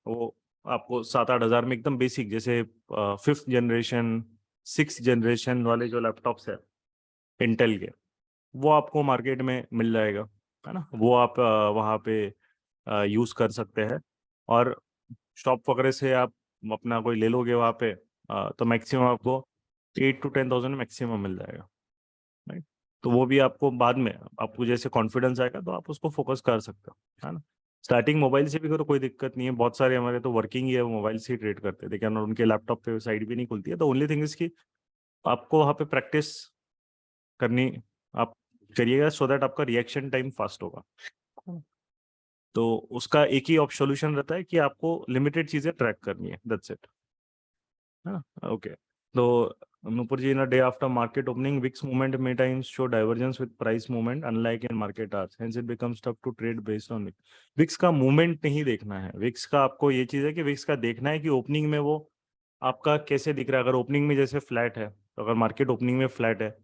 वो आपको 7-8 हज़ार में एकदम बेसिक, जैसे 5th जनरेशन 6th जनरेशन वाले जो लैपटॉप्स है इंटेल के, वो आपको मार्केट में मिल जाएगा, है ना। वो आप वहाँ पे यूज़ कर सकते हैं। और शॉप वगैरह से आप अपना कोई ले लोगे वहाँ पे, तो मैक्सिमम आपको 8 to 10,000 मैक्सिमम मिल जाएगा, राइट। तो वो भी आपको बाद में, आपको जैसे कॉन्फिडेंस आएगा तो आप उसको फोकस कर सकते हो, है ना। स्टार्टिंग मोबाइल से भी करो, कोई दिक्कत नहीं है। बहुत सारे हमारे तो वर्किंग ही है, वो मोबाइल से ही ट्रेड करते हैं, लेकिन उनके लैपटॉप पे साइड भी नहीं खुलती है। तो ओनली थिंग इज कि आपको वहाँ पे प्रैक्टिस करनी आप करिएगा, सो दैट आपका रिएक्शन टाइम फास्ट होगा। तो उसका एक ही सोल्यूशन रहता है कि आपको लिमिटेड चीजें ट्रैक करनी है, दैट्स इट, है ना। ओके, तो Nupur ji, in a day after market opening, VIX movement may times show divergence with price movement, unlike in market hours. Hence, it becomes tough to trade based on VIX. VIX का movement नहीं देखना है, VIX का आपको ये चीज है कि VIX का देखना है कि ओपनिंग में वो आपका कैसे दिख रहा है। अगर ओपनिंग में जैसे फ्लैट है, तो अगर मार्केट ओपनिंग में फ्लैट है,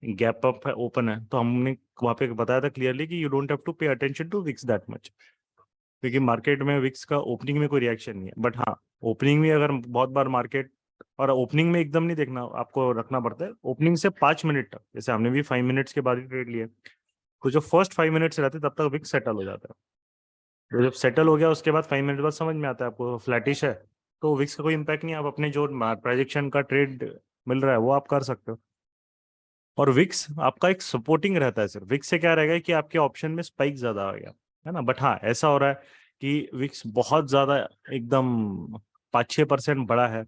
गैप अप है, ओपन है, तो हमने वहां पे बताया था क्लियरली कि you don't have to pay attention to VIX that much, क्योंकि मार्केट में VIX का ओपनिंग में कोई रिएक्शन नहीं है। बट हाँ, ओपनिंग में अगर बहुत बार मार्केट, और ओपनिंग में एकदम नहीं देखना, आपको रखना पड़ता है ओपनिंग से 5 मिनट तक। जैसे हमने भी 5 मिनट्स के बाद ही ट्रेड लिया, तो जो फर्स्ट 5 मिनट्स रहते तब तक VIX सेटल हो जाता है। तो जब सेटल हो गया उसके बाद 5 मिनट बाद समझ में आता है आपको फ्लैटिश है, तो VIX का कोई इंपैक्ट नहीं है। आप अपने जो प्रोजेक्शन का ट्रेड मिल रहा है वो आप कर सकते हो। और VIX आपका एक सपोर्टिंग रहता है सर। VIX से क्या रहेगा कि आपके ऑप्शन में स्पाइक ज्यादा आ गया, है ना। बट हाँ, ऐसा हो रहा है कि VIX बहुत ज्यादा एकदम 5-6% बड़ा है,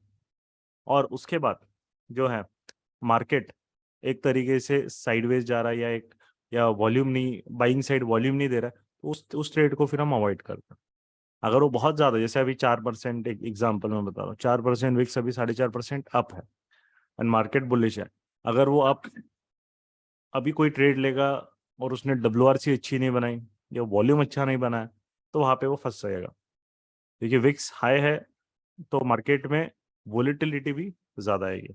और उसके बाद जो है मार्केट एक तरीके से साइडवेज जा रहा है, या वॉल्यूम नहीं, बाइंग साइड वॉल्यूम नहीं दे रहा है, तो उस ट्रेड को फिर हम अवॉइड करते हैं। अगर वो बहुत ज्यादा, जैसे अभी 4%, एक एग्जांपल मैं बता रहा हूँ, 4% VIX अभी 4.5% अप है, एंड मार्केट बुलिश है। अगर वो आप अभी कोई ट्रेड लेगा और उसने WRC अच्छी नहीं बनाई, या वॉल्यूम अच्छा नहीं बनाया, तो वहां पे वो फंस जाएगा। देखिए, VIX हाई है तो मार्केट में वोलेटिलिटी भी ज्यादा आएगी।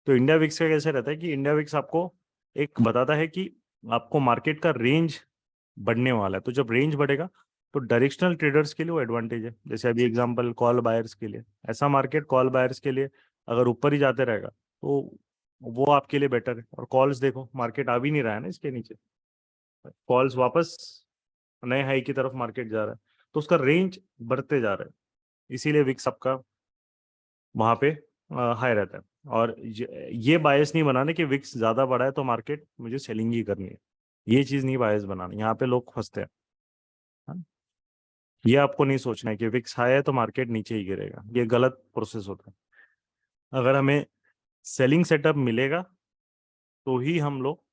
तो इंडिया VIX का कैसे रहता है कि इंडिया VIX आपको एक बताता है कि आपको मार्केट का रेंज बढ़ने वाला है। तो जब रेंज बढ़ेगा तो डायरेक्शनल ट्रेडर्स के लिए वो एडवांटेज है। जैसे अभी एग्जांपल कॉल बायर्स के लिए, ऐसा मार्केट कॉल बायर्स के लिए अगर ऊपर ही जाते रहेगा तो वो आपके लिए बेटर है। और कॉल्स देखो, मार्केट आ भी नहीं रहा है ना इसके नीचे, कॉल्स वापस नए हाई की तरफ मार्केट जा रहा है, तो उसका रेंज बढ़ते जा रहा है। इसीलिए VIX आपका वहां पे हाई रहता है। और ये बायस नहीं बनाने कि VIX ज्यादा बढ़ा है तो मार्केट मुझे सेलिंग ही करनी है, ये चीज नहीं बायस बनानी, यहाँ पे लोग फंसते हैं, है ना? ये आपको नहीं सोचना है कि VIX हाई है तो मार्केट नीचे ही गिरेगा, ये गलत प्रोसेस होता है। अगर हमें सेलिंग सेटअप मिलेगा तो ही हम लोग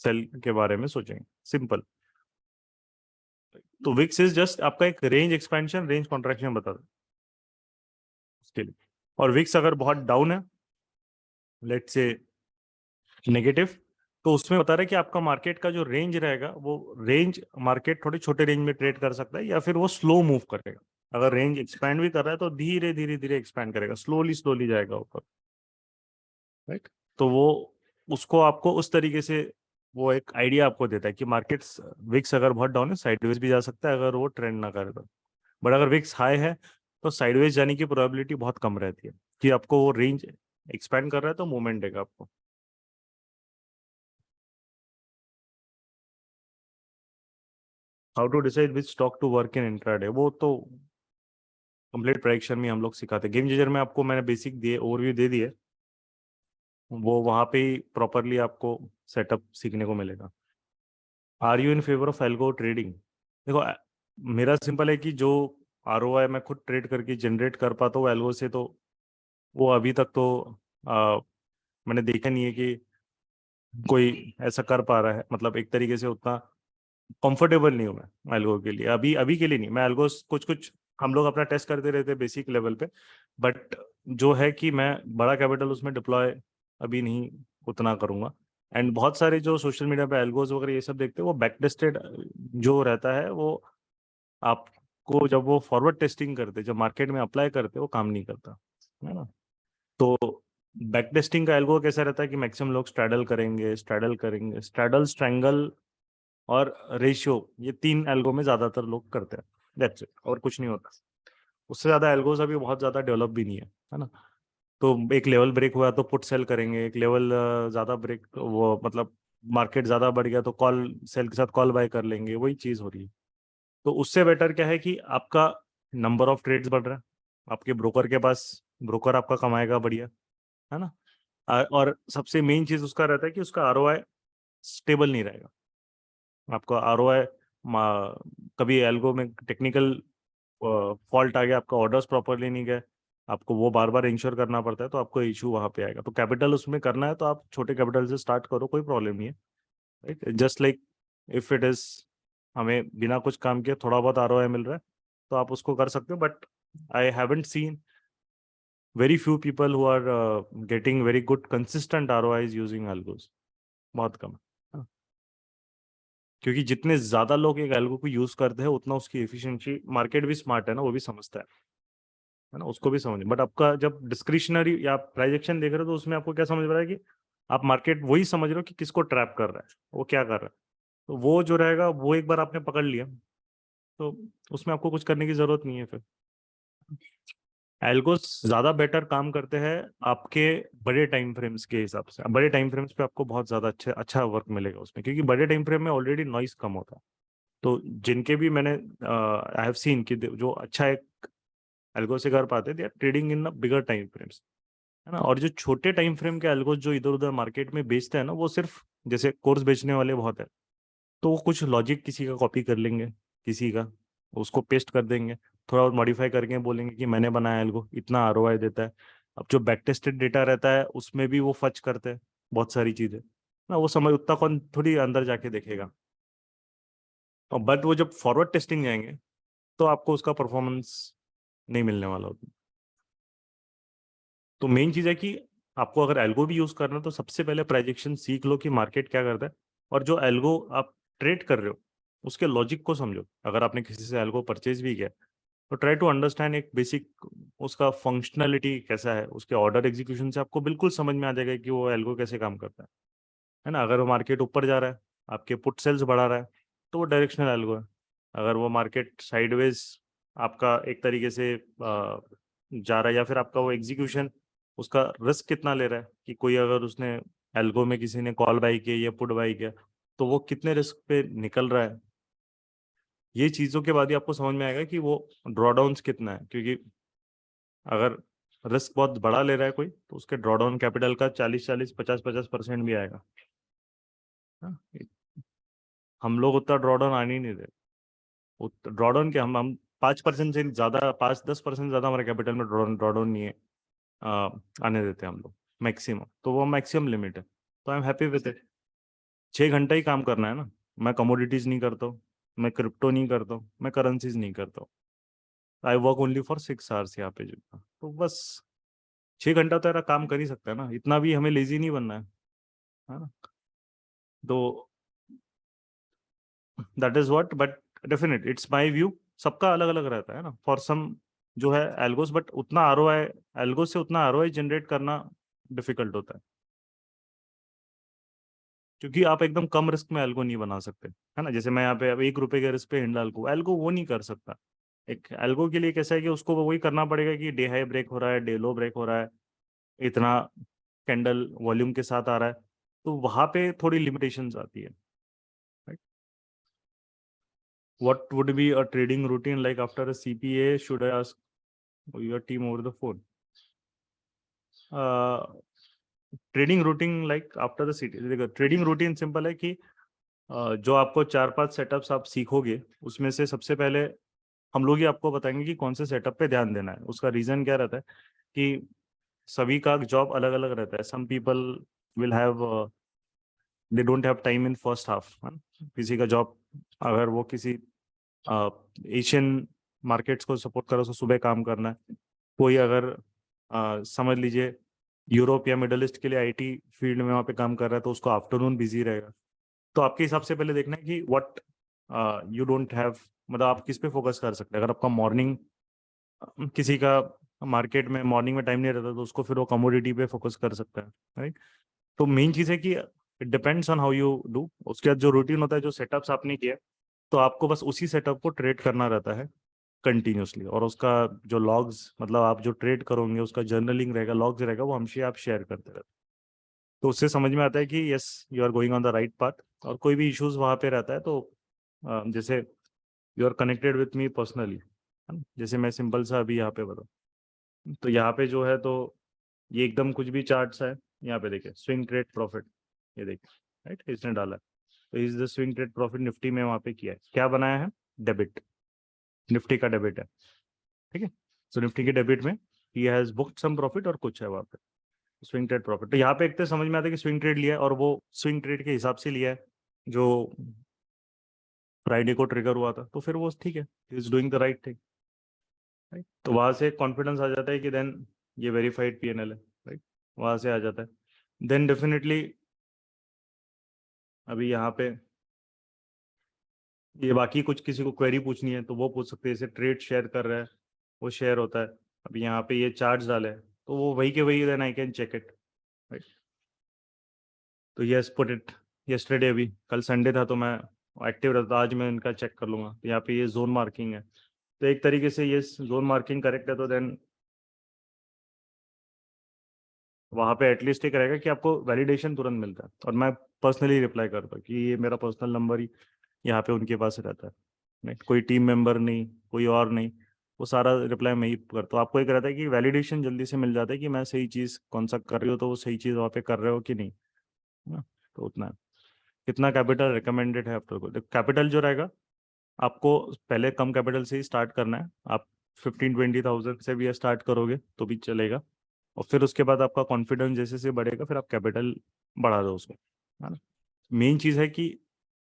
सेल के बारे में सोचेंगे, सिंपल। तो VIX इज जस्ट आपका एक रेंज एक्सपेंशन, रेंज कॉन्ट्रैक्शन बता दो उसके लिए। और VIX अगर बहुत डाउन है, लेट्स से नेगेटिव, तो उसमें बता रहा है कि आपका मार्केट का जो रेंज रहेगा वो रेंज मार्केट थोड़े छोटे रेंज में ट्रेड कर सकता है या फिर वो स्लो मूव करेगा। अगर रेंज एक्सपैंड भी कर रहा है तो धीरे धीरे धीरे एक्सपैंड करेगा, स्लोली स्लोली जाएगा ऊपर, राइट। तो वो उसको आपको उस तरीके से वो एक आइडिया आपको देता है कि मार्केट्स विक्स अगर बहुत डाउन है साइडवेज भी जा सकता है अगर वो ट्रेंड ना करे तो। बट अगर विक्स हाई है तो साइडवेज जाने की प्रोबेबिलिटी बहुत कम रहती है कि आपको वो रेंज एक्सपैंड कर रहा है तो मूवमेंट देगा आपको। How to decide which stock to work in intraday, वो तो कंप्लीट प्रेडिक्शन में हम लोग सिखाते हैं। गेम चेंजर में आपको मैंने बेसिक दिए, ओवरव्यू दे दिए, वो वहां पे ही प्रॉपरली आपको सेटअप सीखने को मिलेगा। Are you in favour of algo trading? देखो मेरा सिंपल है कि जो आरओआई मैं खुद ट्रेड करके जनरेट कर पाता हूँ एल्गो से, तो वो अभी तक तो मैंने देखा नहीं है कि कोई ऐसा कर पा रहा है। मतलब एक तरीके से उतना कंफर्टेबल नहीं हूँ मैं एल्गो के लिए, अभी अभी के लिए नहीं। मैं एल्गो कुछ कुछ हम लोग अपना टेस्ट करते रहते हैं बेसिक लेवल पे, बट जो है कि मैं बड़ा कैपिटल उसमें डिप्लॉय अभी नहीं उतना करूंगा। एंड बहुत सारे जो सोशल मीडिया पे एल्गोज वगैरह ये सब देखते हैं वो बैक टेस्टेड जो रहता है, वो आपको जब वो फॉरवर्ड टेस्टिंग करते, जब मार्केट में अप्लाई करते, वो काम नहीं करता है ना। तो बैक टेस्टिंग का एल्गो कैसा रहता है कि मैक्सिमम लोग स्ट्रैडल करेंगे, स्ट्रैडल, स्ट्रैंगल और रेशियो, ये 3 एल्गो में ज्यादातर लोग करते हैं, दैट्स इट, और कुछ नहीं होता। उससे ज्यादा एल्गोज अभी बहुत ज्यादा डेवलप भी नहीं है ना। तो एक लेवल ब्रेक हुआ तो पुट सेल करेंगे, एक लेवल ज्यादा ब्रेक वो मतलब मार्केट ज्यादा बढ़ गया तो कॉल सेल के साथ कॉल बाय कर लेंगे, वही चीज हो रही है। तो उससे बेटर क्या है कि आपका नंबर ऑफ ट्रेड्स बढ़ रहा है, आपके ब्रोकर के पास, ब्रोकर आपका कमाएगा बढ़िया, है ना। और सबसे मेन चीज उसका रहता है कि उसका आरओआई स्टेबल नहीं रहेगा। आपका आरओआई कभी एल्गो में टेक्निकल फॉल्ट आ गया, आपका ऑर्डर्स प्रॉपरली नहीं गए, आपको वो बार बार इंश्योर करना पड़ता है, तो आपको इशू वहां पे आएगा। तो कैपिटल उसमें करना है तो आप छोटे कैपिटल से स्टार्ट करो, कोई प्रॉब्लम नहीं है, right. Just like if it is, हमें बिना कुछ काम किए थोड़ा बहुत आरओआई मिल रहा है तो आप उसको कर सकते हो। But I haven't seen very few people who are getting very good consistent ROIs using algos, बहुत कम है। हाँ। क्योंकि जितने ज्यादा लोग एक एल्गो को यूज करते हैं उतना उसकी एफिशिएंसी, मार्केट भी स्मार्ट है ना, वो भी समझता है ना, उसको भी समझ। बट आपका जब डिस्क्रिशनरी या प्राइजेक्शन देख रहे हो तो उसमें आपको क्या समझ रहा है कि आप मार्केट वही समझ रहे हो कि किसको ट्रैप कर रहा है, वो क्या कर रहा है। तो वो जो रहेगा वो एक बार आपने पकड़ लिया तो उसमें आपको कुछ करने की जरूरत नहीं है फिर। एल्गोस ज्यादा बेटर काम करते हैं आपके बड़े टाइम फ्रेम्स के हिसाब से। बड़े टाइम फ्रेम्स पे आपको बहुत ज्यादा अच्छा वर्क मिलेगा उसमें, क्योंकि बड़े टाइम फ्रेम में ऑलरेडी नॉइस कम होता है। तो जिनके भी मैंने आई हैव सीन कि जो अच्छा एक एल्गो से कर पाते, they are trading in bigger time frames, है ना। और जो छोटे टाइम फ्रेम के एल्गोस जो इधर उधर मार्केट में बेचते हैं ना, वो सिर्फ जैसे कोर्स बेचने वाले बहुत है, तो वो कुछ लॉजिक किसी का कॉपी कर लेंगे, किसी का उसको पेस्ट कर देंगे, थोड़ा और मॉडिफाई करके बोलेंगे कि मैंने बनाया एल्गो, इतना आरओआई देता है। अब जो बैक टेस्टेड डेटा रहता है उसमें भी वो फच करते हैं बहुत सारी चीजें ना, वो समझ उतना कौन थोड़ी अंदर जाके देखेगा। और बट वो जब फॉरवर्ड टेस्टिंग जाएंगे तो आपको उसका परफॉर्मेंस नहीं मिलने वाला होता। तो मेन चीज है कि आपको अगर एल्गो भी यूज करना है तो सबसे पहले प्राइजेक्शन सीख लो कि मार्केट क्या करता है, और जो एल्गो आप ट्रेड कर रहे हो उसके लॉजिक को समझो। अगर आपने किसी से एल्गो परचेज भी किया तो ट्राई टू अंडरस्टैंड एक बेसिक उसका फंक्शनलिटी कैसा है, उसके ऑर्डर एग्जीक्यूशन से आपको बिल्कुल समझ में आ जाएगा कि वो एल्गो कैसे काम करता है ना। अगर वो मार्केट ऊपर जा रहा है, आपके पुट सेल्स बढ़ा रहा है, तो वो डायरेक्शनल एल्गो है। अगर वो मार्केट साइडवेज आपका एक तरीके से जा रहा है, या फिर आपका वो एग्जीक्यूशन उसका रिस्क कितना ले रहा है कि कोई अगर उसने एल्गो में किसी ने कॉल बाई किया या पुट बाई किया तो वो कितने रिस्क पे निकल रहा है, ये चीजों के बाद ही आपको समझ में आएगा कि वो ड्रॉडाउन्स कितना है। क्योंकि अगर रिस्क बहुत बड़ा ले रहा है कोई तो उसके ड्रॉडाउन कैपिटल का 40-40, 50-50% भी आएगा। हाँ, हम लोग उतना ड्रॉडाउन आने ही नहीं देते। ड्रॉडाउन के हम 5% से ज्यादा, 5-10% ज्यादा हमारे कैपिटल में ड्रॉडाउन नहीं है आने देते हम लोग मैक्सिमम, तो वो मैक्सिमम लिमिट है। तो I am happy with it. 6 घंटा ही काम करना है ना। मैं कमोडिटीज नहीं करता हूँ, मैं क्रिप्टो नहीं करता हूँ, मैं करेंसीज नहीं करता हूँ। I work only for 6 hours यहाँ पे जितना, तो बस 6 घंटा तो यार काम कर ही सकता है ना, इतना भी हमें लेजी नहीं बनना है। है ना। तो that is what, but definite it's my view, सबका अलग अलग रहता है ना। फॉर सम जो है एल्गोस, बट उतना आरओआई, एल्गो से उतना आरओआई जनरेट करना डिफिकल्ट होता है, क्योंकि आप एकदम कम रिस्क में एल्गो नहीं बना सकते, है ना। जैसे मैं यहाँ पे अब 1 रुपए के रिस्क पे हिंडा एल्गो एल्गो वो नहीं कर सकता। एक एल्गो के लिए कैसा है कि उसको वही करना पड़ेगा कि डे हाई ब्रेक हो रहा है, डे लो ब्रेक हो रहा है, इतना कैंडल वॉल्यूम के साथ आ रहा है, तो वहां पे थोड़ी लिमिटेशंस आती है। What would be a trading routine like after a CPA? Should I ask your team over the phone? Trading routine like after the सीटी, देखो ट्रेडिंग रूटीन सिंपल है कि जो आपको 4-5 सेटअप्स आप सीखोगे, उसमें से सबसे पहले हम लोग ही आपको बताएंगे कि कौन से सेटअप पे ध्यान देना है। उसका रीजन क्या रहता है कि सभी का जॉब अलग अलग रहता है। Some people will have, they don't have time in first half. किसी का जॉब, अगर वो किसी एशियन मार्केट्स को सपोर्ट कर रहा है, उसको सुबह काम करना है। कोई अगर समझ लीजिए यूरोप या मिडल ईस्ट के लिए आईटी फील्ड में वहाँ पे काम कर रहा है, तो उसको आफ्टरनून बिजी रहेगा। तो आपके हिसाब से पहले देखना है कि व्हाट यू डोंट हैव, मतलब आप किस पे फोकस कर सकते हैं। अगर आपका मॉर्निंग, किसी का मार्केट में मॉर्निंग में टाइम नहीं रहता, तो उसको फिर वो कमोडिटी पे फोकस कर सकता है, राइट। तो मेन चीज़ है कि it depends on how you do. उसके बाद जो रूटीन होता है, जो सेटअप्स आपने किया, तो आपको बस उसी सेटअप को ट्रेड करना रहता है कंटिन्यूसली। और उसका जो लॉग्स, मतलब आप जो ट्रेड करोगे उसका जर्नलिंग रहेगा, लॉग्स रहेगा, वो हमसे आप शेयर करते रहते। तो उससे समझ में आता है कि yes, you are going on the right path. और कोई भी इश्यूज वहाँ पे रहता है तो जैसे you are connected with me personally, है ना। जैसे मैं सिंपल सा अभी यहाँ पे बताऊँ, तो यहाँ पे जो है, तो ये एकदम कुछ भी चार्ट्स है। यहाँ पे देखिए स्विंग ट्रेड प्रॉफिट, ये देखिए, राइट, इसने डाला है। तो is the swing trade profit Nifty में वहाँ पे किया है, क्या बनाया है, डेबिट, निफ्टी का डेबिट है, ठीक है। सो निफ्टी के डेबिट में ही हैज बुक्ड सम प्रॉफिट और कुछ है वहाँ पे स्विंग ट्रेड प्रॉफिट। तो यहाँ पे एक तो समझ में आता है कि स्विंग ट्रेड लिया है, और वो स्विंग ट्रेड के हिसाब से लिया है जो फ्राइडे को ट्रिगर हुआ था, तो फिर वो ठीक है, is doing the right thing, right. तो वहां से कॉन्फिडेंस आ जाता है कि देन ये वेरीफाइड पीएनएल है, राइट, वहां से आ जाता है। देन डेफिनेटली अभी यहाँ पे ये बाकी कुछ किसी को क्वेरी पूछनी है तो वो पूछ सकते हैं। जैसे ट्रेड शेयर कर रहा है, वो शेयर होता है। अभी यहाँ पे ये चार्ज डाले हैं, तो वो वही के वही, then I can check it, right. तो यस, पुट इट यस्टरडे, अभी कल संडे था तो मैं एक्टिव रहता, आज मैं इनका चेक कर लूंगा। तो यहाँ पे ये जोन मार्किंग है, तो एक तरीके से ये जोन मार्किंग करेक्ट है, तो देन वहाँ पे एटलीस्ट एक रहेगा कि आपको वैलिडेशन तुरंत मिलता है। और मैं पर्सनली रिप्लाई करता हूँ कि ये मेरा पर्सनल नंबर ही यहाँ पे उनके पास रहता है, नहीं कोई टीम मेंबर नहीं, कोई और नहीं, वो सारा रिप्लाई मैं ही करता हूँ। आपको एक रहता है कि वैलिडेशन जल्दी से मिल जाता है कि मैं सही चीज़ कौन सा कर रही हो, तो वो सही चीज़ वहाँ पे कर रहे हो कि नहीं, है ना। तो उतना है। कितना कैपिटल रिकमेंडेड है आफ्टर को, कैपिटल जो रहेगा आपको पहले कम कैपिटल से ही स्टार्ट करना है। आप 15-20 थाउजेंड से भी स्टार्ट करोगे तो भी चलेगा, और फिर उसके बाद आपका कॉन्फिडेंस जैसे से बढ़ेगा, फिर आप कैपिटल बढ़ा दो उसको, है ना। मेन चीज़ है कि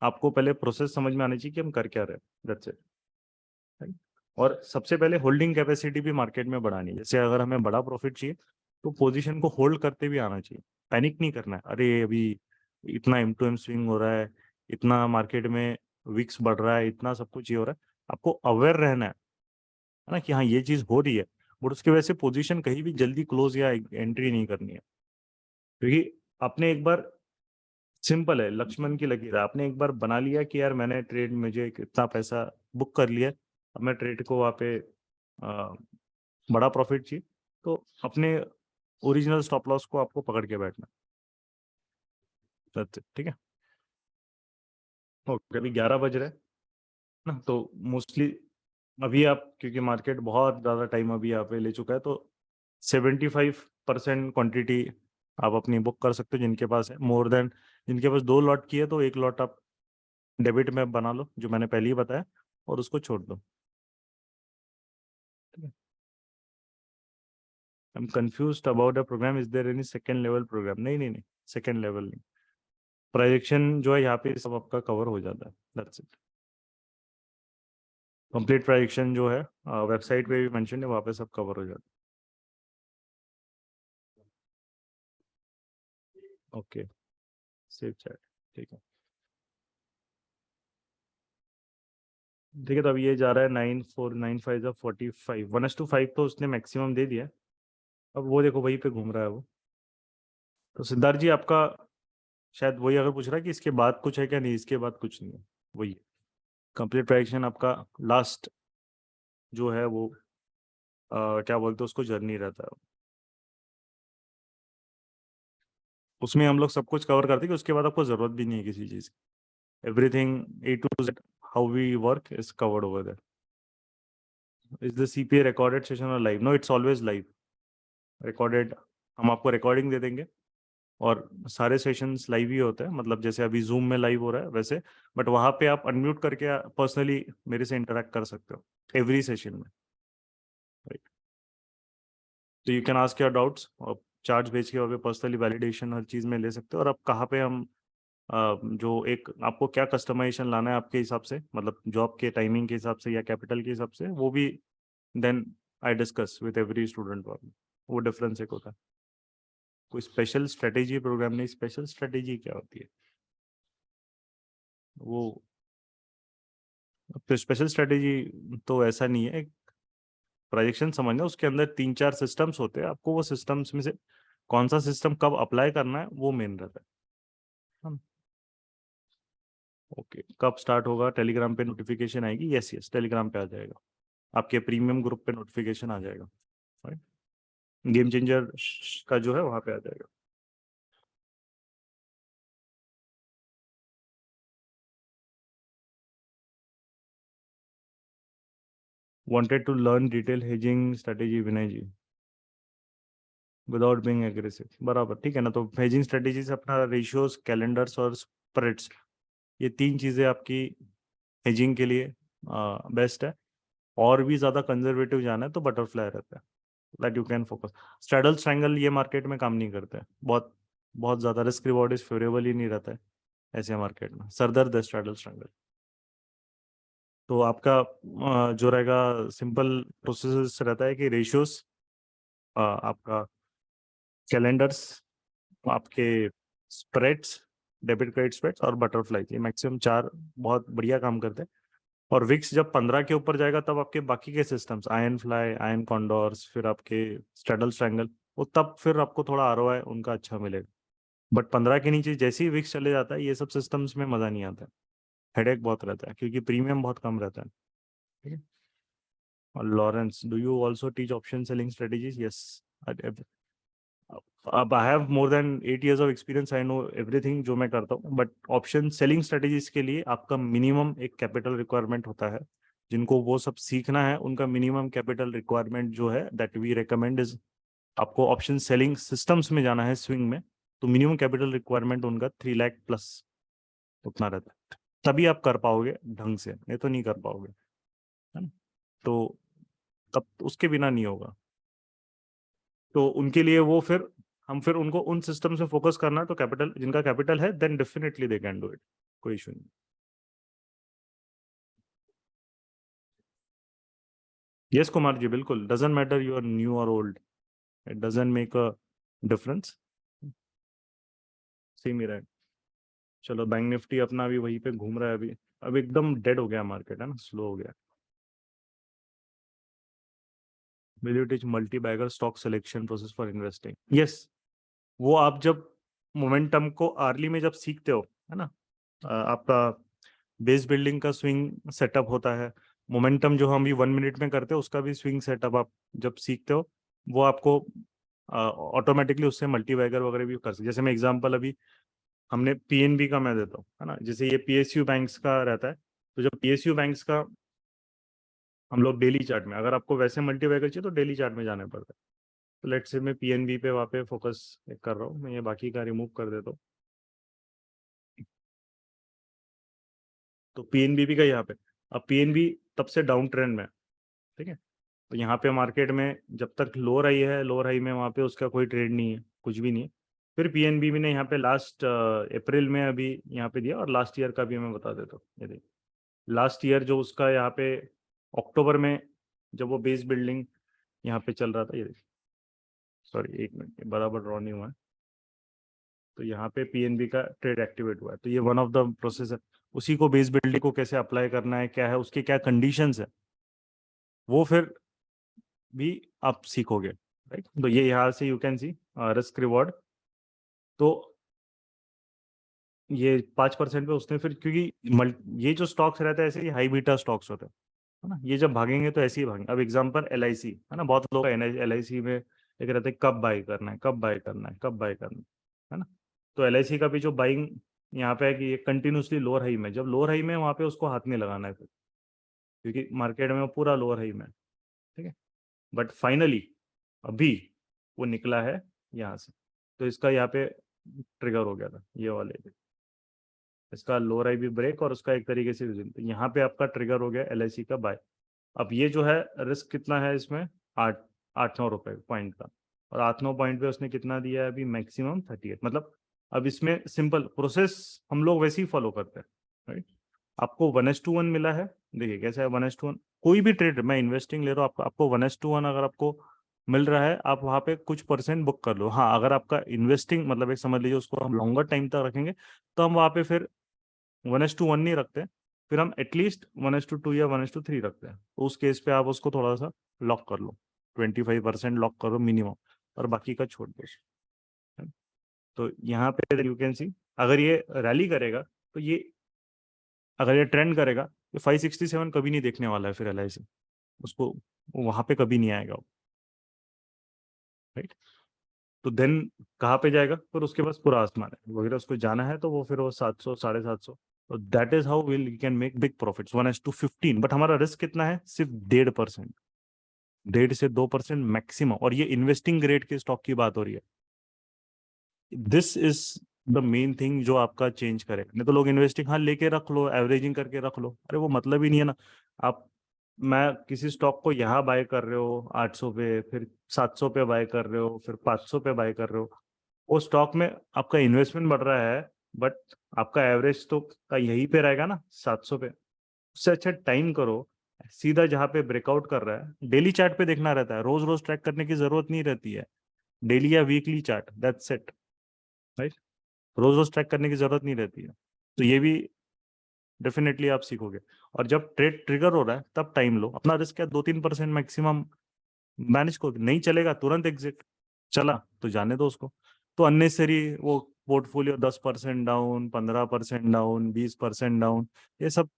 आपको पहले प्रोसेस समझ में आनी चाहिए कि हम कर क्या रहे हैं, दैट्स इट, राइट। और सबसे पहले होल्डिंग कैपेसिटी भी मार्केट में बढ़ानी है। जैसे अगर हमें बड़ा प्रॉफिट चाहिए, तो पोजीशन को होल्ड करते भी आना चाहिए। पैनिक नहीं करना है, अरे अभी इतना M2M स्विंग हो रहा है, इतना मार्केट में विक्स बढ़ रहा है, इतना सब कुछ ये हो रहा है। आपको अवेयर रहना है ना कि हाँ ये चीज़ हो रही है, बट उसकी वजह से पोजीशन कहीं भी जल्दी क्लोज या एंट्री नहीं करनी है। क्योंकि आपने एक बार, सिंपल है, लक्ष्मण की लकीर है, आपने एक बार बना लिया कि यार मैंने ट्रेड, मुझे इतना पैसा बुक कर लिया, अब मैं ट्रेड को वहाँ पे बड़ा प्रॉफिट चाहिए, तो अपने ओरिजिनल स्टॉप लॉस को आपको पकड़ के बैठना, That's it, ठीक है। ओके, अभी 11 बज रहे हैं ना, तो मोस्टली अभी आप, क्योंकि मार्केट बहुत ज़्यादा टाइम अभी यहाँ पे ले चुका है, तो 75% क्वांटिटी आप अपनी बुक कर सकते हो जिनके पास है। मोर देन, जिनके पास 2 लॉट की है, तो 1 लॉट आप डेबिट में बना लो, जो मैंने पहले ही बताया, और उसको छोड़ दो, ठीक है। I am confused about the program, is there any second level program? नहीं नहीं नहीं, सेकंड लेवल नहीं। प्रोजेक्शन जो है यहाँ पे सब आपका कवर हो जाता है, दैट्स इट। कंप्लीट प्रोजेक्शन जो है वेबसाइट पे भी मेंशन है, वहाँ पे सब कवर हो जाता है। ओके। सेव चैट, ठीक है। ठीक है, तो अब ये जा रहा है 9495 45 1:5 तो उसने मैक्सिमम दे दिया। अब वो देखो वहीं पे घूम रहा है वो। तो सिद्धार्थ जी आपका शायद वही अगर पूछ रहा है कि इसके बाद कुछ है क्या, नहीं इसके बाद कुछ नहीं है, वही कंप्लीट प्राइजेशन आपका लास्ट जो है वो क्या बोलते हैं उसको, जर्नी रहता है। उसमें हम लोग सब कुछ कवर करते हैं कि उसके बाद आपको जरूरत भी नहीं है किसी चीज की। Everything A to Z how we work is covered over there. Is the CPA recorded session और live? No, it's always live recorded. हम आपको रिकॉर्डिंग दे देंगे और सारे सेशंस लाइव ही होते हैं, मतलब जैसे अभी जूम में लाइव हो रहा है वैसे। बट वहाँ पे आप अनम्यूट करके पर्सनली मेरे से इंटरेक्ट कर सकते हो एवरी सेशन में, राइट। तो you can ask your doubts और चार्ज भेज के वहाँ पे पर्सनली वैलिडेशन हर चीज़ में ले सकते हो। और अब कहाँ पे हम जो एक आपको क्या कस्टमाइजेशन लाना है आपके हिसाब से, मतलब जॉब के टाइमिंग के हिसाब से या कैपिटल के हिसाब से, वो भी then I discuss with every student. वो डिफरेंस एक होता है। कोई स्पेशल स्ट्रेटेजी प्रोग्राम नहीं। स्पेशल स्ट्रेटेजी क्या होती है वो? तो स्पेशल स्ट्रेटेजी तो ऐसा नहीं है। प्रोजेक्शन समझना, उसके अंदर 3-4 सिस्टम्स होते हैं, आपको वो सिस्टम्स में से कौन सा सिस्टम कब अप्लाई करना है वो मेन रहता है। ओके, कब स्टार्ट होगा? टेलीग्राम पे नोटिफिकेशन आएगी। यस यस, टेलीग्राम पे आ जाएगा, आपके प्रीमियम ग्रुप पे नोटिफिकेशन आ जाएगा, राइट। गेम चेंजर का जो है वहाँ पे आ जाएगा। Wanted to learn detail hedging strategy Vinay ji without being aggressive, बराबर, ठीक है ना। तो हेजिंग स्ट्रेटेजी से अपना रेशियोज, कैलेंडर्स और स्प्रेड्स, ये 3 चीज़ें आपकी हेजिंग के लिए बेस्ट है। और भी ज़्यादा कंजर्वेटिव जाना है तो बटरफ्लाई रहता है, that you can focus. Straddle triangle ये मार्केट में काम नहीं करता है, बहुत बहुत ज़्यादा रिस्क रिवॉर्ड इज फेवरेबल ही नहीं रहता है ऐसे मार्केट में। सरदर्द है स्ट्रैडल ट्रायंगल। तो आपका जो रहेगा सिंपल प्रोसेस रहता है कि रेशियोज, आपका कैलेंडर्स, आपके स्प्रेड्स, डेबिट क्रेडिट स्प्रेड्स और बटरफ्लाई, ये मैक्सिमम 4 बहुत बढ़िया काम करते हैं। और विक्स जब 15 के ऊपर जाएगा तब आपके बाकी के सिस्टम्स, आयन फ्लाई, आयन कॉन्डोर्स, फिर आपके स्ट्रैडल ट्रायंगल, वो तब फिर आपको थोड़ा ROI उनका अच्छा मिलेगा। बट 15 के नीचे जैसे ही विक्स चले जाता है ये सब सिस्टम्स में मज़ा नहीं आता है, हेडेक बहुत रहता है क्योंकि प्रीमियम बहुत कम रहता है, ठीक है। और Lawrence, do you also teach option selling strategies? Yes. अब I have more than 8 years of experience, I know everything जो मैं करता हूँ। बट ऑप्शन सेलिंग स्ट्रेटेजीज के लिए आपका मिनिमम एक कैपिटल रिक्वायरमेंट होता है। जिनको वो सब सीखना है उनका मिनिमम कैपिटल रिक्वायरमेंट जो है दैट वी रिकमेंड इज, आपको ऑप्शन सेलिंग सिस्टम्स में जाना है स्विंग में, तो मिनिमम कैपिटल रिक्वायरमेंट उनका 3 लाख प्लस उतना रहता है। तभी आप कर पाओगे ढंग से, नहीं तो नहीं कर पाओगे, है ना। तो तब उसके बिना नहीं होगा। तो उनके लिए वो फिर हम फिर उनको उन सिस्टम से फोकस करना है, तो कैपिटल जिनका कैपिटल है then definitely they can do it, कोई इशू नहीं। यस कुमार जी, बिल्कुल, doesn't matter you are new और old, it doesn't make a difference, same ही रहे। चलो, बैंक निफ्टी अपना अभी वहीं पे घूम रहा है अभी। अब एकदम डेड हो गया मार्केट, है ना, स्लो हो गया। Will you teach multibagger stock selection process for investing? Yes. वो आप जब मोमेंटम को अर्ली में जब सीखते हो, है ना, आपका बेस बिल्डिंग का स्विंग सेटअप होता है। मोमेंटम जो हम भी 1 मिनट में करते हैं उसका भी स्विंग सेटअप आप जब सीखते हो, वो आपको ऑटोमेटिकली उससे मल्टी बैगर वगैरह भी कर सकते। जैसे मैं एग्जांपल अभी हमने PNB का मैं देता हूँ, है ना, जैसे ये PSU बैंक्स का रहता है। तो जब PSU बैंक्स का हम लोग डेली चार्ट में, अगर आपको वैसे मल्टी बैगर चाहिए तो डेली चार्ट में जाना पड़ता है। तो लेट्स से मैं PNB पे वहाँ पे फोकस कर रहा हूँ, मैं ये बाकी का रिमूव कर देता हूँ। तो PNB का यहाँ पे, अब PNB तब से डाउन ट्रेंड में है, ठीक है। तो यहाँ पे मार्केट में जब तक लोअर आई है, लोअर हाई में वहाँ पे उसका कोई ट्रेड नहीं है, कुछ भी नहीं है। फिर PNB ने यहाँ पे लास्ट अप्रैल में अभी यहाँ पे दिया, और लास्ट ईयर का भी मैं बता देता हूँ। ये देखिए, लास्ट ईयर जो उसका यहाँ पे अक्टूबर में जब वो बेस बिल्डिंग यहाँ पे चल रहा था, ये देखिए, सॉरी 1 मिनट, बराबर ड्रॉ नहीं हुआ है। तो यहाँ पे पीएनबी का ट्रेड एक्टिवेट हुआ है, तो ये वन ऑफ द प्रोसेस है। उसी को बेस बिल्डिंग को कैसे अप्लाई करना है, क्या है उसके क्या कंडीशंस है, वो फिर भी आप सीखोगे, राइट। तो ये यहाँ से you can see risk reward. तो ये 5% पे उसने फिर, क्योंकि ये जो स्टॉक्स रहते हैं ऐसे ये हाई बीटा स्टॉक्स होते हैं, है ना, ये जब भागेंगे तो ऐसे ही भागेंगे। अब एग्जांपल LIC है ना, बहुत लोग LIC में एक रहते हैं कब बाय करना है, कब बाय करना है, कब बाय करना है ना। तो LIC का भी जो बाइंग यहाँ पे है कि ये कंटिन्यूसली लोअर हाई में, जब लोअर हाई में वहाँ पे उसको हाथ नहीं लगाना है फिर, क्योंकि मार्केट में वो पूरा लोअर हाई में है, ठीक है। बट फाइनली अभी वो निकला है यहाँ से, तो इसका यहाँ पे ट्रिगर हो गया था ये वाले पे, इसका लोअर हाई भी ब्रेक और उसका एक तरीके से तो यहाँ पे आपका ट्रिगर हो गया LIC का बाय। अब ये जो है रिस्क कितना है इसमें, 8-9 रुपए पॉइंट का, और 8-9 पॉइंट पे उसने कितना दिया है अभी, मैक्सिमम 38। मतलब अब इसमें सिंपल प्रोसेस हम लोग वैसे ही फॉलो करते हैं, राइट। आपको 1:1 मिला है, देखिए कैसा है 1:1, कोई भी ट्रेड मैं इन्वेस्टिंग ले रहा हूँ, आपको 1:1 अगर आपको मिल रहा है, आप वहाँ पे कुछ परसेंट बुक कर लो। हाँ, अगर आपका इन्वेस्टिंग मतलब एक समझ लीजिए उसको हम लॉन्गर टाइम तक रखेंगे, तो हम वहाँ पे फिर 1:1 नहीं रखते, फिर हम एटलीस्ट 1:2 या 1:3 रखते हैं। तो उस केस पे आप उसको थोड़ा सा लॉक कर लो, 25% लॉक करो मिनिमम, और बाकी का छोड़ दो, है। तो यहाँ पे यू कैन सी, अगर ये रैली करेगा तो ये, अगर ये ट्रेंड करेगा तो 567 कभी नहीं देखने वाला है फिर LIC, उसको वहां पे कभी नहीं आएगा, राइट। तो देन कहाँ पे जाएगा फिर, उसके पास पूरा आसमान है वगैरह, उसको जाना है तो वो फिर वो 700 750, तो that is how will can make big profits 1:15। But हमारा रिस्क कितना है, सिर्फ 1.5%, 1.5 से 2% मैक्सिमम, और ये इन्वेस्टिंग ग्रेड के स्टॉक की बात हो रही है। This is the main thing जो आपका चेंज करेगा। नहीं तो लोग इन्वेस्टिंग हाँ लेके रख लो, एवरेजिंग करके रख लो, अरे वो मतलब ही नहीं है ना। आप, मैं किसी स्टॉक को यहाँ बाय कर रहे हो 800 पे, फिर 700 पे बाय कर रहे हो, फिर 500 पे बाय कर रहे हो, वो स्टॉक में आपका इन्वेस्टमेंट बढ़ रहा है, बट आपका एवरेज तो का यहीं पे रहेगा ना 700 पे। उससे अच्छा टाइम करो, सीधा जहाँ पे ब्रेकआउट कर रहा है डेली चार्ट पे देखना रहता है, रोज रोज ट्रैक करने की जरूरत नहीं रहती है, डेली या weekly chart, that's it, right. रोज रोज ट्रैक करने की जरूरत नहीं रहती है। तो ये भी डेफिनेटली आप सीखोगे। और जब ट्रेड ट्रिगर हो रहा है तब टाइम लो, अपना रिस्क है 2-3% मैक्सिमम मैनेज को, नहीं चलेगा तुरंत एग्जिट, चला तो जाने दो उसको। तो अननेसरी वो पोर्टफोलियो 10% डाउन, 15% डाउन, 20% डाउन, ये सब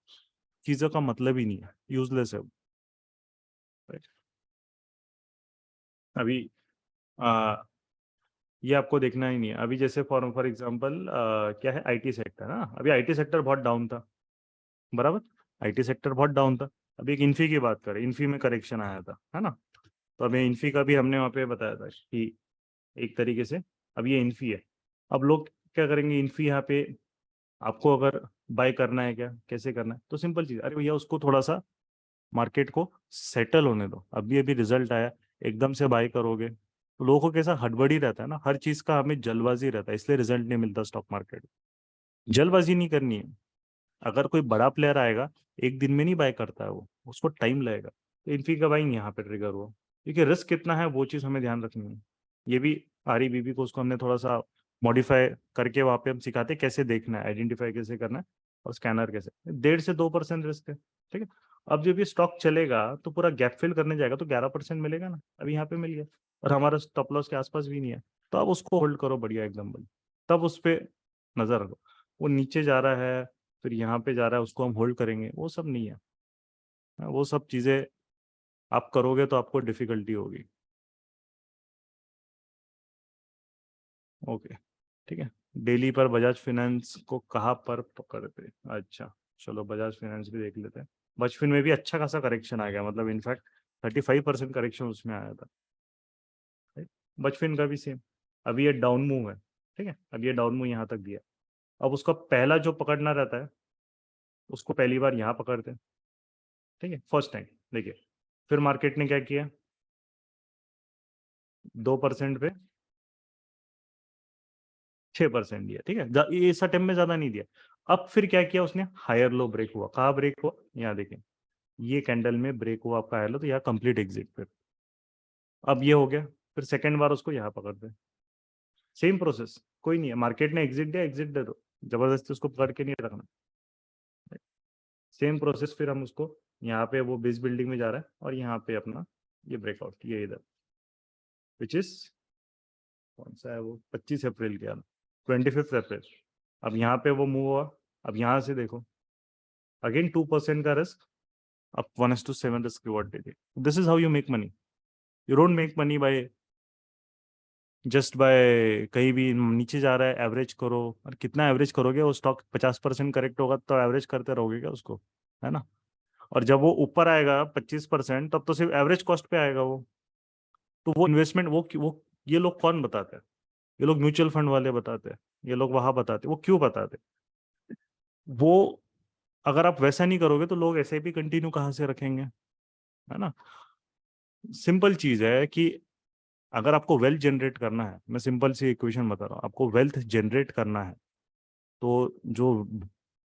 चीजों का मतलब ही नहीं है, यूजलेस है वो, right? अभी आ, ये आपको देखना ही नहीं है। अभी जैसे फॉर एग्जांपल क्या है, IT सेक्टर ना, अभी IT सेक्टर बहुत डाउन था, बराबर, IT सेक्टर बहुत डाउन था। अभी एक इन्फी की बात करें, इन्फी में करेक्शन आया था, है ना। तो अभी इन्फी का भी हमने वहाँ पे बताया था कि एक तरीके से अब ये इन्फी है। अब लोग क्या करेंगे, इन्फी यहाँ पे आपको अगर बाय करना है, क्या कैसे करना है, तो सिंपल चीज, अरे भैया उसको थोड़ा सा मार्केट को सेटल होने दो, अभी अभी रिजल्ट आया, एकदम से बाय करोगे तो लोगों को कैसा हड़बड़ी रहता है ना, हर चीज का हमें जल्दबाजी रहता है, इसलिए रिजल्ट नहीं मिलता स्टॉक मार्केट। जल्दबाजी नहीं करनी है। अगर कोई बड़ा प्लेयर आएगा, एक दिन में नहीं बाय करता है वो, उसको टाइम लगेगा। तो इन्फी का बाइंग यहाँ पे ट्रिगर हुआ, क्योंकि रिस्क कितना है वो चीज हमें ध्यान रखनी है। ये भी REBB को उसको हमने थोड़ा सा मॉडिफाई करके वहाँ पे हम सिखाते कैसे देखना है, आइडेंटिफाई कैसे करना है, और स्कैनर कैसे, 1.5 से 2% रिस्क है, ठीक है। अब जब ये स्टॉक चलेगा तो पूरा गैप फिल करने जाएगा तो 11% मिलेगा ना, अभी यहाँ पे मिल गया, और हमारा स्टॉप लॉस के आसपास भी नहीं है, तो अब उसको होल्ड करो बढ़िया एकदम बढ़िया, तब उस पर नजर रखो। वो नीचे जा रहा है, फिर यहाँ पे जा रहा है, उसको हम होल्ड करेंगे, वो सब नहीं है। वो सब चीजें आप करोगे तो आपको डिफिकल्टी होगी। ओके, ठीक है। डेली पर बजाज फाइनेंस को कहाँ पर पकड़ते, अच्छा चलो बजाज फाइनेंस भी देख लेते हैं। बचफिन में भी अच्छा खासा करेक्शन आ गया, मतलब इनफैक्ट 35% करेक्शन उसमें आया था, right? बचफिन का भी सेम, अभी ये डाउन मूव है, ठीक है, अब ये डाउन मूव यहाँ तक दिया। अब उसका पहला जो पकड़ना रहता है उसको पहली बार यहाँ पकड़ते हैं, ठीक है, फर्स्ट टाइम। देखिए फिर मार्केट ने क्या किया, 2% पे 6% दिया, ठीक है, ये इस टाइम में ज्यादा नहीं दिया। अब फिर क्या किया उसने, हायर लो ब्रेक हुआ, कहाँ ब्रेक हुआ, यहाँ देखें, ये कैंडल में ब्रेक हुआ आपका हायर लो, तो यहाँ कंप्लीट एग्जिट फिर। अब ये हो गया, फिर सेकेंड बार उसको यहाँ पकड़ते हैं, सेम प्रोसेस, कोई नहीं है, मार्केट ने एग्जिट दिया, एग्जिट दे दो, जबरदस्ती उसको पकड़ के नहीं रखना। सेम प्रोसेस फिर हम उसको यहाँ पे वो बेस बिल्डिंग में जा रहा है और यहाँ पे अपना ये ब्रेकआउट, ये इधर विच इज कौन सा है वो 25 अप्रैल के 25 अप्रैल। अब यहाँ पे वो मूव हुआ, अब यहाँ से देखो अगेन 2% का रिस्क, अब 1:7 risk reward they the. This is how you make money. You don't make money by just by कहीं भी नीचे जा रहा है एवरेज करो, और कितना एवरेज करोगे, वो स्टॉक 50% करेक्ट होगा तो एवरेज करते रहोगे क्या उसको, है ना। और जब वो ऊपर आएगा 25% तब तो सिर्फ एवरेज कॉस्ट पे आएगा वो। तो वो इन्वेस्टमेंट वो ये लोग कौन बताते हैं, ये लोग म्यूचुअल फंड वाले बताते हैं, ये लोग वहां बताते हैं। वो क्यों बताते हैं? वो अगर आप वैसा नहीं करोगे तो लोग ऐसे भी कंटिन्यू कहाँ से रखेंगे, है ना। सिंपल चीज है कि अगर आपको वेल्थ जनरेट करना है, मैं सिंपल सी इक्वेशन बता रहा हूँ, आपको वेल्थ जनरेट करना है तो जो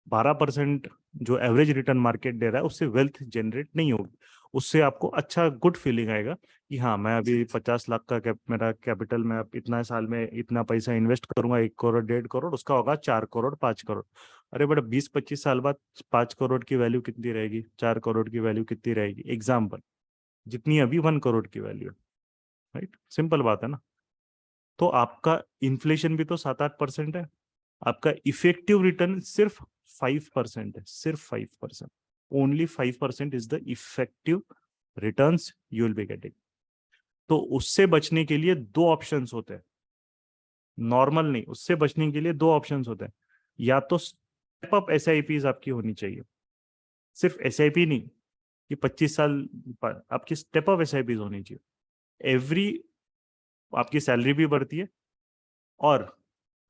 12% जो एवरेज रिटर्न मार्केट दे रहा है उससे वेल्थ जनरेट नहीं होगी। उससे आपको अच्छा गुड फीलिंग आएगा कि हाँ मैं अभी 50 लाख का मेरा कैपिटल, मैं अब इतना साल में इतना पैसा इन्वेस्ट करूंगा, 1 करोड़ 1.5 करोड़, उसका होगा 4 करोड़ 5 करोड़। अरे बट 20-25 साल बाद 5 करोड़ की वैल्यू कितनी रहेगी, 4 करोड़ की वैल्यू कितनी रहेगी, एग्जाम्पल जितनी अभी 1 करोड़ की वैल्यू, राइट। सिंपल बात है ना। तो आपका इन्फ्लेशन भी तो 7-8% है, आपका इफेक्टिव रिटर्न सिर्फ 5% है, सिर्फ 5%। Only 5% is the effective returns you will be getting. तो उससे बचने के लिए दो ऑप्शंस होते हैं, नॉर्मल नहीं, उससे बचने के लिए दो ऑप्शंस होते हैं। या तो स्टेप अप एसआईपीज आपकी होनी चाहिए, सिर्फ एसआईपी नहीं कि 25 साल आपकी स्टेप अप एसआईपीज होनी चाहिए। एवरी आपकी सैलरी भी बढ़ती है और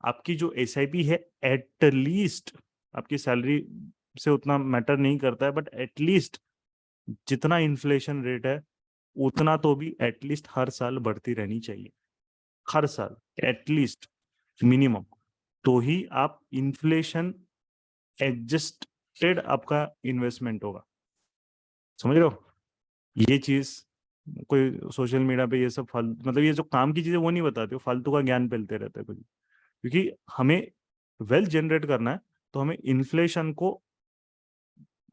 आपकी जो एसआईपी है एटलीस्ट, आपकी सैलरी से उतना मैटर नहीं करता है बट एटलीस्ट जितना इन्फ्लेशन रेट है उतना तो भी एटलीस्ट हर साल बढ़ती रहनी चाहिए, हर साल एटलीस्ट मिनिमम। तो ही आप इन्फ्लेशन एडजस्टेड आपका इन्वेस्टमेंट होगा, समझ रहे हो। ये चीज कोई सोशल मीडिया पे ये सब मतलब ये जो काम की चीजें वो नहीं बताते, वो फालतू का ज्ञान फैलते रहते हैं कुछ। क्योंकि हमें वेल्थ जनरेट करना है तो हमें इन्फ्लेशन को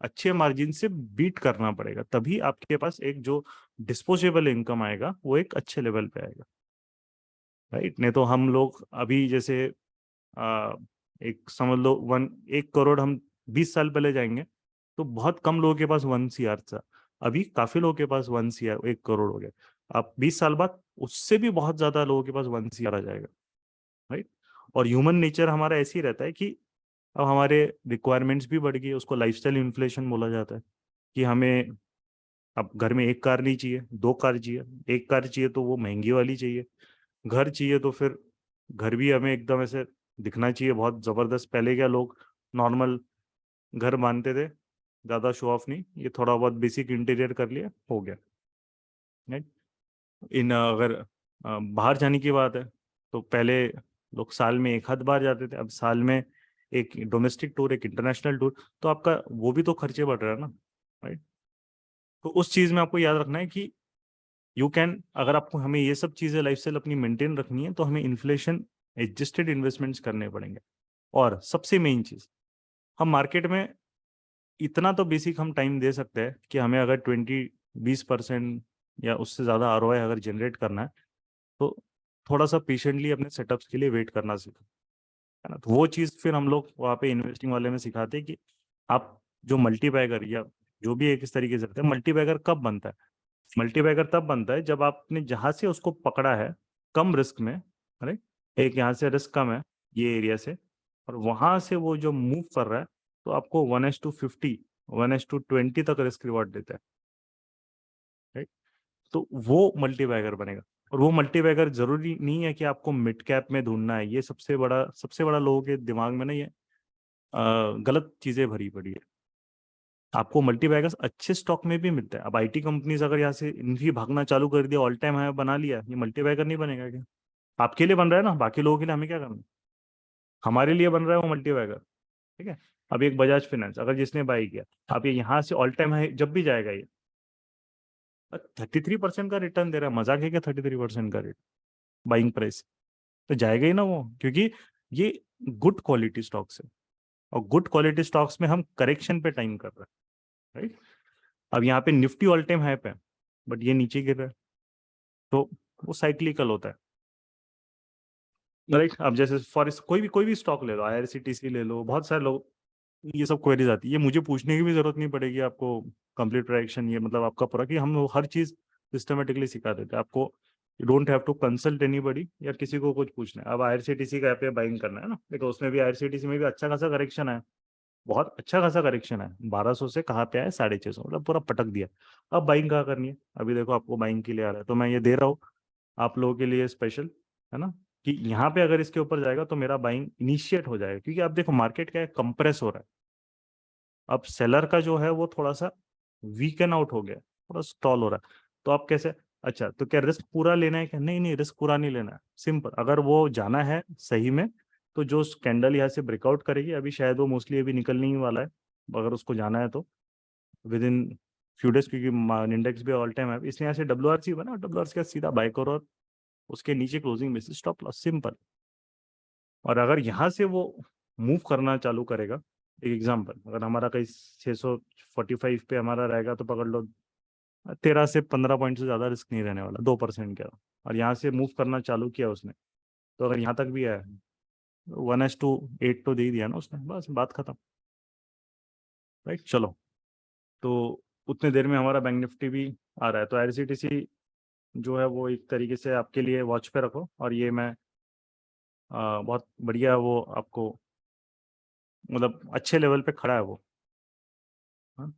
अच्छे मार्जिन से बीट करना पड़ेगा, तभी आपके पास एक जो डिस्पोजेबल इनकम आएगा वो एक अच्छे लेवल पे आएगा, राइट। नहीं तो हम लोग अभी जैसे एक समझ लो 1 करोड़ हम 20 साल पहले जाएंगे तो बहुत कम लोगों के पास 1 CR था, अभी काफी लोगों के पास 1 CR 1 करोड़ हो गया। आप 20 साल बाद उससे भी बहुत ज्यादा लोगों के पास 1 CR आ जाएगा, राइट। और ह्यूमन नेचर हमारा ऐसे ही रहता है कि अब हमारे रिक्वायरमेंट्स भी बढ़ गई, उसको लाइफस्टाइल इन्फ्लेशन बोला जाता है कि हमें अब घर में एक कार नहीं चाहिए, 2 कार चाहिए। एक कार चाहिए तो वो महंगी वाली चाहिए, घर चाहिए तो फिर घर भी हमें एकदम ऐसे दिखना चाहिए बहुत जबरदस्त। पहले क्या लोग नॉर्मल घर बांधते थे, ज्यादा शो ऑफ नहीं, ये थोड़ा बहुत बेसिक इंटीरियर कर लिया हो गया, राइट। इन अगर बाहर जाने की बात है तो पहले लोग साल में एक आध बार जाते थे, अब साल में एक डोमेस्टिक टूर एक इंटरनेशनल टूर, तो आपका वो भी तो खर्चे बढ़ रहा है ना, राइट। तो उस चीज में आपको याद रखना है कि यू कैन, अगर आपको हमें ये सब चीजें लाइफस्टाइल अपनी मेंटेन रखनी है तो हमें इन्फ्लेशन एडजस्टेड इन्वेस्टमेंट्स करने पड़ेंगे। और सबसे मेन चीज, हम मार्केट में इतना तो बेसिक हम टाइम दे सकते हैं कि हमें अगर 20% या उससे ज़्यादा आरओआई अगर जनरेट करना है तो थोड़ा सा पेशेंटली अपने सेटअप्स के लिए वेट करना सीखो, है ना। तो वो चीज़ फिर हम लोग वहाँ पे इन्वेस्टिंग वाले में सिखाते हैं कि आप जो मल्टीबैगर या जो भी एक इस तरीके से रहता है, मल्टीबैगर कब बनता है, मल्टीबैगर तब बनता है जब आपने जहाँ से उसको पकड़ा है कम रिस्क में, राइट, एक यहाँ से रिस्क कम है ये एरिया से, और वहां से वो जो मूव कर रहा है तो आपको 1:50 1:20 तक रिस्क रिवॉर्ड देता है, राइट। तो वो मल्टीबैगर बनेगा। और वो मल्टीबैगर जरूरी नहीं है कि आपको मिड कैप में ढूंढना है, ये सबसे बड़ा लोगों के दिमाग में ना ये गलत चीजें भरी पड़ी है। आपको मल्टीबैगर्स अच्छे स्टॉक में भी मिलता है। अब आईटी कंपनीज अगर यहाँ से इनकी भागना चालू कर दिया, ऑल टाइम हाई बना लिया, ये मल्टीबैगर नहीं बनेगा क्या? आपके लिए बन रहा है ना, बाकी लोगों के लिए हमें क्या करना है? हमारे लिए बन रहा है वो मल्टीबैगर, ठीक है। अब एक बजाज फाइनेंस अगर जिसने बाई किया, अब ये यहाँ से ऑल टाइम हाई जब भी जाएगा ये 33% का रिटर्न दे रहा है, मजाक है क्या 33% का रेट बाइंग प्राइस? तो जाएगा ही ना वो, क्योंकि ये गुड क्वालिटी स्टॉक्स है और गुड क्वालिटी स्टॉक्स में हम करेक्शन पे टाइम कर रहे हैं, राइट। अब यहाँ पे निफ्टी ऑल टाइम हाई पे है बट ये नीचे गिर रहा है, तो वो साइक्लिकल होता है, राइट। अब जैसे फॉर कोई भी स्टॉक ले लो, IRCTC ले लो, बहुत सारे लोग ये सब क्वेरीज आती है, ये मुझे पूछने की भी जरूरत नहीं पड़ेगी आपको, कंप्लीट प्रेडिक्शन ये मतलब आपका पूरा कि हम हर चीज सिस्टमेटिकली सिखा देते हैं आपको, you don't have to consult anybody या किसी को कुछ पूछना है। अब IRCTC का पे बाइंग करना है ना, देखो उसमें भी IRCTC में भी अच्छा खासा करेक्शन है, बहुत अच्छा खासा करेक्शन है, 1200 से कहाँ पे आया 650, मतलब पूरा पटक दिया। अब बाइंग कहाँ करनी है, अभी देखो आपको बाइंग के लिए आ रहा है, तो मैं ये दे रहा हूँ आप लोगों के लिए स्पेशल, है ना, कि यहाँ पे अगर इसके ऊपर जाएगा तो मेरा बाइंग इनिशिएट हो जाएगा, क्योंकि आप देखो मार्केट क्या है, कंप्रेस हो रहा है। अब सेलर का जो है वो थोड़ा सा वीकन आउट हो गया, थोड़ा स्टॉल हो रहा है, तो आप कैसे, अच्छा तो क्या रिस्क पूरा लेना है क्या, नहीं नहीं रिस्क पूरा नहीं लेना है, सिंपल, अगर वो जाना है सही में तो जो कैंडल यहाँ से ब्रेकआउट करेगी, अभी शायद वो मोस्टली अभी निकलने ही वाला है, अगर उसको जाना है तो विद इन फ्यू डेज, क्योंकि इंडेक्स भी ऑल टाइम है, इसलिए यहाँ से WRC बना, WRC का सीधा बाय करो और उसके नीचे closing basis stop loss, simple. और अगर यहाँ से वो मूव करना चालू करेगा, एक एग्जांपल, अगर हमारा कहीं 645 पे हमारा रहेगा तो पकड़ लो 13 से 15 पॉइंट से ज़्यादा रिस्क नहीं रहने वाला, 2% का, और यहाँ से मूव करना चालू किया उसने, तो अगर यहाँ तक भी आया 1:8 तो दे ही दिया ना उसने, बस बात खत्म, राइट। चलो, तो उतने देर में हमारा बैंक निफ्टी भी आ रहा है, तो IRCTC जो है वो एक तरीके से आपके लिए वॉच पे रखो, और ये मैं बहुत बढ़िया वो आपको मतलब अच्छे लेवल पे खड़ा है वो, हाँ,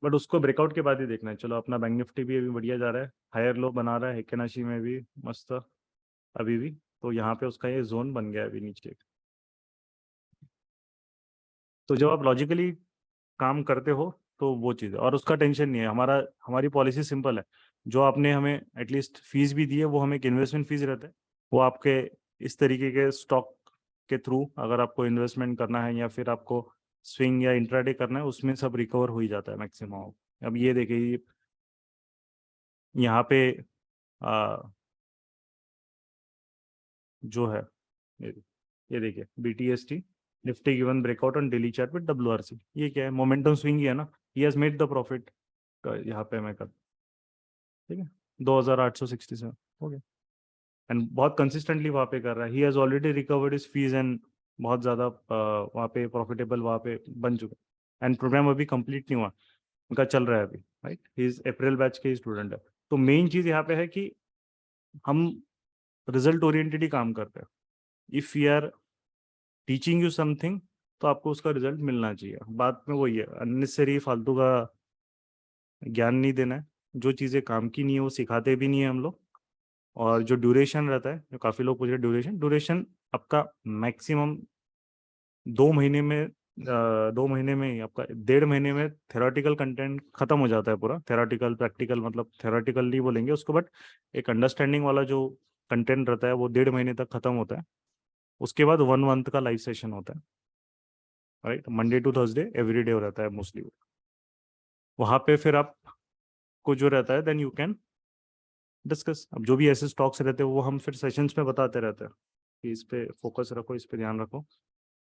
बट उसको ब्रेकआउट के बाद ही देखना है। चलो अपना बैंक निफ्टी भी अभी बढ़िया जा रहा है, हायर लो बना रहा है, हेकेनाशी में भी मस्त अभी भी, तो यहाँ पे उसका ये जोन बन गया है अभी नीचे। तो जब आप लॉजिकली काम करते हो तो वो चीज़ है, और उसका टेंशन नहीं है, हमारी पॉलिसी सिंपल है, जो आपने हमें एटलीस्ट फीस भी दी है वो हमें एक इन्वेस्टमेंट फीस रहता है, वो आपके इस तरीके के स्टॉक के थ्रू अगर आपको इन्वेस्टमेंट करना है या फिर आपको स्विंग या इंट्राडे करना है, उसमें सब रिकवर हो ही जाता है मैक्सिमम। अब ये देखिए यहाँ पे आ, जो है ये ये देखिए BTST Nifty given breakout on daily chart with WRC, ये क्या है, मोमेंटम स्विंग ही है ना, ही हैज मेड द प्रॉफिट, यहाँ पे मैं कर, ठीक है 2867 हो गया, एंड बहुत कंसिस्टेंटली वहाँ पे कर रहा है, he has already recovered his fees and बहुत ज़्यादा वहाँ पे प्रॉफिटेबल वहाँ पे बन चुका है, एंड प्रोग्राम अभी कंप्लीट नहीं हुआ, उनका चल रहा है अभी, right, he is April batch के स्टूडेंट है। तो मेन चीज़ यहाँ पे है कि हम रिजल्ट ओरिएंटेड ही काम करते हैं, if we are teaching you something तो आपको उसका रिजल्ट मिलना चाहिए, बात में वही है, अननेसेसरी फालतू का ज्ञान नहीं देना है, जो चीज़ें काम की नहीं है वो सिखाते भी नहीं है हम लोग, और जो ड्यूरेशन रहता है, जो काफ़ी लोग पूछ रहे ड्यूरेशन, आपका मैक्सिमम 2 महीने में 2 महीने में ही आपका 1.5 महीने में थेराटिकल कंटेंट खत्म हो जाता है पूरा, थेराटिकल प्रैक्टिकल मतलब थेराटिकल नहीं बोलेंगे उसको, बट एक अंडरस्टैंडिंग वाला जो कंटेंट रहता है वो 1.5 महीने तक खत्म होता है, उसके बाद 1 मंथ का लाइव सेशन होता है, right, Monday to Thursday every day रहता है मोस्टली, वहाँ पे फिर आपको जो रहता है देन यू कैन डिस्कस, अब जो भी ऐसे स्टॉक्स रहते हैं वो हम फिर सेशंस में बताते रहते हैं कि इस पे फोकस रखो, इस पे ध्यान रखो,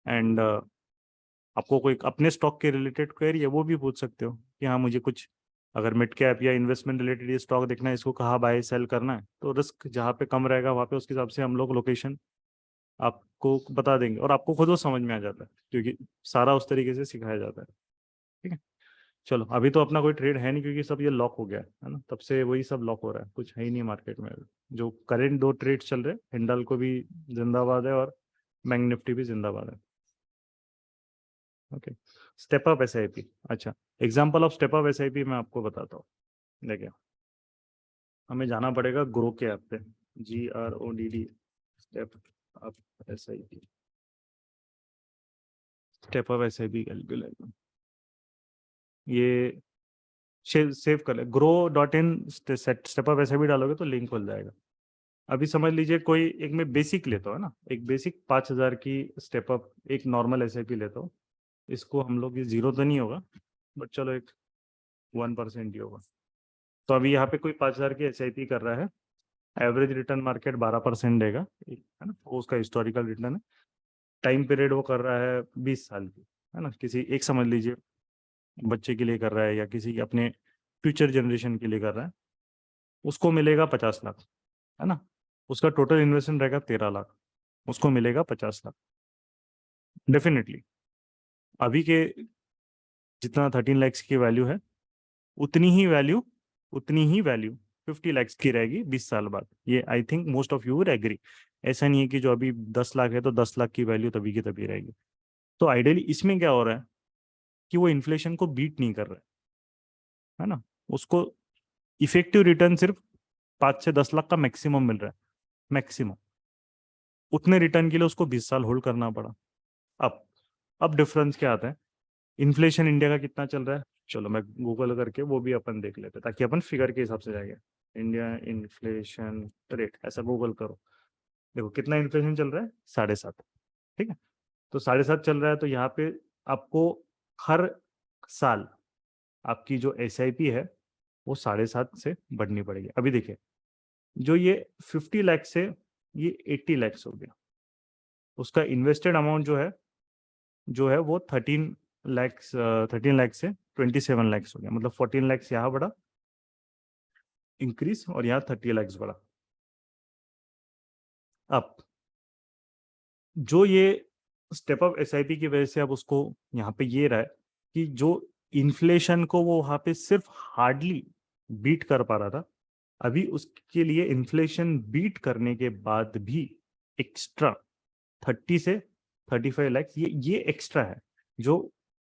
एंड आपको कोई अपने स्टॉक के रिलेटेड क्वेरी है वो भी पूछ सकते हो कि हाँ मुझे कुछ अगर मिड कैप या इन्वेस्टमेंट रिलेटेड ये स्टॉक देखना है, इसको कहाँ बाय सेल करना है, तो रिस्क जहाँ पे कम रहेगा वहाँ पे उसके हिसाब से हम लोग लोकेशन आपको बता देंगे, और आपको खुद वो समझ में आ जाता है क्योंकि सारा उस तरीके से सिखाया जाता है, ठीक है। चलो अभी तो अपना कोई ट्रेड है नहीं क्योंकि सब ये लॉक हो गया है ना, तब से वही सब लॉक हो रहा है, कुछ है ही नहीं मार्केट में, जो करेंट 2 ट्रेड चल रहे हैं, हिंडल को भी जिंदाबाद है और बैंक निफ्टी भी जिंदाबाद है, ओके। स्टेप अप SIP, अच्छा example of step up SIP मैं आपको बताता हूँ, देखिए हमें जाना पड़ेगा ग्रो के ऐप पे, GRODD step up SIP, step up SIP calculator, ये सेव कर ले, grow.in स्टेप अप SIP डालोगे तो लिंक खुल जाएगा। अभी समझ लीजिए कोई एक में बेसिक लेता हो ना, एक बेसिक 5,000 की स्टेप अप एक नॉर्मल SIP लेता हो, इसको हम लोग, ये 0 तो नहीं होगा बट चलो एक 1% ही होगा, तो अभी यहाँ पे कोई 5,000 की SIP कर रहा है एवरेज रिटर्न मार्केट 12% देगा, है ना, वो उसका हिस्टोरिकल रिटर्न है। टाइम पीरियड वो कर रहा है 20 साल की, है ना, किसी एक समझ लीजिए बच्चे के लिए कर रहा है या किसी अपने फ्यूचर जनरेशन के लिए कर रहा है, उसको मिलेगा 50 लाख, है ना। उसका टोटल इन्वेस्टमेंट रहेगा 13 लाख, उसको मिलेगा 50 लाख। डेफिनेटली अभी के जितना 13 लैक्स की वैल्यू है उतनी ही वैल्यू 50 लैक्स की रहेगी 20 साल बाद। ये I think most of you will agree. ऐसा नहीं है कि जो अभी 10 लाख है तो 10 लाख की वैल्यू तभी की तभी रहेगी। तो आइडियली इसमें क्या हो रहा है कि वो इन्फ्लेशन को बीट नहीं कर रहा है ना, उसको इफेक्टिव रिटर्न सिर्फ 5 से 10 लाख का मैक्सिमम मिल रहा है, मैक्सिमम। उतने रिटर्न के लिए उसको 20 साल होल्ड करना पड़ा। अब डिफरेंस क्या आता है, इन्फ्लेशन इंडिया का कितना चल रहा है, चलो मैं गूगल करके वो भी अपन देख लेते हैं ताकि अपन फिगर के हिसाब से जाएंगे। इंडिया इन्फ्लेशन रेट ऐसा गूगल करो, देखो कितना इन्फ्लेशन चल रहा है, 7.5। ठीक है, तो 7.5 चल रहा है, तो यहाँ पे आपको हर साल आपकी जो SIP है वो 7.5 से बढ़नी पड़ेगी। अभी देखिए जो ये 50 लाख से ये 80 लैक्स हो गया, उसका इन्वेस्टेड अमाउंट जो है वो 13 लाख से 27 लैक्स हो गया, मतलब 14 लैक्स यहाँ बढ़ा इंक्रीज और यहाँ 30 लैक्स बढ़ा। अब जो ये स्टेप अप SIP की वजह से अब उसको यहाँ पे ये रहा है कि जो इन्फ्लेशन को वो वहां पे सिर्फ हार्डली बीट कर पा रहा था, अभी उसके लिए इन्फ्लेशन बीट करने के बाद भी एक्स्ट्रा 30 से 35 लैक्स ये एक्स्ट्रा है जो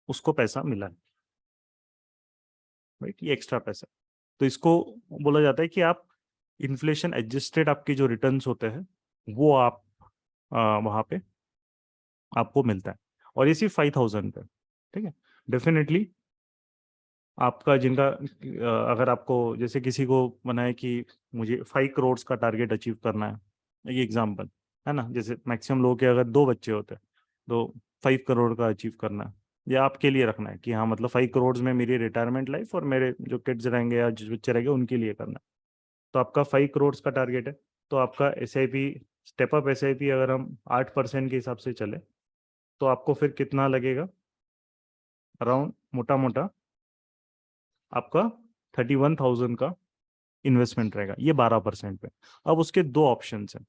उसको पैसा मिला है, राइट, ये एक्स्ट्रा पैसा। तो इसको बोला जाता है कि आप इन्फ्लेशन एडजस्टेड आपके जो रिटर्न्स होते हैं वो आप वहां पे आपको मिलता है, और ये सिर्फ 5,000 पे। ठीक है, डेफिनेटली आपका जिनका अगर आपको जैसे किसी को मना है कि मुझे 5 करोड़ का टारगेट अचीव करना है, ये एग्जांपल है ना, जैसे मैक्सिमम लोगों के अगर 2 बच्चे होते हैं तो 5 करोड़ का अचीव करना है, या आपके लिए रखना है कि हाँ मतलब 5 करोड़ में मेरी रिटायरमेंट लाइफ और मेरे जो किड्स रहेंगे या जो बच्चे रहेंगे उनके लिए करना है, तो आपका 5 करोड़ का टारगेट है। तो आपका SIP स्टेप अप SIP अगर हम 8% के हिसाब से चले तो आपको फिर कितना लगेगा, अराउंड मोटा मोटा आपका 31,000 का इन्वेस्टमेंट रहेगा, ये 12% पे। अब उसके 2 ऑप्शन हैं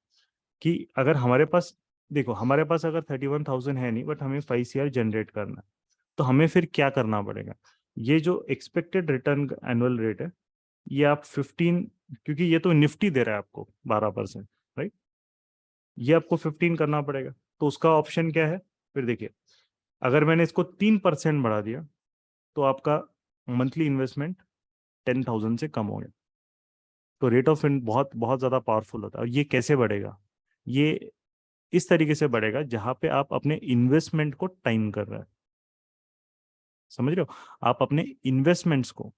कि अगर हमारे पास, देखो हमारे पास अगर 31,000 है नहीं बट हमें 5 CR जनरेट करना है, तो हमें फिर क्या करना पड़ेगा, ये जो एक्सपेक्टेड रिटर्न एनुअल रेट है ये आप 15, क्योंकि ये तो निफ्टी दे रहा है आपको 12%, राइट, ये आपको 15 करना पड़ेगा। तो उसका ऑप्शन क्या है, फिर देखिए अगर मैंने इसको 3% बढ़ा दिया तो आपका मंथली इन्वेस्टमेंट 10,000 से कम हो गया। तो रेट ऑफ बहुत बहुत ज्यादा पावरफुल होता है। और ये कैसे बढ़ेगा, ये इस तरीके से बढ़ेगा जहां पे आप अपने इन्वेस्टमेंट को टाइम कर रहे हैं, समझ रहे हो, आप अपने इन्वेस्टमेंट्स को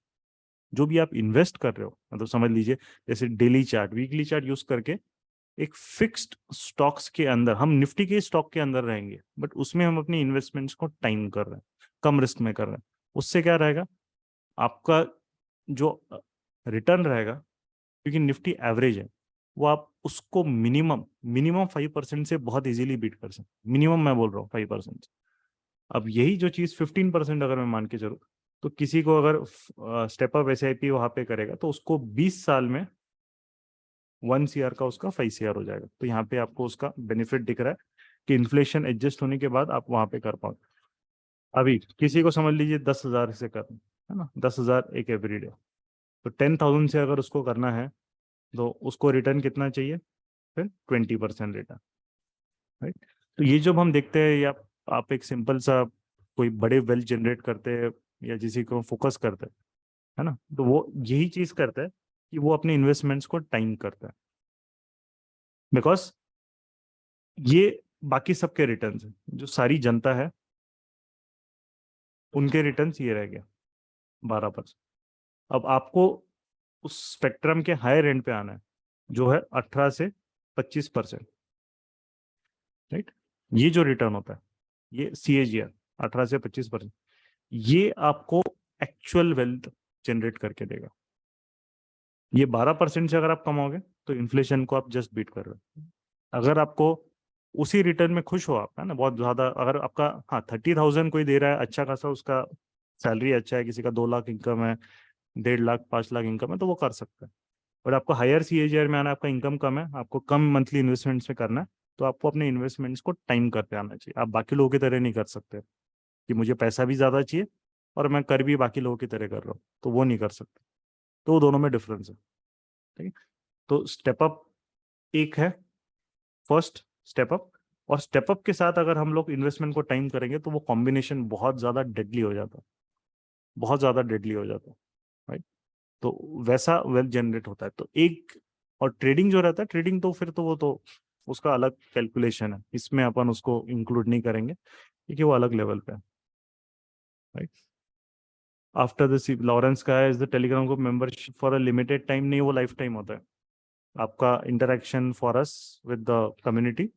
जो भी आप इन्वेस्ट कर रहे हो, मतलब समझ लीजिए जैसे daily chart weekly chart use करके एक फिक्स्ड स्टॉक्स के अंदर, हम निफ्टी के स्टॉक के अंदर रहेंगे बट उसमें हम अपनी इन्वेस्टमेंट्स को टाइम कर रहे हैं, कम रिस्क में कर रहे हैं। उससे क्या रहेगा, आपका जो रिटर्न रहेगा, क्योंकि निफ्टी एवरेज है, वो आप उसको मिनिमम 5% से बहुत इजीली बीट कर सकते, मिनिमम मैं बोल रहा हूँ 5%। अब यही जो चीज 15% अगर मैं मान के चलूँ, तो किसी को अगर स्टेप अप SIP वहां पे करेगा तो उसको 20 साल में 1 CR का उसका 5 CR हो जाएगा। तो यहाँ पे आपको उसका बेनिफिट दिख रहा है कि इन्फ्लेशन एडजस्ट होने के बाद आप वहां पे कर पाओ। अभी किसी को समझ लीजिए 10,000 से करना है ना, 10,000 एक एवरीडे, तो 10,000 से अगर उसको करना है तो उसको रिटर्न कितना चाहिए, फिर 20% रिटर्न, राइट। तो ये जब हम देखते हैं या आप एक सिंपल सा कोई बड़े वेल्थ जनरेट करते हैं या जिसी को फोकस करते हैं, है ना, तो वो यही चीज करता है कि वो अपने इन्वेस्टमेंट्स को टाइम करता है, बिकॉज ये बाकी सबके रिटर्न्स हैं, जो सारी जनता है उनके रिटर्न्स ये रह गया 12%। अब आपको उस स्पेक्ट्रम के हायर एंड पे आना है जो है 18 से 25%, राइट। ये जो रिटर्न होता है ये CAGR 18 से 25%, ये आपको एक्चुअल वेल्थ जनरेट करके देगा। ये 12% से अगर आप कमाओगे तो इन्फ्लेशन को आप जस्ट बीट कर रहे हो। अगर आपको उसी रिटर्न में खुश हो आप, है ना, बहुत ज्यादा, अगर आपका हाँ 30,000 कोई दे रहा है, अच्छा खासा उसका सैलरी अच्छा है, किसी का 2 लाख इनकम है, 1.5 लाख 5 लाख इनकम है, तो वो कर सकता है। और आपको हायर CAGR में आना, आपका इनकम कम है, आपको कम मंथली इन्वेस्टमेंट्स में करना है, तो आपको अपने इन्वेस्टमेंट्स को टाइम करते आना चाहिए। आप बाकी लोगों की तरह नहीं कर सकते कि मुझे पैसा भी ज्यादा चाहिए और मैं कर भी बाकी लोगों की तरह कर रहा हूँ, तो वो नहीं कर सकते। तो वो दोनों में डिफरेंस है, ठीक है। तो स्टेप अप एक है, फर्स्ट स्टेप अप। और स्टेप अप के साथ अगर हम लोग इन्वेस्टमेंट को टाइम करेंगे तो वो कॉम्बिनेशन बहुत ज्यादा डेडली हो जाता है, बहुत ज्यादा डेडली हो जाता है, राइट। तो वैसा वेल्थ जनरेट होता है। तो एक, और ट्रेडिंग जो रहता है, ट्रेडिंग तो फिर तो वो तो उसका अलग कैलकुलेशन है, इसमें अपन उसको इंक्लूड नहीं करेंगे क्योंकि वो अलग लेवल पे है, राइट। आफ्टर दिस लॉरेंस का है, is the Telegram group membership for a limited time, नहीं वो लाइफ टाइम होता है। आपका interaction for us with the community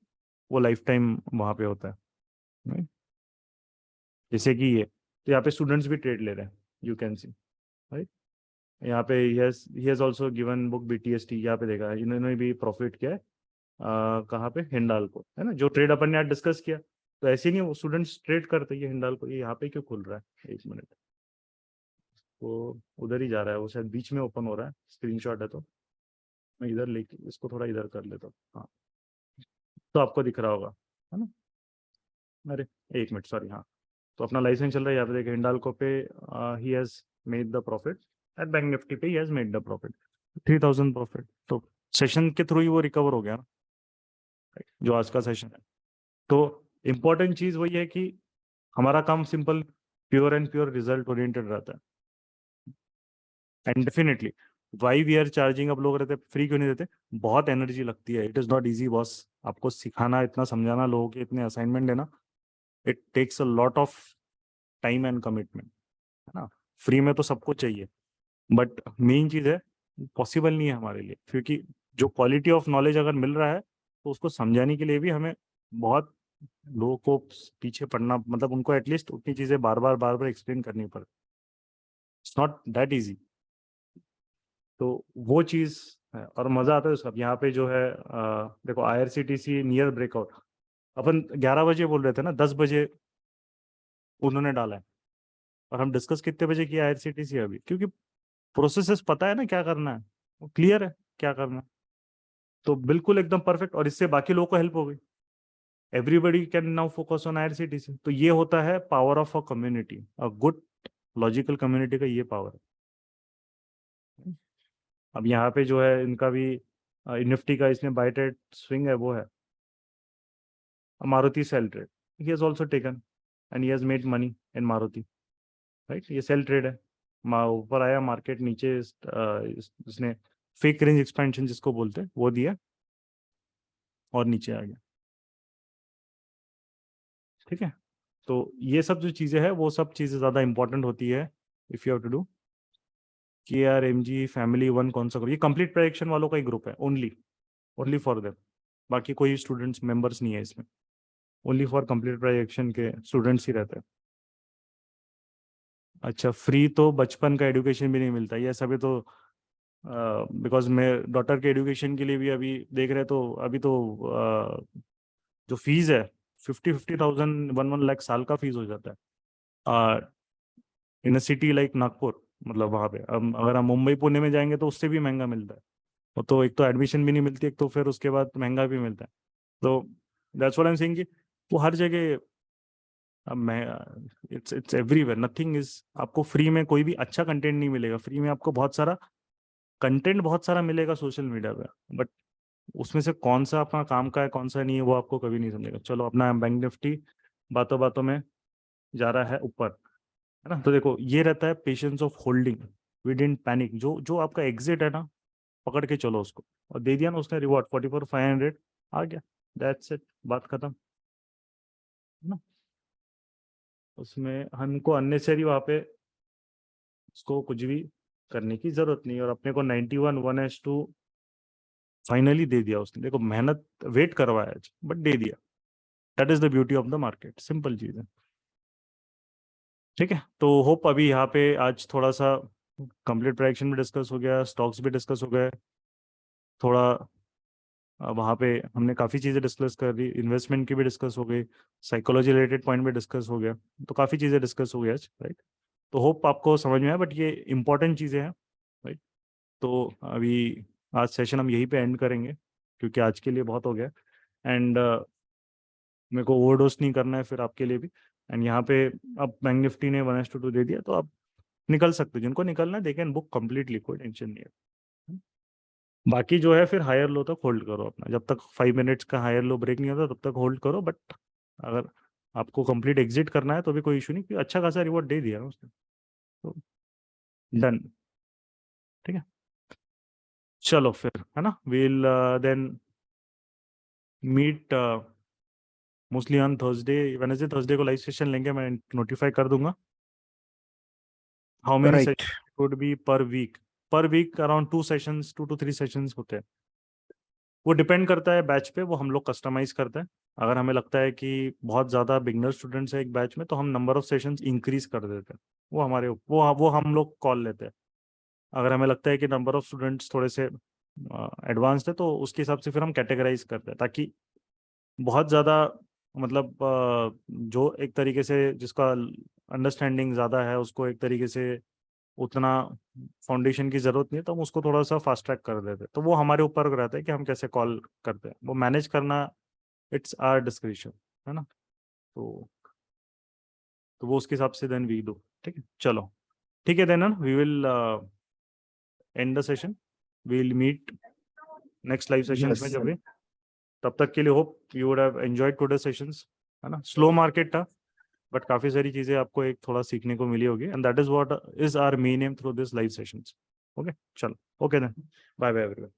वो लाइफ टाइम वहाँ पे होता है, right? जैसे कि ये, तो यहाँ पे स्टूडेंट्स भी ट्रेड ले रहे हैं, यू कैन सी, राइट। यहाँ पे he has also given book BTST, यहाँ पे देखा है इन्होंने भी प्रॉफिट किया है, कहाँ पे, हिंडाल्को, है ना, जो ट्रेड अपन ने आज डिस्कस किया। तो ऐसे नहीं वो स्टूडेंट्स ट्रेड करते, ये हिंडाल्को, ये यहाँ पे क्यों खुल रहा है, 1 मिनट, वो उधर ही जा रहा है, वो शायद बीच में ओपन हो रहा है, स्क्रीनशॉट है, तो मैं इधर लेके इसको थोड़ा इधर कर लेता हूँ, हाँ, तो आपको दिख रहा होगा, है ना। अरे 1 मिनट, सॉरी, हाँ। तो अपना लाइसेंस चल रहा है, यहाँ पे देखिए हिंडाल्को पे he has made the profit, at bank Nifty पे he has made the profit, 3,000 profit. तो सेशन के थ्रू ही वो रिकवर हो गया ना, जो आज का सेशन है। तो इम्पोर्टेंट चीज वही है कि हमारा काम simple, pure and pure result oriented रहता है। And definitely why we are charging, अब लोग रहते फ्री क्यों नहीं देते, बहुत एनर्जी लगती है, it is not easy boss. आपको सिखाना, इतना समझाना, लोगों के इतने असाइनमेंट देना, it takes a lot of time and commitment, है ना। फ्री में तो सबको चाहिए, बट मेन चीज है, पॉसिबल नहीं है हमारे लिए, क्योंकि जो क्वालिटी ऑफ नॉलेज अगर मिल रहा है तो उसको समझाने के लिए भी हमें बहुत लोगों को पीछे पड़ना, मतलब उनको एटलीस्ट उतनी चीजें बार बार एक्सप्लेन करनी पड़े, इट्स नॉट दैट इजी। तो वो चीज है और मजा आता है उसका। यहाँ पे जो है देखो, IRCTC नियर ब्रेकआउट, अपन 11 बजे बोल रहे थे ना, 10 बजे उन्होंने डाला है, और हम डिस्कस कितने बजे किया IRCTC अभी, क्योंकि प्रोसेसेस पता है ना क्या करना है, वो क्लियर है क्या करना है, तो बिल्कुल एकदम परफेक्ट, और इससे बाकी लोगों को हेल्प हो गई। Everybody can now focus on IRCTC। तो ये होता है power of a community, a good logical community का ये पावर है। अब यहाँ पे जो है इनका भी निफ्टी का इसमें बाय ट्रेड स्विंग है, वो है Maruti sell trade, he has also taken and he has made money in Maruti, right. ये सेल ट्रेड है, ऊपर आया मार्केट, नीचे इसने फेक रेंज एक्सपेंशन जिसको बोलते हैं वो दिया और नीचे आ गया, ठीक है। तो ये सब जो चीजें हैं, वो सब चीजें ज्यादा इंपॉर्टेंट होती है if you have to do. KRMG family 1 कौन सा ग्रुप, ये कंप्लीट प्रेडिक्शन वालों का ही ग्रुप है, ओनली ओनली फॉर देम, बाकी कोई स्टूडेंट्स मेंबर्स नहीं है इसमें, ओनली फॉर कंप्लीट प्रेडिक्शन के स्टूडेंट्स ही रहते हैं। अच्छा, फ्री तो बचपन का एजुकेशन भी नहीं मिलता, ये सभी तो बिकॉज मैं डॉटर के एजुकेशन के लिए भी अभी देख रहे, तो अभी तो जो फीस है 50,000 1 लाख साल का फीस हो जाता है इन अ सिटी लाइक नागपुर, मतलब वहाँ पे। अब अगर हम मुंबई पुणे में जाएंगे तो उससे भी महंगा मिलता है, और तो एक तो एडमिशन भी नहीं मिलती, एक तो फिर उसके बाद महंगा भी मिलता है। तो that's what I am saying कि वो हर जगह, अब मैं, इट्स एवरीवेयर, नथिंग इज, आपको फ्री में कोई भी अच्छा कंटेंट नहीं मिलेगा। फ्री में आपको बहुत सारा कंटेंट, बहुत सारा मिलेगा सोशल मीडिया पे, बट उसमें से कौन सा अपना काम का है, कौन सा नहीं है, वो आपको कभी नहीं समझेगा। चलो, अपना बैंक निफ्टी बातों बातों में जा रहा है ऊपर, है ना। तो देखो, ये रहता है patience of holding, we didn't panic. जो जो आपका एग्जिट है ना, पकड़ के चलो उसको, और दे दिया ना उसने रिवॉर्ड 44,500 आ गया, दैट्स इट, बात खत्म, है ना। उसमें हमको अननेसरी वहां पे उसको कुछ भी करने की जरूरत नहीं, और अपने को 91 1:2 फाइनली दे दिया उसने। देखो, मेहनत वेट करवाया बट दे दिया, that is the beauty of the market, simple चीज है, ठीक है। तो होप अभी यहाँ पे आज थोड़ा सा कंप्लीट प्राइक्शन भी डिस्कस हो गया, स्टॉक्स भी डिस्कस हो गए, थोड़ा वहाँ पे हमने काफ़ी चीज़ें डिस्कस कर दी, इन्वेस्टमेंट की भी डिस्कस हो गई, साइकोलॉजी रिलेटेड पॉइंट भी डिस्कस हो गया, तो काफ़ी चीज़ें डिस्कस हो गई आज, राइट। तो होप आपको समझ में आया, बट ये इंपॉर्टेंट चीज़ें हैं, राइट। तो अभी आज सेशन हम यहीं पे एंड करेंगे क्योंकि आज के लिए बहुत हो गया, एंड मेरे को ओवरडोज नहीं करना है फिर आपके लिए भी। एंड यहाँ पे अब बैंक निफ्टी ने 1:2 दे दिया, तो आप निकल सकते हो, जिनको निकलना है दे कैन बुक कंप्लीटली, कोई टेंशन नहीं है। बाकी जो है फिर हायर लो तक होल्ड करो अपना, जब तक 5 मिनट्स का हायर लो ब्रेक नहीं होता तब तक होल्ड करो, बट अगर आपको कंप्लीट एग्जिट करना है तो भी कोई इशू नहीं, क्योंकि अच्छा खासा रिवॉर्ड दे दिया ना उसने, तो डन, ठीक है। चलो फिर, है ना, will then meet mostly on Thursday, Wednesday Thursday को लाइव सेशन लेंगे, मैं नोटिफाई कर दूंगा। How many Right. Session would be per week around 2 sessions, 2 to 3 sessions होते हैं। वो डिपेंड करता है बैच पे, वो हम लोग कस्टमाइज करते हैं। अगर हमें लगता है कि बहुत ज़्यादा बिगनर स्टूडेंट्स है एक बैच में, तो हम नंबर ऑफ सेशंस इंक्रीज कर देते हैं, वो हमारे वो हम लोग कॉल लेते हैं। अगर हमें लगता है कि नंबर ऑफ स्टूडेंट्स थोड़े से एडवांस्ड है, तो उसके हिसाब से फिर हम कैटेगराइज करते हैं, ताकि बहुत ज़्यादा मतलब जो एक तरीके से जिसका अंडरस्टैंडिंग ज़्यादा है उसको एक तरीके से उतना फाउंडेशन की ज़रूरत नहीं है, तो हम उसको थोड़ा सा फास्ट ट्रैक कर देते हैं। तो वो हमारे ऊपर रहता है कि हम कैसे कॉल करते हैं, वो मैनेज करना इट्स आवर डिस्क्रिप्शन, है ना। तो वो उसके हिसाब से देन वी डू, ठीक है। चलो ठीक है, then we will end the session, we will meet next live sessions में Yes. जब भी। तब तक के लिए hope you would have enjoyed today sessions, है ना। स्लो मार्केट था, बट काफ़ी सारी चीज़ें आपको एक थोड़ा सीखने को मिली होगी, and that is what is our main aim through this live sessions. Okay, चलो, okay then, bye bye everyone.